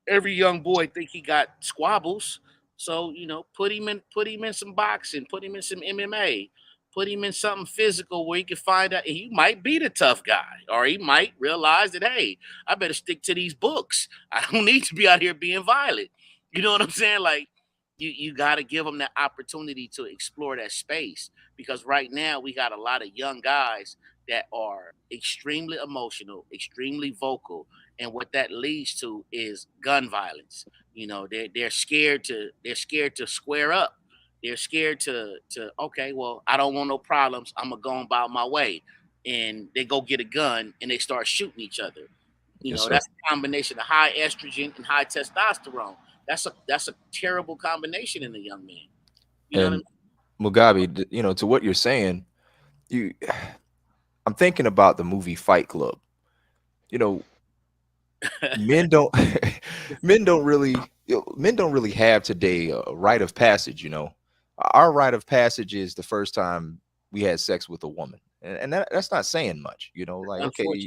[SPEAKER 5] every young boy think he got squabbles, So, put him in some boxing, put him in some MMA, put him in something physical where he can find out he might be the tough guy, or he might realize that, hey, I better stick to these books. I don't need to be out here being violent. You know what I'm saying? Like, you got to give them that opportunity to explore that space, because right now we got a lot of young guys that are extremely emotional, extremely vocal, and what that leads to is gun violence. They're scared to square up. They're scared to okay, well, I don't want no problems. I'm gonna go about my way, and they go get a gun and they start shooting each other.
[SPEAKER 7] Yes, sir.
[SPEAKER 5] That's a combination of high estrogen and high testosterone. That's a terrible combination in a young man. You know what I
[SPEAKER 7] And Mugabe, to what you're saying, I'm thinking about the movie Fight Club. Men don't men don't really have today a rite of passage. Our rite of passage is the first time we had sex with a woman, and that's not saying much. Like, okay, when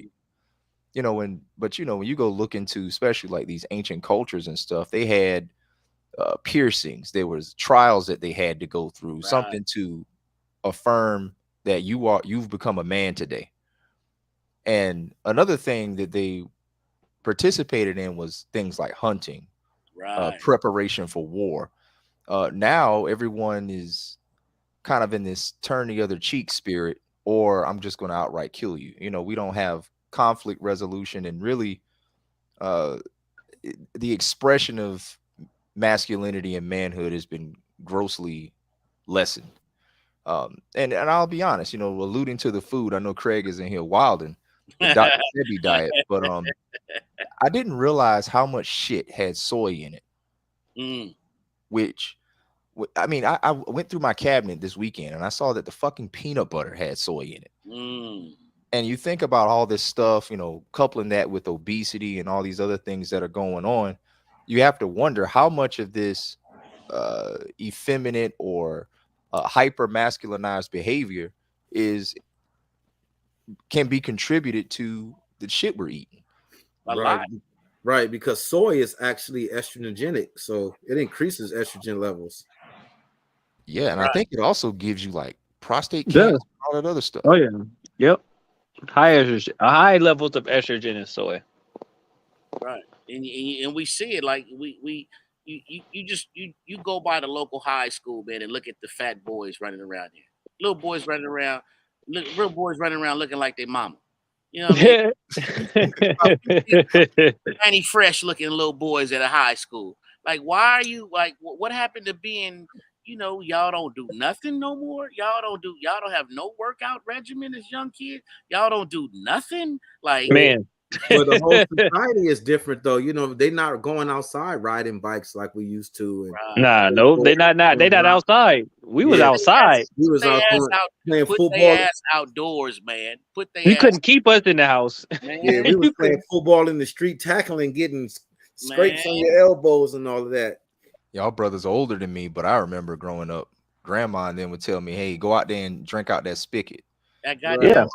[SPEAKER 7] you go look into, especially like these ancient cultures and stuff, they had piercings. There was trials that they had to go through, something to affirm that you've become a man today. And another thing that they participated in was things like hunting, preparation for war. Now everyone is kind of in this turn the other cheek spirit, or I'm just going to outright kill you. We don't have conflict resolution, and really the expression of masculinity and manhood has been grossly lessened. And I'll be honest, alluding to the food, I know Craig is in here wilding the Dr. Sebi diet, but I didn't realize how much shit had soy in it. Which, I mean, I went through my cabinet this weekend and I saw that the fucking peanut butter had soy in it. And you think about all this stuff, coupling that with obesity and all these other things that are going on, you have to wonder how much of this effeminate or hyper masculinized behavior can be contributed to the shit we're eating.
[SPEAKER 1] Right, because soy is actually estrogenic, so it increases estrogen levels.
[SPEAKER 7] Yeah, and I think it also gives you like prostate cancer and all that other stuff.
[SPEAKER 8] Oh yeah, yep. High levels of estrogen in soy.
[SPEAKER 5] Right, and we see it like you go by the local high school, man, and look at the fat boys running around there. Little boys running around looking like their mama. You know what I mean? Tiny, fresh looking little boys at a high school. Like, why are you like? What happened to being? Y'all don't do nothing no more. Y'all don't have no workout regimen as young kids. Y'all don't do nothing. Like,
[SPEAKER 8] man.
[SPEAKER 1] But the whole society is different, though. They're not going outside riding bikes like we used to.
[SPEAKER 8] And, they not outside. We was outside.
[SPEAKER 1] We was out playing football.
[SPEAKER 5] Put their ass outdoors, man.
[SPEAKER 8] You couldn't keep us in the house.
[SPEAKER 1] Yeah, we was playing football in the street, tackling, getting scrapes on your elbows and all of that.
[SPEAKER 7] Y'all brothers are older than me, but I remember growing up, grandma and them would tell me, "Hey, go out there and drink out that spicket."
[SPEAKER 5] That goddamn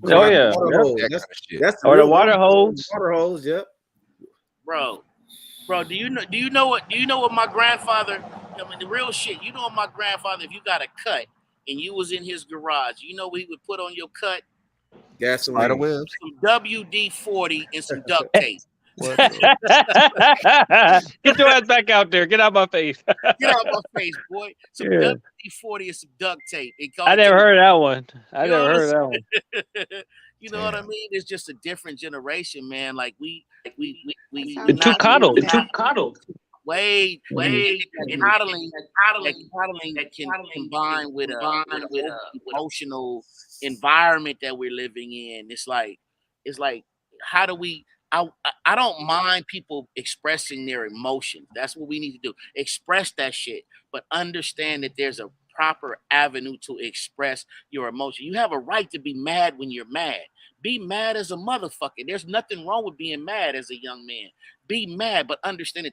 [SPEAKER 8] Oh yeah, or the water hose.
[SPEAKER 1] Water hose, yep.
[SPEAKER 5] Bro, do you know what my grandfather? I mean, the real shit. You know what my grandfather? If you got a cut and you was in his garage, you know what he would put on your cut?
[SPEAKER 1] Gasoline.
[SPEAKER 5] Some WD-40 and some duct tape.
[SPEAKER 8] Get your ass back out there. Get out my face.
[SPEAKER 5] Get out my face, boy. Some WD-40 and some duct tape.
[SPEAKER 8] I never heard that one.
[SPEAKER 5] You know what I mean? It's just a different generation, man. Like we
[SPEAKER 8] too coddled.
[SPEAKER 5] Way coddling that can combine with a emotional environment that we're living in. It's like how do we? I don't mind people expressing their emotions. That's what we need to do. Express that shit, but understand that there's a proper avenue to express your emotion. You have a right to be mad when you're mad. Be mad as a motherfucker. There's nothing wrong with being mad as a young man. Be mad, but understand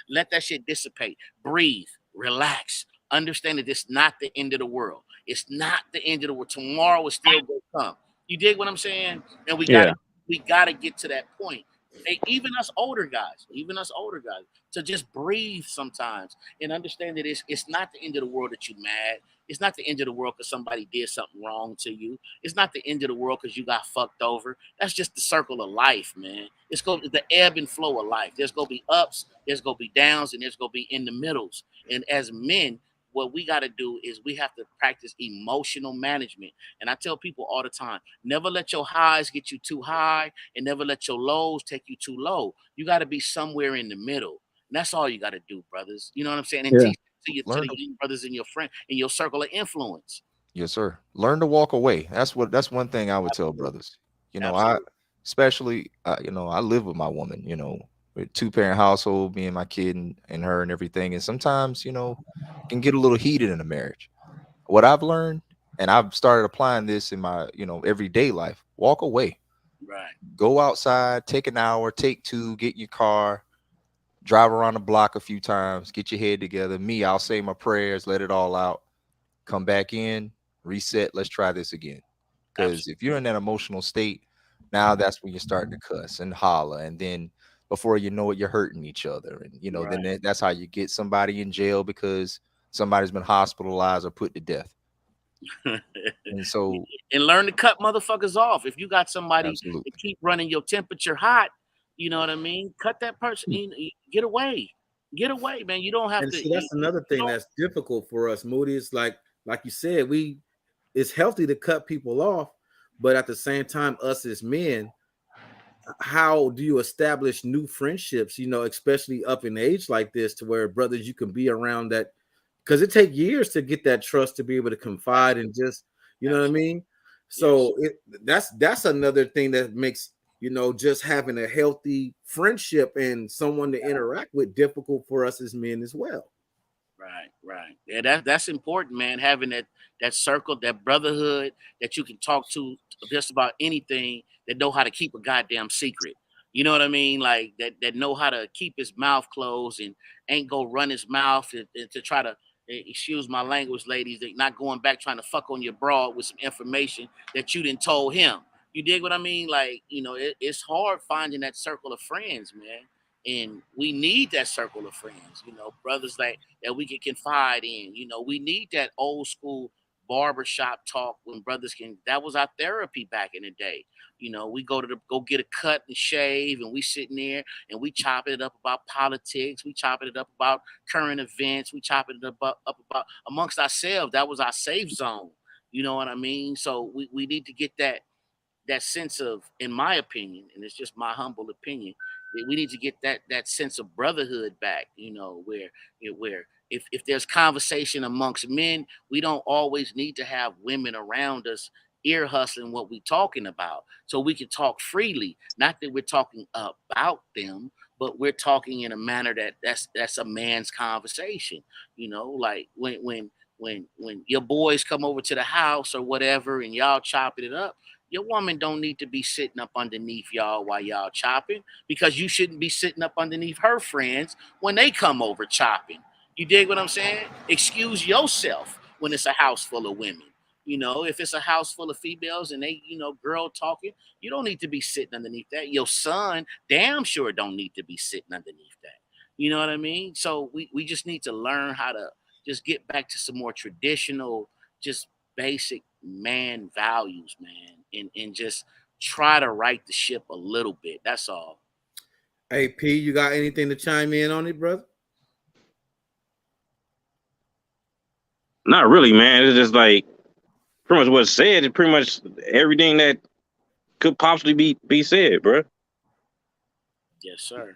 [SPEAKER 5] let that shit dissipate. Breathe, relax. Understand that it's not the end of the world. It's not the end of the world. Tomorrow is still going to come. You dig what I'm saying? And we got to get to that point. even us older guys, to just breathe sometimes and understand that it's not the end of the world that you're mad. It's not the end of the world because somebody did something wrong to you. It's not the end of the world because you got fucked over. That's just the circle of life, man. It's the ebb and flow of life. There's gonna be ups, there's gonna be downs, and there's gonna be in the middles. And as men, what we got to do is we have to practice emotional management. And I tell people all the time, never let your highs get you too high and never let your lows take you too low. You got to be somewhere in the middle. And that's all you got to do, brothers. You know what I'm saying? And
[SPEAKER 8] Yeah.
[SPEAKER 5] teach to the young brothers in your friend in your circle of influence.
[SPEAKER 7] Yes, sir. Learn to walk away. That's one thing I would tell brothers. You know,
[SPEAKER 5] Absolutely.
[SPEAKER 7] especially you know, I live with my woman, you know, with 2-parent household, me and my kid and her and everything. And sometimes, you know, it can get a little heated in a marriage. What I've learned, and I've started applying this in my, you know, everyday life, walk away.
[SPEAKER 5] Right.
[SPEAKER 7] Go outside, take an hour, take 2, get in your car, drive around the block a few times, get your head together. Me, I'll say my prayers, let it all out, come back in, reset, let's try this again. Because if you're in that emotional state, now that's when you're starting to cuss and holler, and then before you know it, you're hurting each other. And you know, then that's how you get somebody in jail because somebody's been hospitalized or put to death. And so,
[SPEAKER 5] and learn to cut motherfuckers off. If you got somebody
[SPEAKER 7] absolutely.
[SPEAKER 5] that keep running your temperature hot, you know what I mean? Cut that person. Get away. Get away, man. You don't have
[SPEAKER 1] And
[SPEAKER 5] to.
[SPEAKER 1] see, that's another thing that's difficult for us, Moody. It's like you said, it's healthy to cut people off, but at the same time, us as men, how do you establish new friendships? You know, especially up in age like this, to where brothers you can be around that, because it takes years to get that trust to be able to confide and just, you know what I mean. So that's another thing that makes, you know, just having a healthy friendship and someone to interact with difficult for us as men as well.
[SPEAKER 5] Right. Yeah, that's important, man. Having that circle, that brotherhood that you can talk to just about anything, that know how to keep a goddamn secret. You know what I mean? Like that know how to keep his mouth closed and ain't go run his mouth to try to, excuse my language, ladies, that not going back trying to fuck on your broad with some information that you didn't told him. You dig what I mean? Like, you know, it's hard finding that circle of friends, man. And we need that circle of friends, you know, brothers that we can confide in. You know, we need that old school barbershop talk when brothers can. That was our therapy back in the day. You know, we go get a cut and shave, and we sitting there and we chopping it up about politics. We chopping it up about current events. We chopping it up about amongst ourselves. That was our safe zone. You know what I mean? So we need to get that sense of, in my opinion, and it's just my humble opinion, that we need to get that sense of brotherhood back. You know, where if there's conversation amongst men, we don't always need to have women around us ear hustling what we talking about, so we can talk freely. Not that we're talking about them, but we're talking in a manner that's a man's conversation. You know, like when your boys come over to the house or whatever, and y'all chopping it up, your woman don't need to be sitting up underneath y'all while y'all chopping, because you shouldn't be sitting up underneath her friends when they come over chopping. You dig what I'm saying? Excuse yourself when it's a house full of women. You know, if it's a house full of females and they, you know, girl talking, you don't need to be sitting underneath that. Your son damn sure don't need to be sitting underneath that. You know what I mean? So we just need to learn how to just get back to some more traditional, just basic man values, man, and just try to right the ship a little bit. That's all.
[SPEAKER 1] Hey P, you got anything to chime in on it, brother?
[SPEAKER 6] Not really, man. It's just like pretty much what's said. It's pretty much everything that could possibly be said, bro.
[SPEAKER 5] Yes, sir.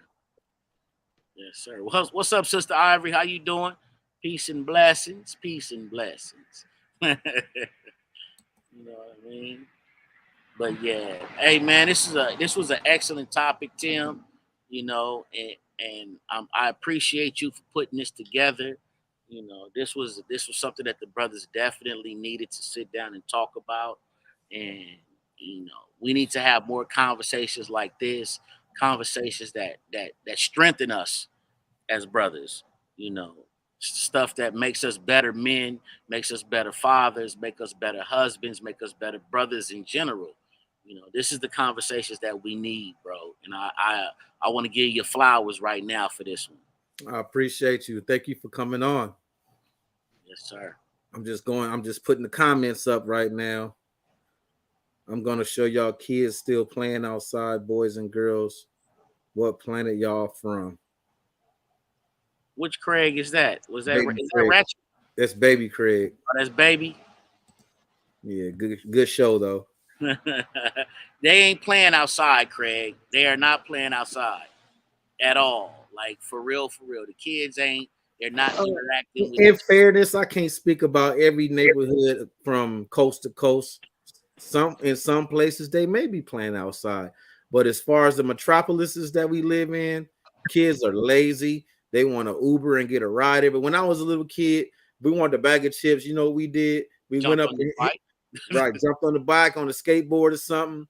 [SPEAKER 5] Yes, sir. What's up, Sister Ivory? How you doing? Peace and blessings. Peace and blessings. You know what I mean? But yeah, hey man, this was an excellent topic, Tim. You know, and I appreciate you for putting this together. You know, this was something that the brothers definitely needed to sit down and talk about. And you know, we need to have more conversations like this, conversations that strengthen us as brothers. You know, stuff that makes us better men, makes us better fathers, make us better husbands, make us better brothers in general. this is the conversations that we need, bro. And I want to give you flowers right now for this one.
[SPEAKER 1] I appreciate you. Thank you for coming on.
[SPEAKER 5] Yes, sir.
[SPEAKER 1] I'm just putting the comments up right now. I'm going to show y'all kids still playing outside, boys and girls. What planet y'all from?
[SPEAKER 5] Which Craig is that? Is that
[SPEAKER 1] Craig.
[SPEAKER 5] Ratchet?
[SPEAKER 1] That's Baby Craig.
[SPEAKER 5] Oh, that's Baby.
[SPEAKER 1] Yeah, good show though.
[SPEAKER 5] They ain't playing outside, Craig. They are not playing outside at all. Like for real. The kids ain't. They're not interacting with.
[SPEAKER 1] In fairness, I can't speak about every neighborhood from coast to coast. In some places they may be playing outside, but as far as the metropolises that we live in, kids are lazy. They want to Uber and get a ride. But when I was a little kid, we wanted a bag of chips. You know what we did? We went up jumped on the bike, on the skateboard or something,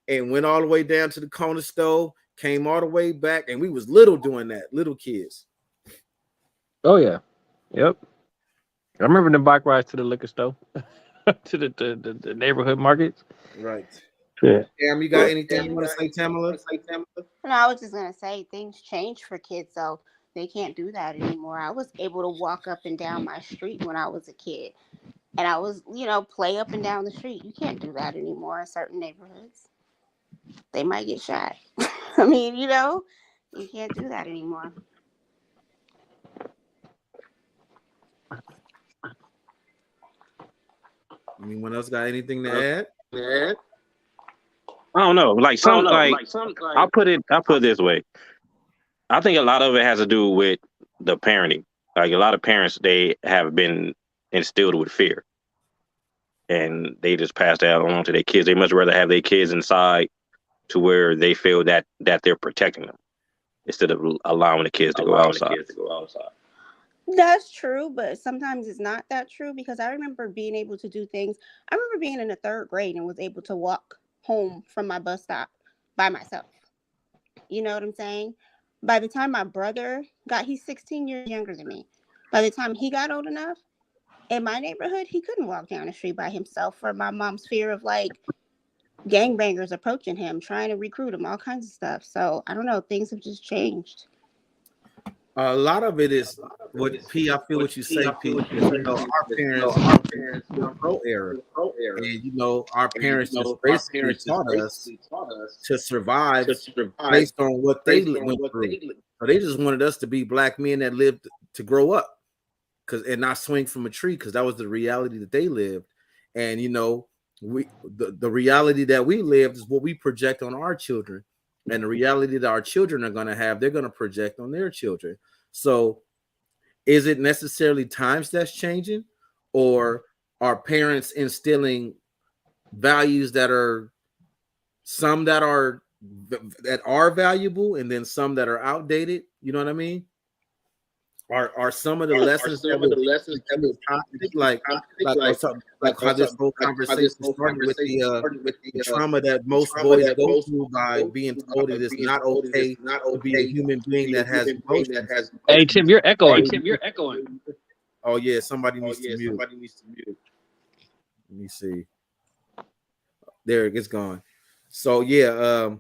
[SPEAKER 1] and went all the way down to the corner store, came all the way back, and we was little doing that, little kids.
[SPEAKER 8] Oh yeah, yep. I remember the bike rides to the liquor store, to the neighborhood markets.
[SPEAKER 1] Right.
[SPEAKER 8] Yeah.
[SPEAKER 1] Tam, you got anything you want to say, Tamala?
[SPEAKER 12] No, I was just gonna say things change for kids, so they can't do that anymore. I was able to walk up and down my street when I was a kid, and I was, play up and down the street. You can't do that anymore in certain neighborhoods. They might get shot. I mean, you can't do that anymore.
[SPEAKER 1] Anyone else got anything to add?
[SPEAKER 6] I don't know. I'll put it this way. I think a lot of it has to do with the parenting. Like a lot of parents, they have been instilled with fear, and they just pass that on to their kids. They much rather have their kids inside to where they feel that they're protecting them instead of allowing the kids to go outside.
[SPEAKER 12] That's true, but sometimes it's not that true because I remember being able to do things. I remember being in the 3rd grade and was able to walk home from my bus stop by myself. You know what I'm saying? By the time my brother he's 16 years younger than me. By the time he got old enough, in my neighborhood, he couldn't walk down the street by himself for my mom's fear of gangbangers approaching him, trying to recruit him, all kinds of stuff. So I don't know, things have just changed.
[SPEAKER 1] A lot of it is what P. I feel what you say, P. Our parents were pro era, and our parents just basically taught us to survive based on what they went through. So they just wanted us to be black men that lived to grow up, and not swing from a tree, because that was the reality that they lived. And the reality that we lived is what we project on our children. And the reality that our children are going to have, they're going to project on their children. So is it necessarily times that's changing, or are parents instilling values that are valuable and then some that are outdated? You know what I mean? Are some of the lessons that we taught, like how this whole conversation started with the trauma that most boys go through by being told it is not okay to be a human being that has emotions.
[SPEAKER 8] Hey Tim, you're echoing.
[SPEAKER 1] Oh yeah, somebody needs to mute. Let me see. There, it's gone. So yeah,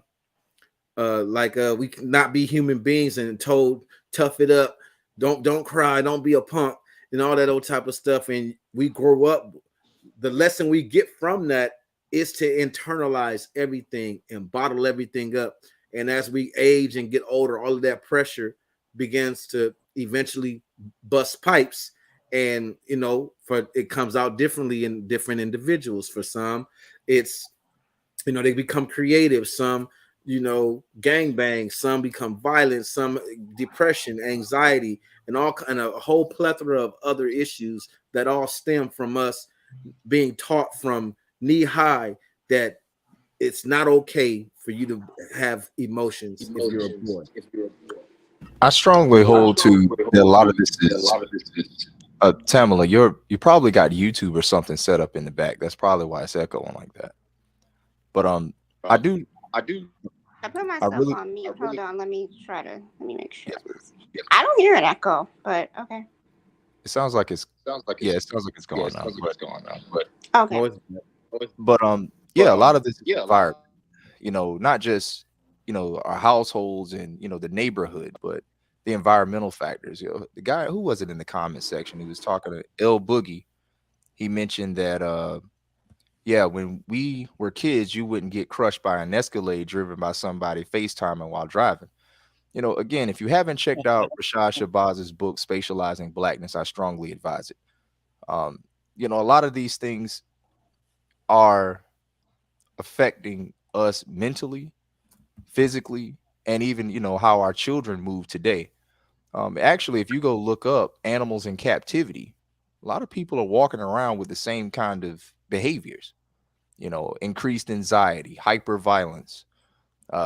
[SPEAKER 1] we cannot be human beings and told tough it up. Don't cry, don't be a punk, and all that old type of stuff. And we grow up, the lesson we get from that is to internalize everything and bottle everything up. And as we age and get older, all of that pressure begins to eventually bust pipes. And it comes out differently in different individuals. For some, it's they become creative. Some gangbang, some become violent, some depression, anxiety, and a whole plethora of other issues that all stem from us being taught from knee high that it's not okay for you to have emotions if you're a boy.
[SPEAKER 7] I strongly hold to that a lot of this is Tamala, you probably got YouTube or something set up in the back. That's probably why it's echoing like that. But I
[SPEAKER 12] put myself on mute. Hold on, let me make sure. I don't hear an echo, but okay.
[SPEAKER 7] It sounds like it's going on.
[SPEAKER 12] Okay.
[SPEAKER 7] But yeah, a lot of this is environment, not just, our households and, the neighborhood, but the environmental factors. The guy, who was it in the comment section? He was talking to L Boogie. He mentioned that, yeah, when we were kids, you wouldn't get crushed by an Escalade driven by somebody FaceTiming while driving. Again, if you haven't checked out Rashad Shabazz's book, Spatializing Blackness, I strongly advise it. A lot of these things are affecting us mentally, physically, and even, how our children move today. Actually, if you go look up animals in captivity, a lot of people are walking around with the same kind of behaviors, increased anxiety, hyperviolence,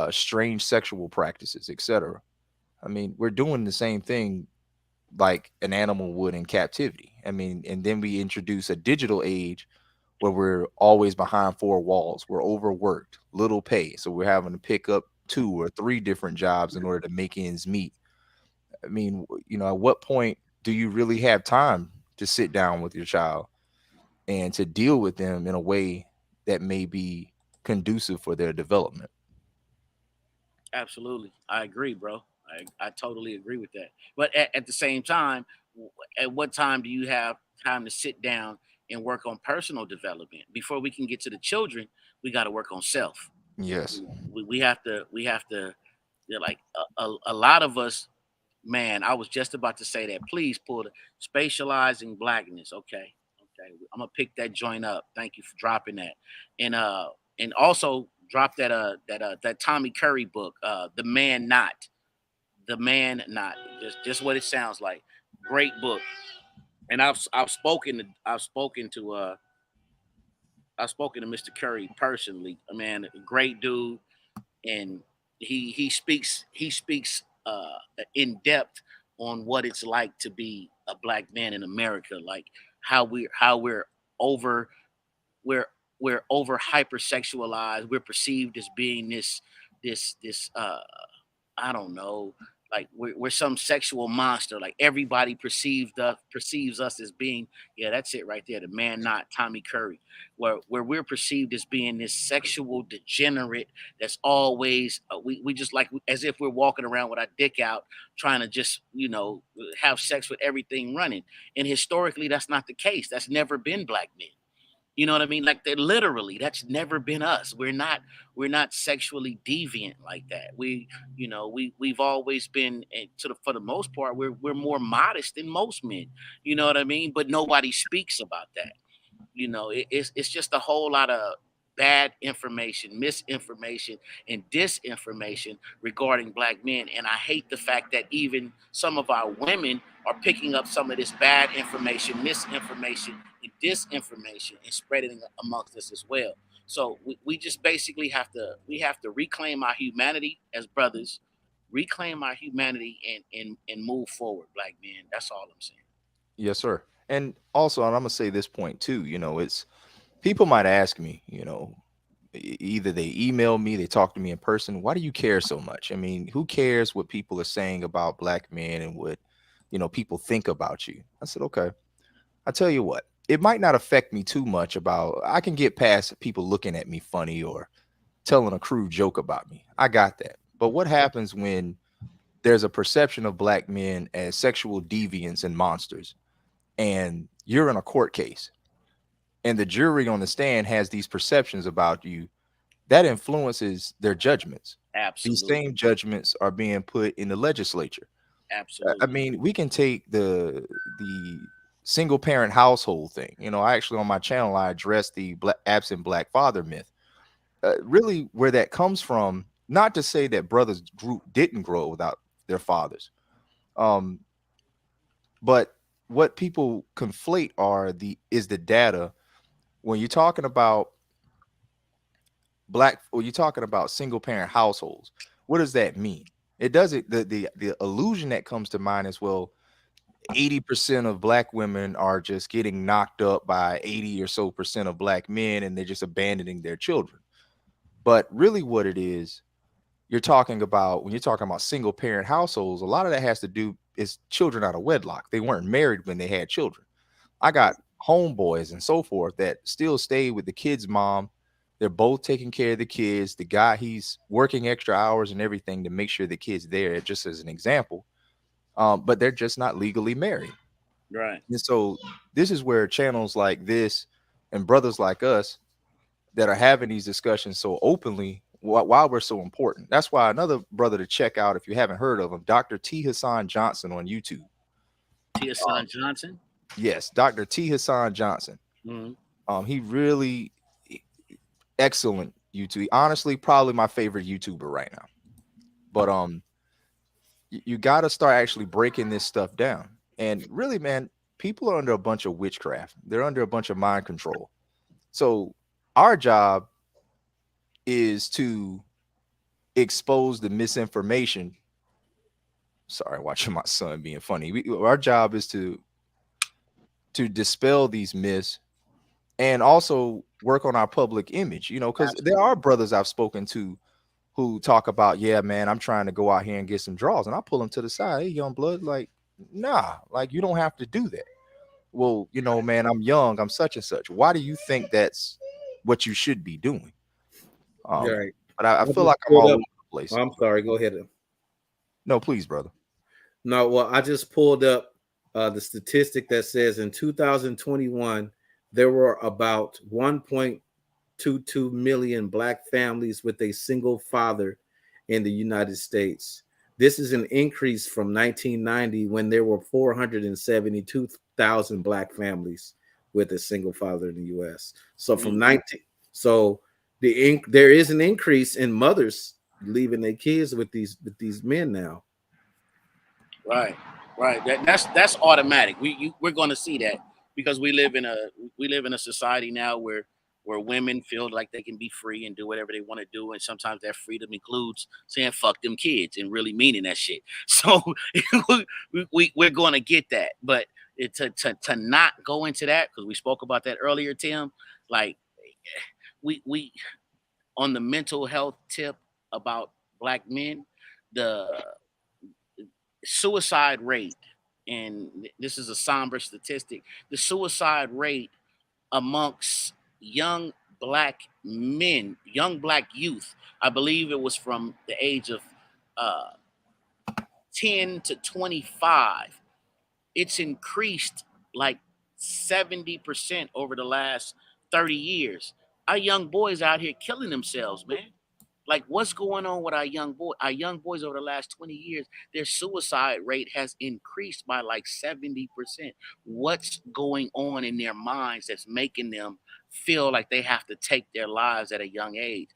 [SPEAKER 7] strange sexual practices, etc. I mean, we're doing the same thing like an animal would in captivity. I mean, and then we introduce a digital age where we're always behind four walls. We're overworked, little pay. So we're having to pick up 2 or 3 different jobs in order to make ends meet. I mean, at what point do you really have time to sit down with your child and to deal with them in a way that may be conducive for their development?
[SPEAKER 5] Absolutely. I agree, bro. I totally agree with that. But at the same time, at what time do you have time to sit down and work on personal development? Before we can get to the children, we got to work on self.
[SPEAKER 7] Yes.
[SPEAKER 5] We have to, like a lot of us, man, I was just about to say that. Please pull the spatializing blackness. Okay. Okay. I'm gonna pick that joint up. Thank you for dropping that. And also drop that Tommy Curry book, The Man Not. The Man Not. Just what it sounds like. Great book. And I've spoken to Mr. Curry personally. Man, a great dude, and he speaks in depth on what it's like to be a black man in America, like how we're over we're we're over hypersexualized. We're perceived as being this I don't know, like we're some sexual monster. Like everybody perceives us as being, yeah, that's it right there. The Man Not, Tommy Curry, where we're perceived as being this sexual degenerate that's always we just like as if we're walking around with our dick out, trying to just have sex with everything running. And historically, that's not the case. That's never been black men. You know what I mean? Like they literally, that's never been us. We're not sexually deviant like that. We've always been, and for the most part, we're more modest than most men. You know what I mean? But nobody speaks about that. It's just a whole lot of bad information, misinformation, and disinformation regarding black men. And I hate the fact that even some of our women are picking up some of this bad information, misinformation, and disinformation and spreading it amongst us as well. So we just basically have to reclaim our humanity as brothers, reclaim our humanity and move forward, black men. That's all I'm saying.
[SPEAKER 7] Yes, sir. And also, and I'm gonna say this point too, it's people might ask me, either they email me, they talk to me in person, why do you care so much? I mean, who cares what people are saying about black men and what people think about you? I said, okay, I tell you what, it might not affect me too much. I can get past people looking at me funny or telling a crude joke about me. I got that. But what happens when there's a perception of black men as sexual deviants and monsters, and you're in a court case and the jury on the stand has these perceptions about you? That influences their judgments.
[SPEAKER 5] Absolutely.
[SPEAKER 7] These same judgments are being put in the legislature.
[SPEAKER 5] Absolutely.
[SPEAKER 7] I mean, we can take the single parent household thing. I actually, on my channel, I address the absent black father myth. Really, where that comes from, not to say that brothers didn't grow without their fathers, but what people conflate is the data. When you're talking about you're talking about single parent households, what does that mean? It doesn't, the illusion that comes to mind is, well, 80% of black women are just getting knocked up by 80 or so percent of black men, and they're just abandoning their children. But really what it is, when you're talking about single parent households, a lot of that has to do is children out of wedlock. They weren't married when they had children. I got homeboys and so forth that still stay with the kid's mom They're both taking care of the kids. The guy, he's working extra hours and everything to make sure the kid's there, just as an example. But they're just not legally married.
[SPEAKER 5] Right.
[SPEAKER 7] And so this is where channels like this and brothers like us that are having these discussions so openly, why we're so important. That's why another brother to check out, if you haven't heard of him, Dr. T. Hassan Johnson on YouTube.
[SPEAKER 5] T. Hassan Johnson?
[SPEAKER 7] Yes, Dr. T. Hassan Johnson.
[SPEAKER 5] Mm-hmm.
[SPEAKER 7] He really excellent YouTube. Honestly, probably my favorite YouTuber right now. But you got to start actually breaking this stuff down. And really, man, people are under a bunch of witchcraft. They're under a bunch of mind control. So our job is to expose the misinformation. Sorry, watching my son being funny. Our job is to dispel these myths and also work on our public image, you know, because there are brothers I've spoken to who talk about, yeah, man, I'm trying to go out here and get some draws. And I pull them to the side. Hey, young blood, like, nah, like, you don't have to do that. Well, you know, man, I'm young. I'm such and such. Why do you think that's what you should be doing?
[SPEAKER 1] Right.
[SPEAKER 7] But I feel like I'm all over the place.
[SPEAKER 1] I'm sorry. Go ahead.
[SPEAKER 7] No, please, brother.
[SPEAKER 1] No, well, I just pulled up the statistic that says in 2021, there were about 1.22 million Black families with a single father in the United States. This is an increase from 1990 when there were 472,000 Black families with a single father in the U.S. So from 19, so there is an increase in mothers leaving their kids with these men now.
[SPEAKER 5] Right. That's automatic. We're going to see that because we live in a society now where women feel like they can be free and do whatever they want to do, and sometimes that freedom includes saying "fuck them kids" and really meaning that shit. So we're going to get that, but to not go into that, because we spoke about that earlier, Tim. Like we on the mental health tip about Black men, the suicide rate, and this is a somber statistic, the suicide rate amongst young Black men, young Black youth, I believe it was from the age of 10 to 25, it's increased like 70% over the last 30 years. Our young boys out here killing themselves, man. Like, what's going on with our young boys over the last 20 years? Their suicide rate has increased by like 70%. What's going on in their minds that's making them feel like they have to take their lives at a young age?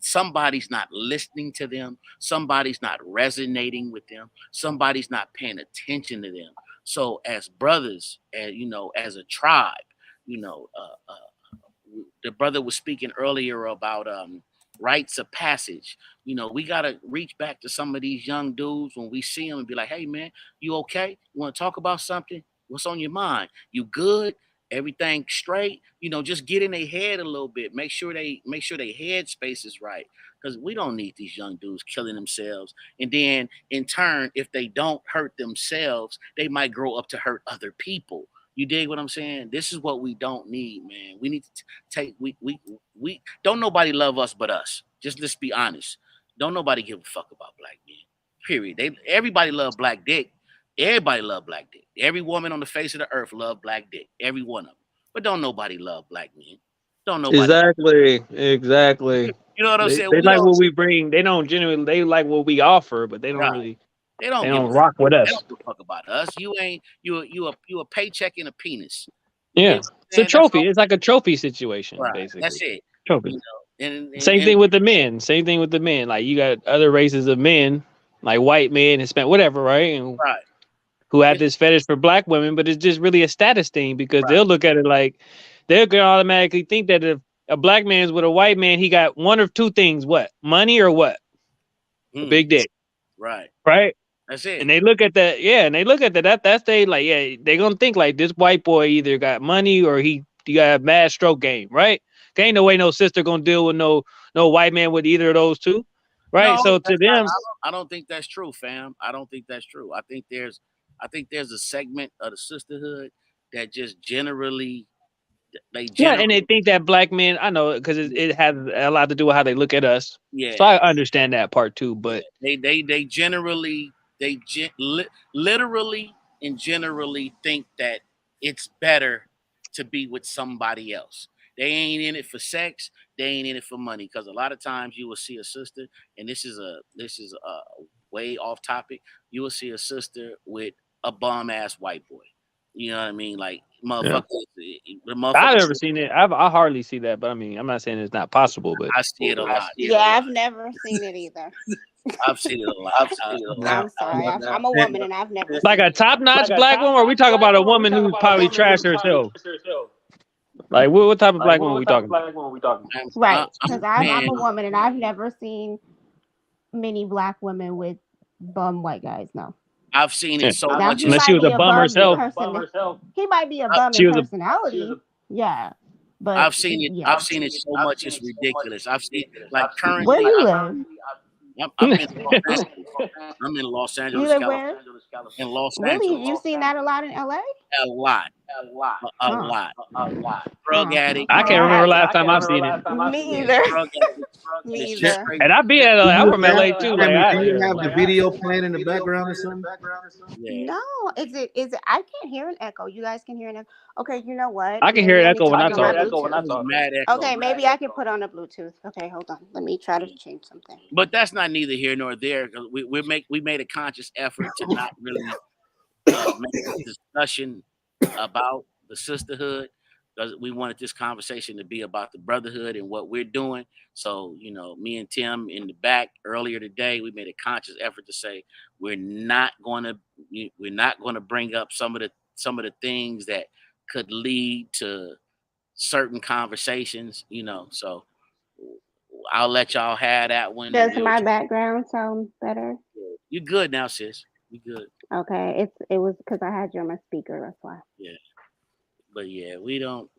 [SPEAKER 5] Somebody's not listening to them. Somebody's not resonating with them. Somebody's not paying attention to them. So as brothers, as a tribe, the brother was speaking earlier about rites of passage. We got to reach back to some of these young dudes when we see them and be like, hey, man, you okay? You want to talk about something? What's on your mind? You good? Everything straight? Just get in their head a little bit. Make sure their head space is right, because we don't need these young dudes killing themselves. And then in turn, if they don't hurt themselves, they might grow up to hurt other people. You dig what I'm saying? This is what we don't need, man. We need to take, we don't nobody love us but us. Just let's be honest. Don't nobody give a fuck about Black men. Period. Everybody love Black dick. Everybody love Black dick. Every woman on the face of the earth love Black dick. Every one of them. But don't nobody love Black men. Don't nobody.
[SPEAKER 8] Exactly.
[SPEAKER 5] You know what I'm saying?
[SPEAKER 8] They like what we bring. They don't genuinely. They like what we offer, but they don't really.
[SPEAKER 5] They don't
[SPEAKER 8] rock with us.
[SPEAKER 5] They don't give a fuck about us. You a paycheck and a penis.
[SPEAKER 8] Yeah, it's a trophy. It's like a trophy situation,
[SPEAKER 5] right.
[SPEAKER 8] basically.
[SPEAKER 5] That's it.
[SPEAKER 8] Trophy. Same thing with the men. Same thing with the men. Like, you got other races of men, like white men, Hispanic, whatever, right? And who have this fetish for Black women, but it's just really a status thing, because they'll look at it like they're gonna automatically think that if a Black man's with a white man, he got one of two things: what, money or what? A big dick.
[SPEAKER 5] Right. That's it.
[SPEAKER 8] And they look at that, that's they like, they gonna think like this white boy either got money or he got a mad stroke game, right? Ain't no way no sister gonna deal with no white man with either of those two, right?
[SPEAKER 5] No,
[SPEAKER 8] so to them,
[SPEAKER 5] I don't think that's true, fam. I don't think that's true. I think there's a segment of the sisterhood that just generally They
[SPEAKER 8] Yeah,
[SPEAKER 5] generally,
[SPEAKER 8] and they think that black men, I know, because it has a lot to do with how they look at us.
[SPEAKER 5] yeah,
[SPEAKER 8] So I understand that part too. But
[SPEAKER 5] they generally literally and generally think that it's better to be with somebody else. They ain't in it for sex. They ain't in it for money. Because a lot of times you will see a sister, and this is a way off topic. You will see a sister with a bum ass white boy. You know what I mean? Like
[SPEAKER 8] yeah,
[SPEAKER 5] motherfuckers, the
[SPEAKER 8] I've
[SPEAKER 5] motherfuckers.
[SPEAKER 8] never seen it. I hardly see that, but I mean, I'm not saying it's not possible, but
[SPEAKER 5] I see it a lot.
[SPEAKER 12] Yeah, I've never seen it either.
[SPEAKER 5] I've seen it a lot.
[SPEAKER 1] Now,
[SPEAKER 12] I'm sorry.
[SPEAKER 1] now,
[SPEAKER 12] I'm a woman and I've never
[SPEAKER 8] like
[SPEAKER 12] seen
[SPEAKER 8] a
[SPEAKER 12] it.
[SPEAKER 8] top notch black woman, or we talk about a woman who's probably trashed herself. Like what type of black woman we talking about?
[SPEAKER 12] Right. Because I'm
[SPEAKER 5] Man,
[SPEAKER 12] a woman and I've never seen many black women with bum white guys. No.
[SPEAKER 5] I've seen
[SPEAKER 8] Yeah.
[SPEAKER 5] it so
[SPEAKER 12] Now
[SPEAKER 5] much.
[SPEAKER 12] he
[SPEAKER 8] Unless she
[SPEAKER 12] might
[SPEAKER 8] was
[SPEAKER 12] be
[SPEAKER 8] a
[SPEAKER 12] a
[SPEAKER 8] bum
[SPEAKER 12] bum in
[SPEAKER 8] herself.
[SPEAKER 12] He might be a bum
[SPEAKER 8] She
[SPEAKER 12] in
[SPEAKER 8] was a
[SPEAKER 12] personality. Yeah. But
[SPEAKER 5] I've seen it.
[SPEAKER 12] yeah.
[SPEAKER 5] I've seen it so much. It's ridiculous. I've seen like
[SPEAKER 12] Where
[SPEAKER 5] currently.
[SPEAKER 12] you live?
[SPEAKER 5] I'm in Los Angeles. I'm in Los
[SPEAKER 12] You
[SPEAKER 5] Angeles,
[SPEAKER 12] live
[SPEAKER 5] California.
[SPEAKER 12] where?
[SPEAKER 5] In Los
[SPEAKER 12] Really?
[SPEAKER 5] Angeles,
[SPEAKER 12] You seen that a lot in LA?
[SPEAKER 5] a lot, a
[SPEAKER 12] Huh.
[SPEAKER 5] lot. Drug addict,
[SPEAKER 8] I can't remember last time I've seen it.
[SPEAKER 12] Me either.
[SPEAKER 5] drug addict.
[SPEAKER 12] Me
[SPEAKER 5] It's just
[SPEAKER 12] either.
[SPEAKER 5] crazy.
[SPEAKER 8] And I be at
[SPEAKER 1] do
[SPEAKER 8] I'm
[SPEAKER 1] you
[SPEAKER 8] from
[SPEAKER 1] have,
[SPEAKER 8] LA too. Like
[SPEAKER 1] Tammy,
[SPEAKER 8] I,
[SPEAKER 1] do you have the video playing in the background or something?
[SPEAKER 5] Yeah.
[SPEAKER 12] No, is it? I can't hear an echo. You guys can hear an echo. Okay, you know what?
[SPEAKER 8] I can hear
[SPEAKER 12] Maybe
[SPEAKER 8] it
[SPEAKER 12] I need
[SPEAKER 8] echo
[SPEAKER 12] to
[SPEAKER 8] when I
[SPEAKER 12] put on my
[SPEAKER 8] talk.
[SPEAKER 12] Bluetooth.
[SPEAKER 5] Mad echo.
[SPEAKER 12] Okay, maybe I can put on a Bluetooth. Okay, hold on. Let me try to change something.
[SPEAKER 5] But that's not neither here nor there because we made a conscious effort to not really make a discussion about the sisterhood because we wanted this conversation to be about the brotherhood and what we're doing. So, me and Tim in the back earlier today, we made a conscious effort to say we're not going to bring up some of the things that could lead to certain conversations, So I'll let y'all have that one.
[SPEAKER 12] Does my background sound better?
[SPEAKER 5] You're good now, sis. You good.
[SPEAKER 12] Okay, it was because I had you on my speaker. That's why.
[SPEAKER 5] Yeah. But yeah, we don't.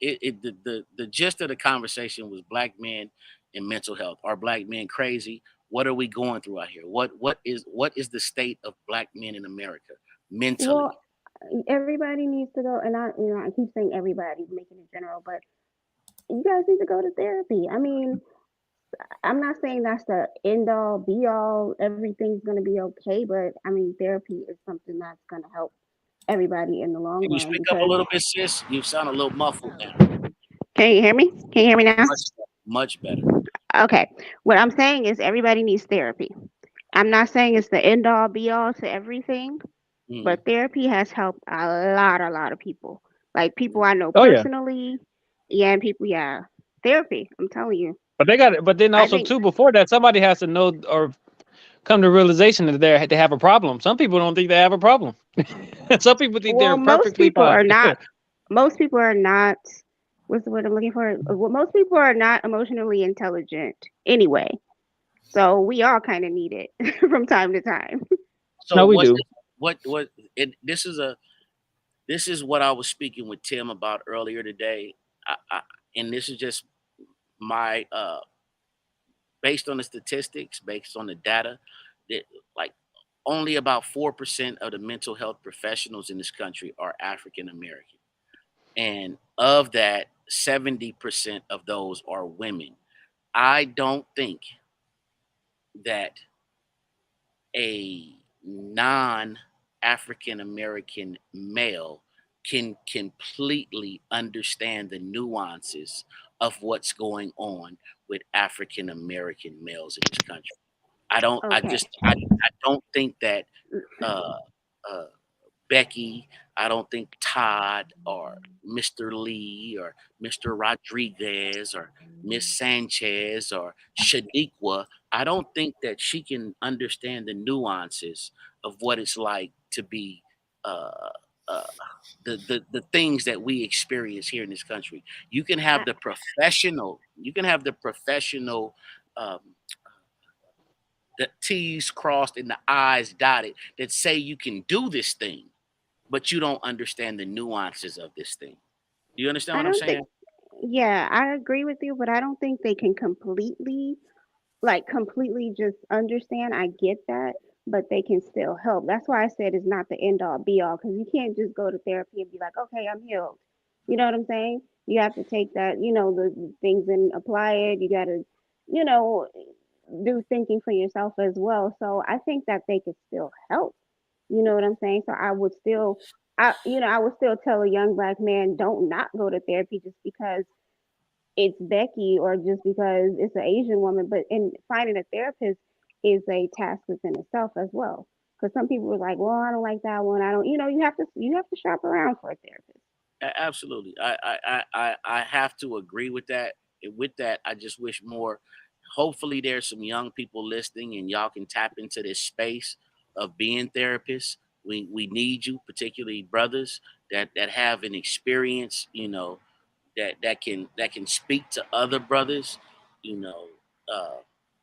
[SPEAKER 5] The gist of the conversation was black men and mental health. Are black men crazy? What are we going through out here? What is the state of black men in America mentally?
[SPEAKER 12] Well, everybody needs to go, and I keep saying everybody, making it general, but you guys need to go to therapy. I mean, I'm not saying that's the end all be all. Everything's gonna be okay, but I mean, therapy is something that's gonna help everybody in the long
[SPEAKER 5] Can you
[SPEAKER 12] run.
[SPEAKER 5] speak up a
[SPEAKER 12] Because
[SPEAKER 5] little bit, sis? You sound a little muffled now.
[SPEAKER 12] can you hear me? Can you hear me now?
[SPEAKER 5] Much better.
[SPEAKER 12] Okay. What I'm saying is everybody needs therapy. I'm not saying it's the end all be all to everything, but therapy has helped a lot of people. Like people I know
[SPEAKER 8] Oh yeah.
[SPEAKER 12] personally. Yeah, and people, yeah. Therapy, I'm telling you.
[SPEAKER 8] But they got it. But then
[SPEAKER 12] I
[SPEAKER 8] also
[SPEAKER 12] think
[SPEAKER 8] too, before that, somebody has to know or come to realization that they have a problem. Some people don't think they have a problem. Some people think
[SPEAKER 12] well,
[SPEAKER 8] they're perfectly
[SPEAKER 12] people are
[SPEAKER 8] fine.
[SPEAKER 12] not most people are not what's the word I'm looking for? Well, most people are not emotionally intelligent anyway. So we all kind of need it from time to time.
[SPEAKER 5] So
[SPEAKER 8] No, we do.
[SPEAKER 5] this is what I was speaking with Tim about earlier today. And this is just my based on the statistics, based on the data, that like only about 4% of the mental health professionals in this country are African American. And of that, 70% of those are women. I don't think that a non-African American male can completely understand the nuances of what's going on with African American males in this country. I don't. I
[SPEAKER 12] Okay.
[SPEAKER 5] just. I don't think that Becky. I don't think Todd or Mr. Lee or Mr. Rodriguez or Miss Sanchez or Shaniqua. I don't think that she can understand the nuances of what it's like to be the things that we experience here in this country. You can have the professional. You can have the professional. The T's crossed and the I's dotted that say you can do this thing, but you don't understand the nuances of this thing. Do you understand
[SPEAKER 12] I
[SPEAKER 5] what I'm
[SPEAKER 12] don't
[SPEAKER 5] saying?
[SPEAKER 12] think yeah, I agree with you, but I don't think they can completely just understand. I get that, but they can still help. That's why I said it's not the end all be all because you can't just go to therapy and be like, okay, I'm healed. You know what I'm saying? You have to take that, the things and apply it. You got to, you know, do thinking for yourself as well. So I think that they could still help. You know what I'm saying? So I would still tell a young black man, don't not go to therapy just because it's Becky or just because it's an Asian woman. But in finding a therapist is a task within itself as well. Because some people are like, well, I don't like that one. I don't, you have to shop around for a therapist.
[SPEAKER 5] Absolutely. I have to agree with that. And with that, I just wish more. Hopefully, there's some young people listening, and y'all can tap into this space of being therapists. We need you, particularly brothers that have an experience, that can speak to other brothers, you know,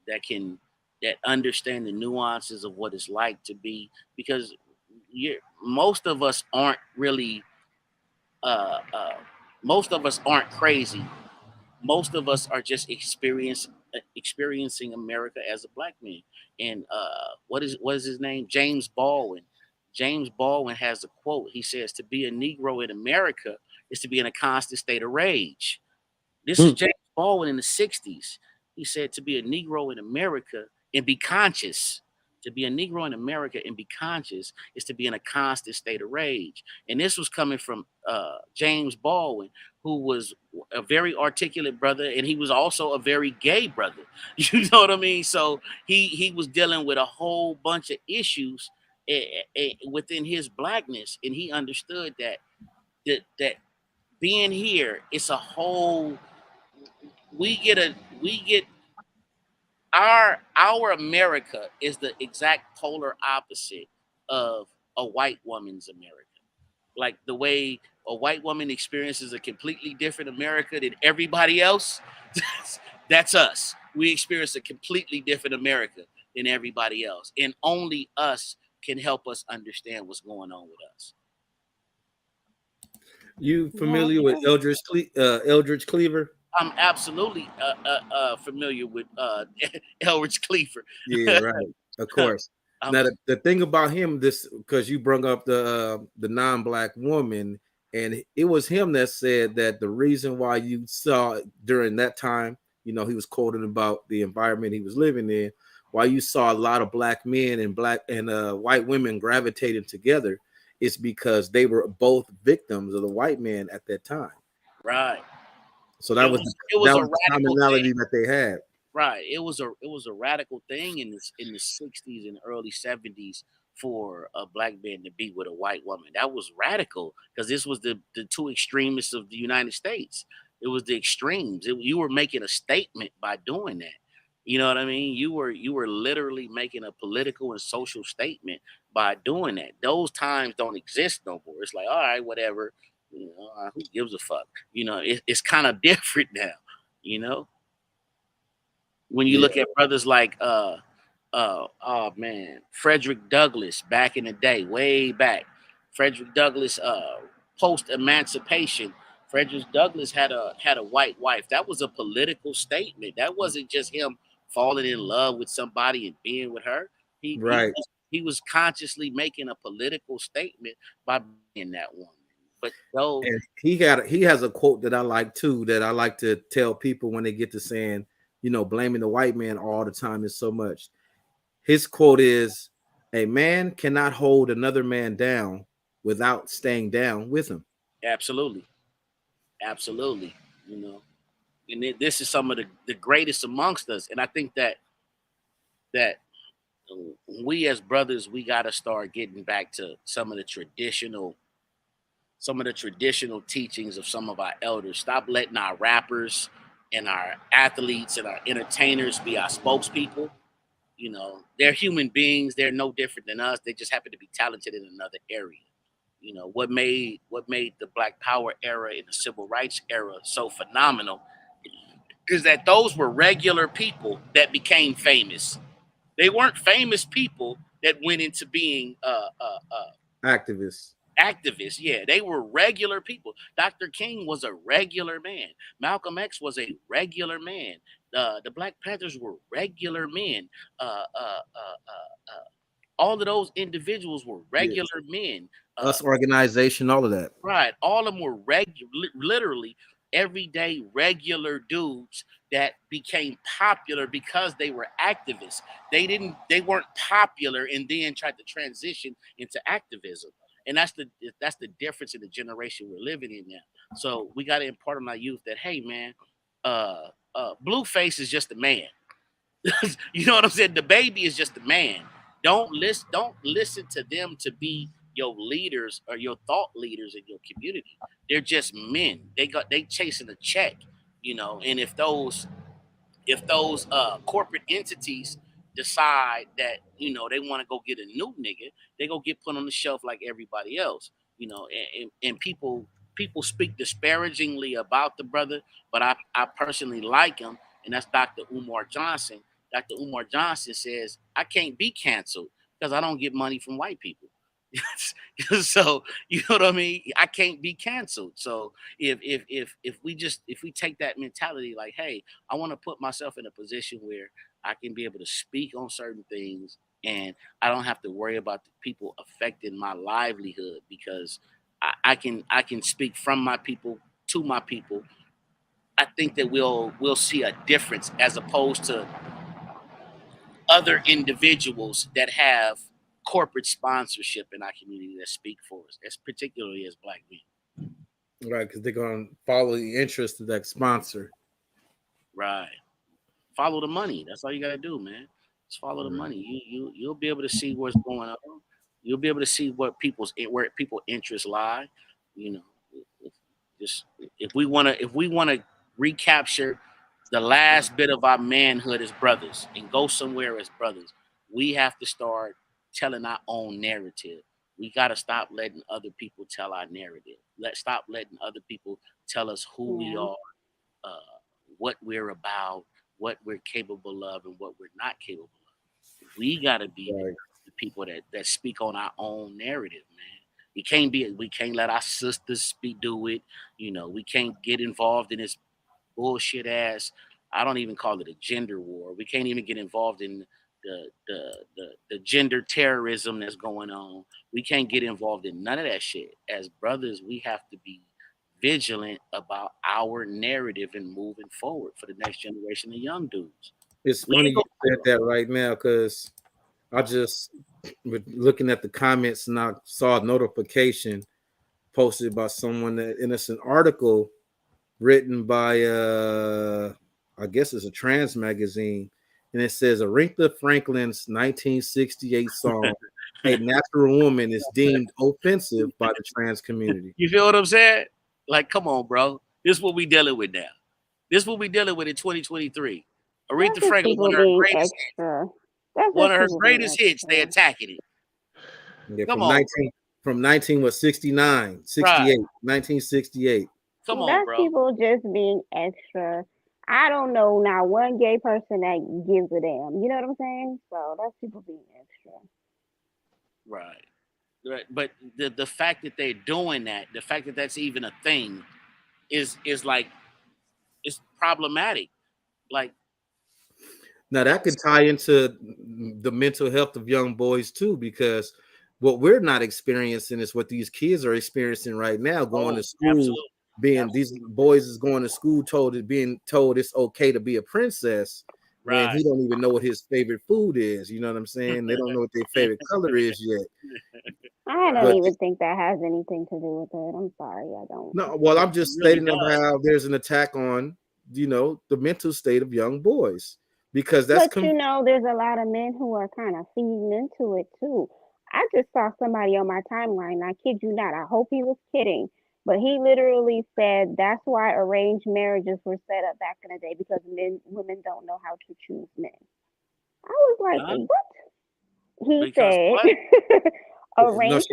[SPEAKER 5] that can that understand the nuances of what it's like to be, because most of us aren't really uh, uh, most of us aren't crazy. Most of us are just experiencing America as a black man. And what is his name? James Baldwin. James Baldwin has a quote. He says, "To be a Negro in America is to be in a constant state of rage." This is James Baldwin in the 60s. He said, "To be a Negro in America and be conscious. To be a Negro in America and be conscious is to be in a constant state of rage." And this was coming from James Baldwin, who was a very articulate brother, and he was also a very gay brother. You know what I mean? So he was dealing with a whole bunch of issues within his blackness, and he understood that being here, it's a whole. We get our America is the exact polar opposite of a white woman's America. Like the way a white woman experiences a completely different America than everybody else, that's us. We experience a completely different America than everybody else, and only us can help us understand what's going on with us.
[SPEAKER 1] You familiar with Eldridge Cleaver?
[SPEAKER 5] I'm absolutely familiar with Elridge Cleaver.
[SPEAKER 1] Yeah, right. Of course. Now the thing about him, this because you brought up the non-black woman, and it was him that said that the reason why you saw during that time, he was quoting about the environment he was living in, why you saw a lot of black men and white women gravitating together, is because they were both victims of the white man at that time.
[SPEAKER 5] Right.
[SPEAKER 1] So that was the commonality that they had.
[SPEAKER 5] Right. It was a radical thing in the 60s and early 70s for a black man to be with a white woman. That was radical because this was the two extremists of the United States. It was the extremes. You were making a statement by doing that. You know what I mean? You were literally making a political and social statement by doing that. Those times don't exist no more. It's like, all right, whatever. Who gives a fuck? It's kind of different now. When you look at brothers like oh man, Frederick Douglass back in the day, way back. Frederick Douglass post emancipation. Frederick Douglass had a white wife. That was a political statement. That wasn't just him falling in love with somebody and being with her. He was consciously making a political statement by being that woman. But
[SPEAKER 1] and he has a quote that I like too, that I like to tell people when they get to saying, blaming the white man all the time is so much. His quote is, "A man cannot hold another man down without staying down with him."
[SPEAKER 5] Absolutely. And this is some of the greatest amongst us. And I think that we as brothers, we got to start getting back to some of the traditional teachings of some of our elders. Stop letting our rappers and our athletes and our entertainers be our spokespeople. They're human beings. They're no different than us. They just happen to be talented in another area. What made the Black Power era and the Civil Rights era so phenomenal is that those were regular people that became famous. They weren't famous people that went into being
[SPEAKER 1] activists.
[SPEAKER 5] Yeah, they were regular people. Dr. King was a regular man. Malcolm X was a regular man. The Black Panthers were regular men. all of those individuals were regular men.
[SPEAKER 1] Us organization, all of that.
[SPEAKER 5] Right. All of them were literally everyday regular dudes that became popular because they were activists. They weren't popular and then tried to transition into activism. And that's the difference in the generation we're living in now. So we got to impart on our youth that, hey man, Blueface is just a man. You know what I'm saying? The baby is just a man. Don't listen to them to be your leaders or your thought leaders in your community. They're just men. They chasing a check, you know. And if those corporate entities decide that, you know, they want to go get a new nigga, they go get put on the shelf like everybody else, you know. And people speak disparagingly about the brother, but I personally like him, and that's Dr. Umar Johnson. Dr. Umar Johnson says, I can't be canceled because I don't get money from white people. So you know what I mean? I can't be canceled. So if we take that mentality, like, hey, I want to put myself in a position where I can be able to speak on certain things and I don't have to worry about the people affecting my livelihood, because I can speak from my people to my people. I think that we'll see a difference as opposed to other individuals that have corporate sponsorship in our community that speak for us, as particularly as Black men.
[SPEAKER 1] Right, because they're going to follow the interest of that sponsor.
[SPEAKER 5] Right. Follow the money. That's all you got to do, man. Just follow the money. You'll be able to see what's going on. You'll be able to see where people's interests lie. You know, if we want to recapture the last bit of our manhood as brothers and go somewhere as brothers, we have to start telling our own narrative. We got to stop letting other people tell our narrative. Stop letting other people tell us who we are, what we're about, what we're capable of, and what we're not capable of. We got to be the people that speak on our own narrative, man. We can't let our sisters do it. You know, we can't get involved in this bullshit ass, I don't even call it a gender war. We can't even get involved in the gender terrorism that's going on. We can't get involved in none of that shit. As brothers, we have to be vigilant about our narrative and moving forward for the next generation of young dudes.
[SPEAKER 1] It's funny you said that right now, because I just was looking at the comments and I saw a notification posted by someone and it's an article written by I guess it's a trans magazine, and it says Aretha Franklin's 1968 song "A Natural Woman" is deemed offensive by the trans community.
[SPEAKER 5] You feel what I'm saying? Like, come on, bro. This is what we dealing with now. This is what we dealing with in 2023. Aretha Franklin, one of her greatest hits, they attacking it.
[SPEAKER 1] Yeah, from 1969, 68, 1968.
[SPEAKER 5] Come on,
[SPEAKER 12] That's
[SPEAKER 5] bro.
[SPEAKER 12] people just being extra. I don't know now one gay person that gives a damn. You know what I'm saying? So that's people being extra.
[SPEAKER 5] Right. But the fact that they're doing that, the fact that that's even a thing, is like, it's problematic. Like,
[SPEAKER 1] now that could tie into the mental health of young boys too, because what we're not experiencing is what these kids are experiencing right now, going to school.
[SPEAKER 5] Absolutely.
[SPEAKER 1] These boys is going to school being told it's okay to be a princess, when he don't even know what his favorite food is. You know what I'm saying? They don't know what their favorite color is yet.
[SPEAKER 12] I don't even think that has anything to do with it. I'm sorry, I don't.
[SPEAKER 1] No, well, I'm just stating how there's an attack on, you know, the mental state of young boys, because that's.
[SPEAKER 12] But you know, there's a lot of men who are kind of feeding into it too. I just saw somebody on my timeline. I kid you not. I hope he was kidding. But he literally said that's why arranged marriages were set up back in the day, because women don't know how to choose men. I was like, what? He said arranged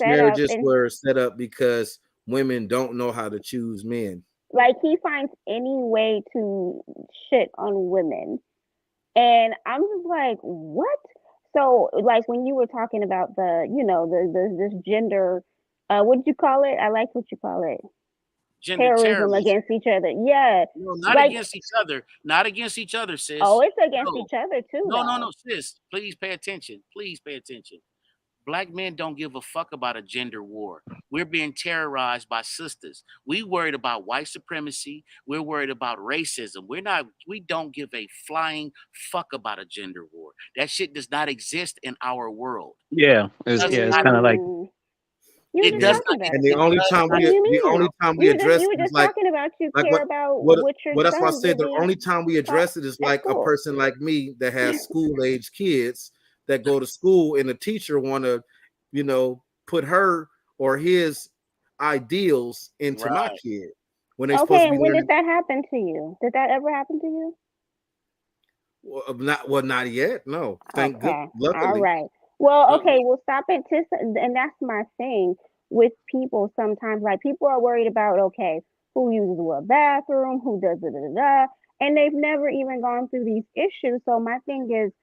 [SPEAKER 12] marriages
[SPEAKER 1] were set up because women don't know how to choose men.
[SPEAKER 12] Like, he finds any way to shit on women. And I'm just like, what? So, like, when you were talking about the, you know, this gender, what did you call it? I like what you call it.
[SPEAKER 5] Gender
[SPEAKER 12] terrorism against each other. Yeah,
[SPEAKER 5] No, not
[SPEAKER 12] like
[SPEAKER 5] against each other. Not against each other, sis.
[SPEAKER 12] oh, it's against
[SPEAKER 5] No.
[SPEAKER 12] each other too.
[SPEAKER 5] No, sis. Please pay attention. Please pay attention. Black men don't give a fuck about a gender war. We're being terrorized by sisters. We worried about white supremacy. We're worried about racism. We don't give a flying fuck about a gender war. That shit does not exist in our world.
[SPEAKER 8] Yeah, it's kind of like
[SPEAKER 5] It does not.
[SPEAKER 1] And the only time we address
[SPEAKER 12] you were
[SPEAKER 1] it is
[SPEAKER 12] just
[SPEAKER 1] like,
[SPEAKER 12] talking about you
[SPEAKER 1] like
[SPEAKER 12] care about
[SPEAKER 1] what
[SPEAKER 12] your
[SPEAKER 1] well, that's why I
[SPEAKER 12] son
[SPEAKER 1] said the
[SPEAKER 12] really
[SPEAKER 1] only time we address it is like a person like me that has school age kids that go to school, and the teacher want to, you know, put her or his ideals into my kid when they're supposed to be
[SPEAKER 12] when
[SPEAKER 1] learning.
[SPEAKER 12] did that happen to you? Did that ever happen to you?
[SPEAKER 1] Not yet. No, thank good. Luckily.
[SPEAKER 12] All right. Well, okay. We'll stop and that's my thing with people. Sometimes, like, people are worried about, okay, who uses what bathroom, who does it, and they've never even gone through these issues. So my thing is,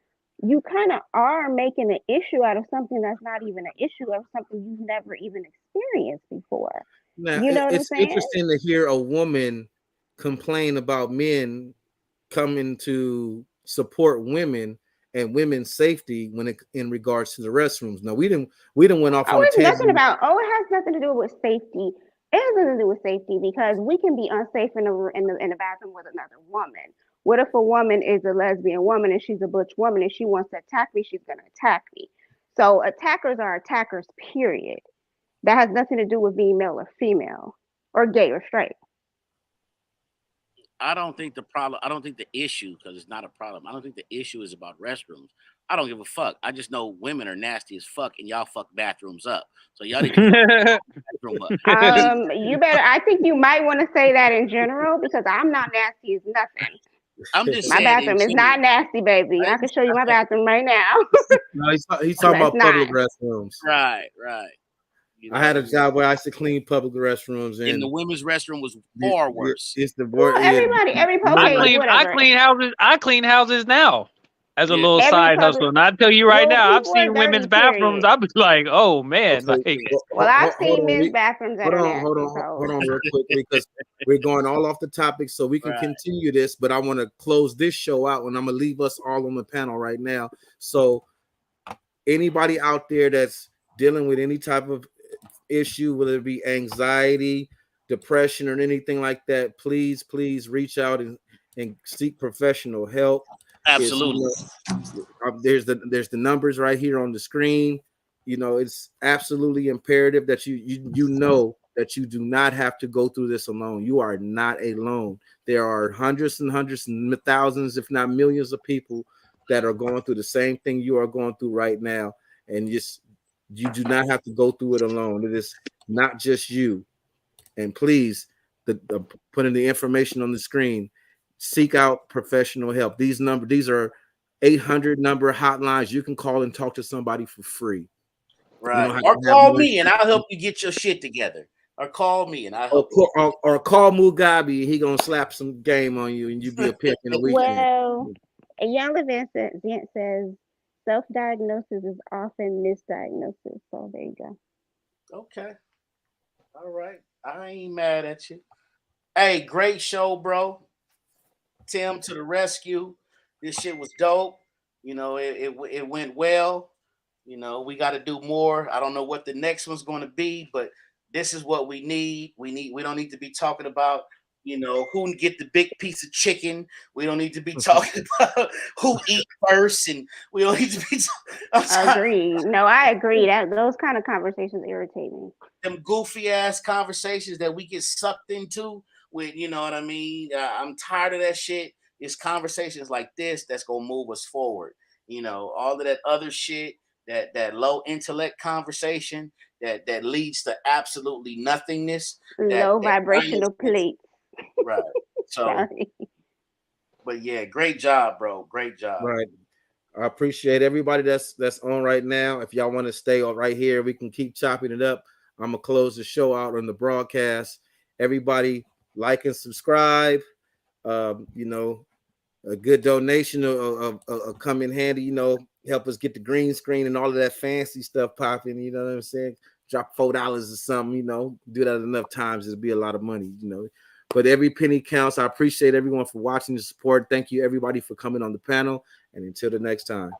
[SPEAKER 12] you kind of are making an issue out of something that's not even an issue, of something you've never even experienced before.
[SPEAKER 1] Now,
[SPEAKER 12] you know what I'm
[SPEAKER 1] it's
[SPEAKER 12] saying?
[SPEAKER 1] interesting to hear a woman complain about men coming to support women and women's safety in regards to the restrooms. Now we didn't went off on a tangent.
[SPEAKER 12] It has nothing to do with safety. It has nothing to do with safety because we can be unsafe in the bathroom with another woman. What if a woman is a lesbian woman and she's a butch woman and she wants to attack me? She's going to attack me. So attackers are attackers, period. That has nothing to do with being male or female or gay or straight.
[SPEAKER 5] I don't think the issue, because it's not a problem, I don't think the issue is about restrooms. I don't give a fuck. I just know women are nasty as fuck and y'all fuck bathrooms up. So y'all need to fuck bathroom up.
[SPEAKER 12] I think you might want to say that in general because I'm not nasty as nothing.
[SPEAKER 5] I'm just
[SPEAKER 12] my
[SPEAKER 5] saying
[SPEAKER 12] bathroom is not nasty, baby. I can show you my bathroom right now.
[SPEAKER 1] No, he's talking about public restrooms.
[SPEAKER 5] Right.
[SPEAKER 1] You know, I had a job where I used to clean public restrooms, and
[SPEAKER 5] the women's restroom was far worse.
[SPEAKER 1] It's the worst.
[SPEAKER 8] I clean houses now as a little side hustle, and I tell you right now, I've seen women's bathrooms. I'll be like, oh man,
[SPEAKER 12] I've seen men's bathrooms.
[SPEAKER 1] Hold on, real quick, because we're going all off the topic, so we can continue this. But I want to close this show out, and I'm gonna leave us all on the panel right now. So, anybody out there that's dealing with any type of issue, whether it be anxiety, depression, or anything like that, please reach out and seek professional help.
[SPEAKER 5] Absolutely.
[SPEAKER 1] There's the numbers right here on the screen. You know, it's absolutely imperative that you know that you do not have to go through this alone. You are not alone. There are hundreds and thousands, if not millions of people that are going through the same thing you are going through right now. And you do not have to go through it alone. It is not just you. And please, putting the information on the screen, seek out professional help. These are 800 number hotlines. You can call and talk to somebody for free.
[SPEAKER 5] Right. Or call me and I'll help you get your shit together. Or call me and I'll help you.
[SPEAKER 1] Or call Mugabe. He gonna slap some game on you and you be a pimp in a weekend.
[SPEAKER 12] Well, Young Event says self-diagnosis is often misdiagnosis. So there you go.
[SPEAKER 5] Okay. All right. I ain't mad at you. Hey, great show, bro. Tim to the rescue. This shit was dope. You know, it went well. You know, we got to do more. I don't know what the next one's going to be, but this is what we need. We don't need to be talking about, you know, who can get the big piece of chicken. We don't need to be talking about who eat first, and we don't need to be.
[SPEAKER 12] I agree. No, I agree. That those kind of conversations irritate me.
[SPEAKER 5] Them goofy ass conversations that we get sucked into with, you know what I mean? I'm tired of that shit. It's conversations like this that's gonna move us forward. You know, all of that other shit, that low intellect conversation that leads to absolutely nothingness.
[SPEAKER 12] Low vibrational plate.
[SPEAKER 5] Right. So, but yeah, great job, bro. Great job.
[SPEAKER 1] Right. I appreciate everybody that's on right now. If y'all want to stay right here, we can keep chopping it up. I'm gonna close the show out on the broadcast. Everybody like and subscribe. You know, a good donation will come in handy. You know, help us get the green screen and all of that fancy stuff popping. You know what I'm saying? drop $4 or something, you know, do that enough times, it'll be a lot of money, you know. But every penny counts. I appreciate everyone for watching the support. Thank you, everybody, for coming on the panel. And until the next time.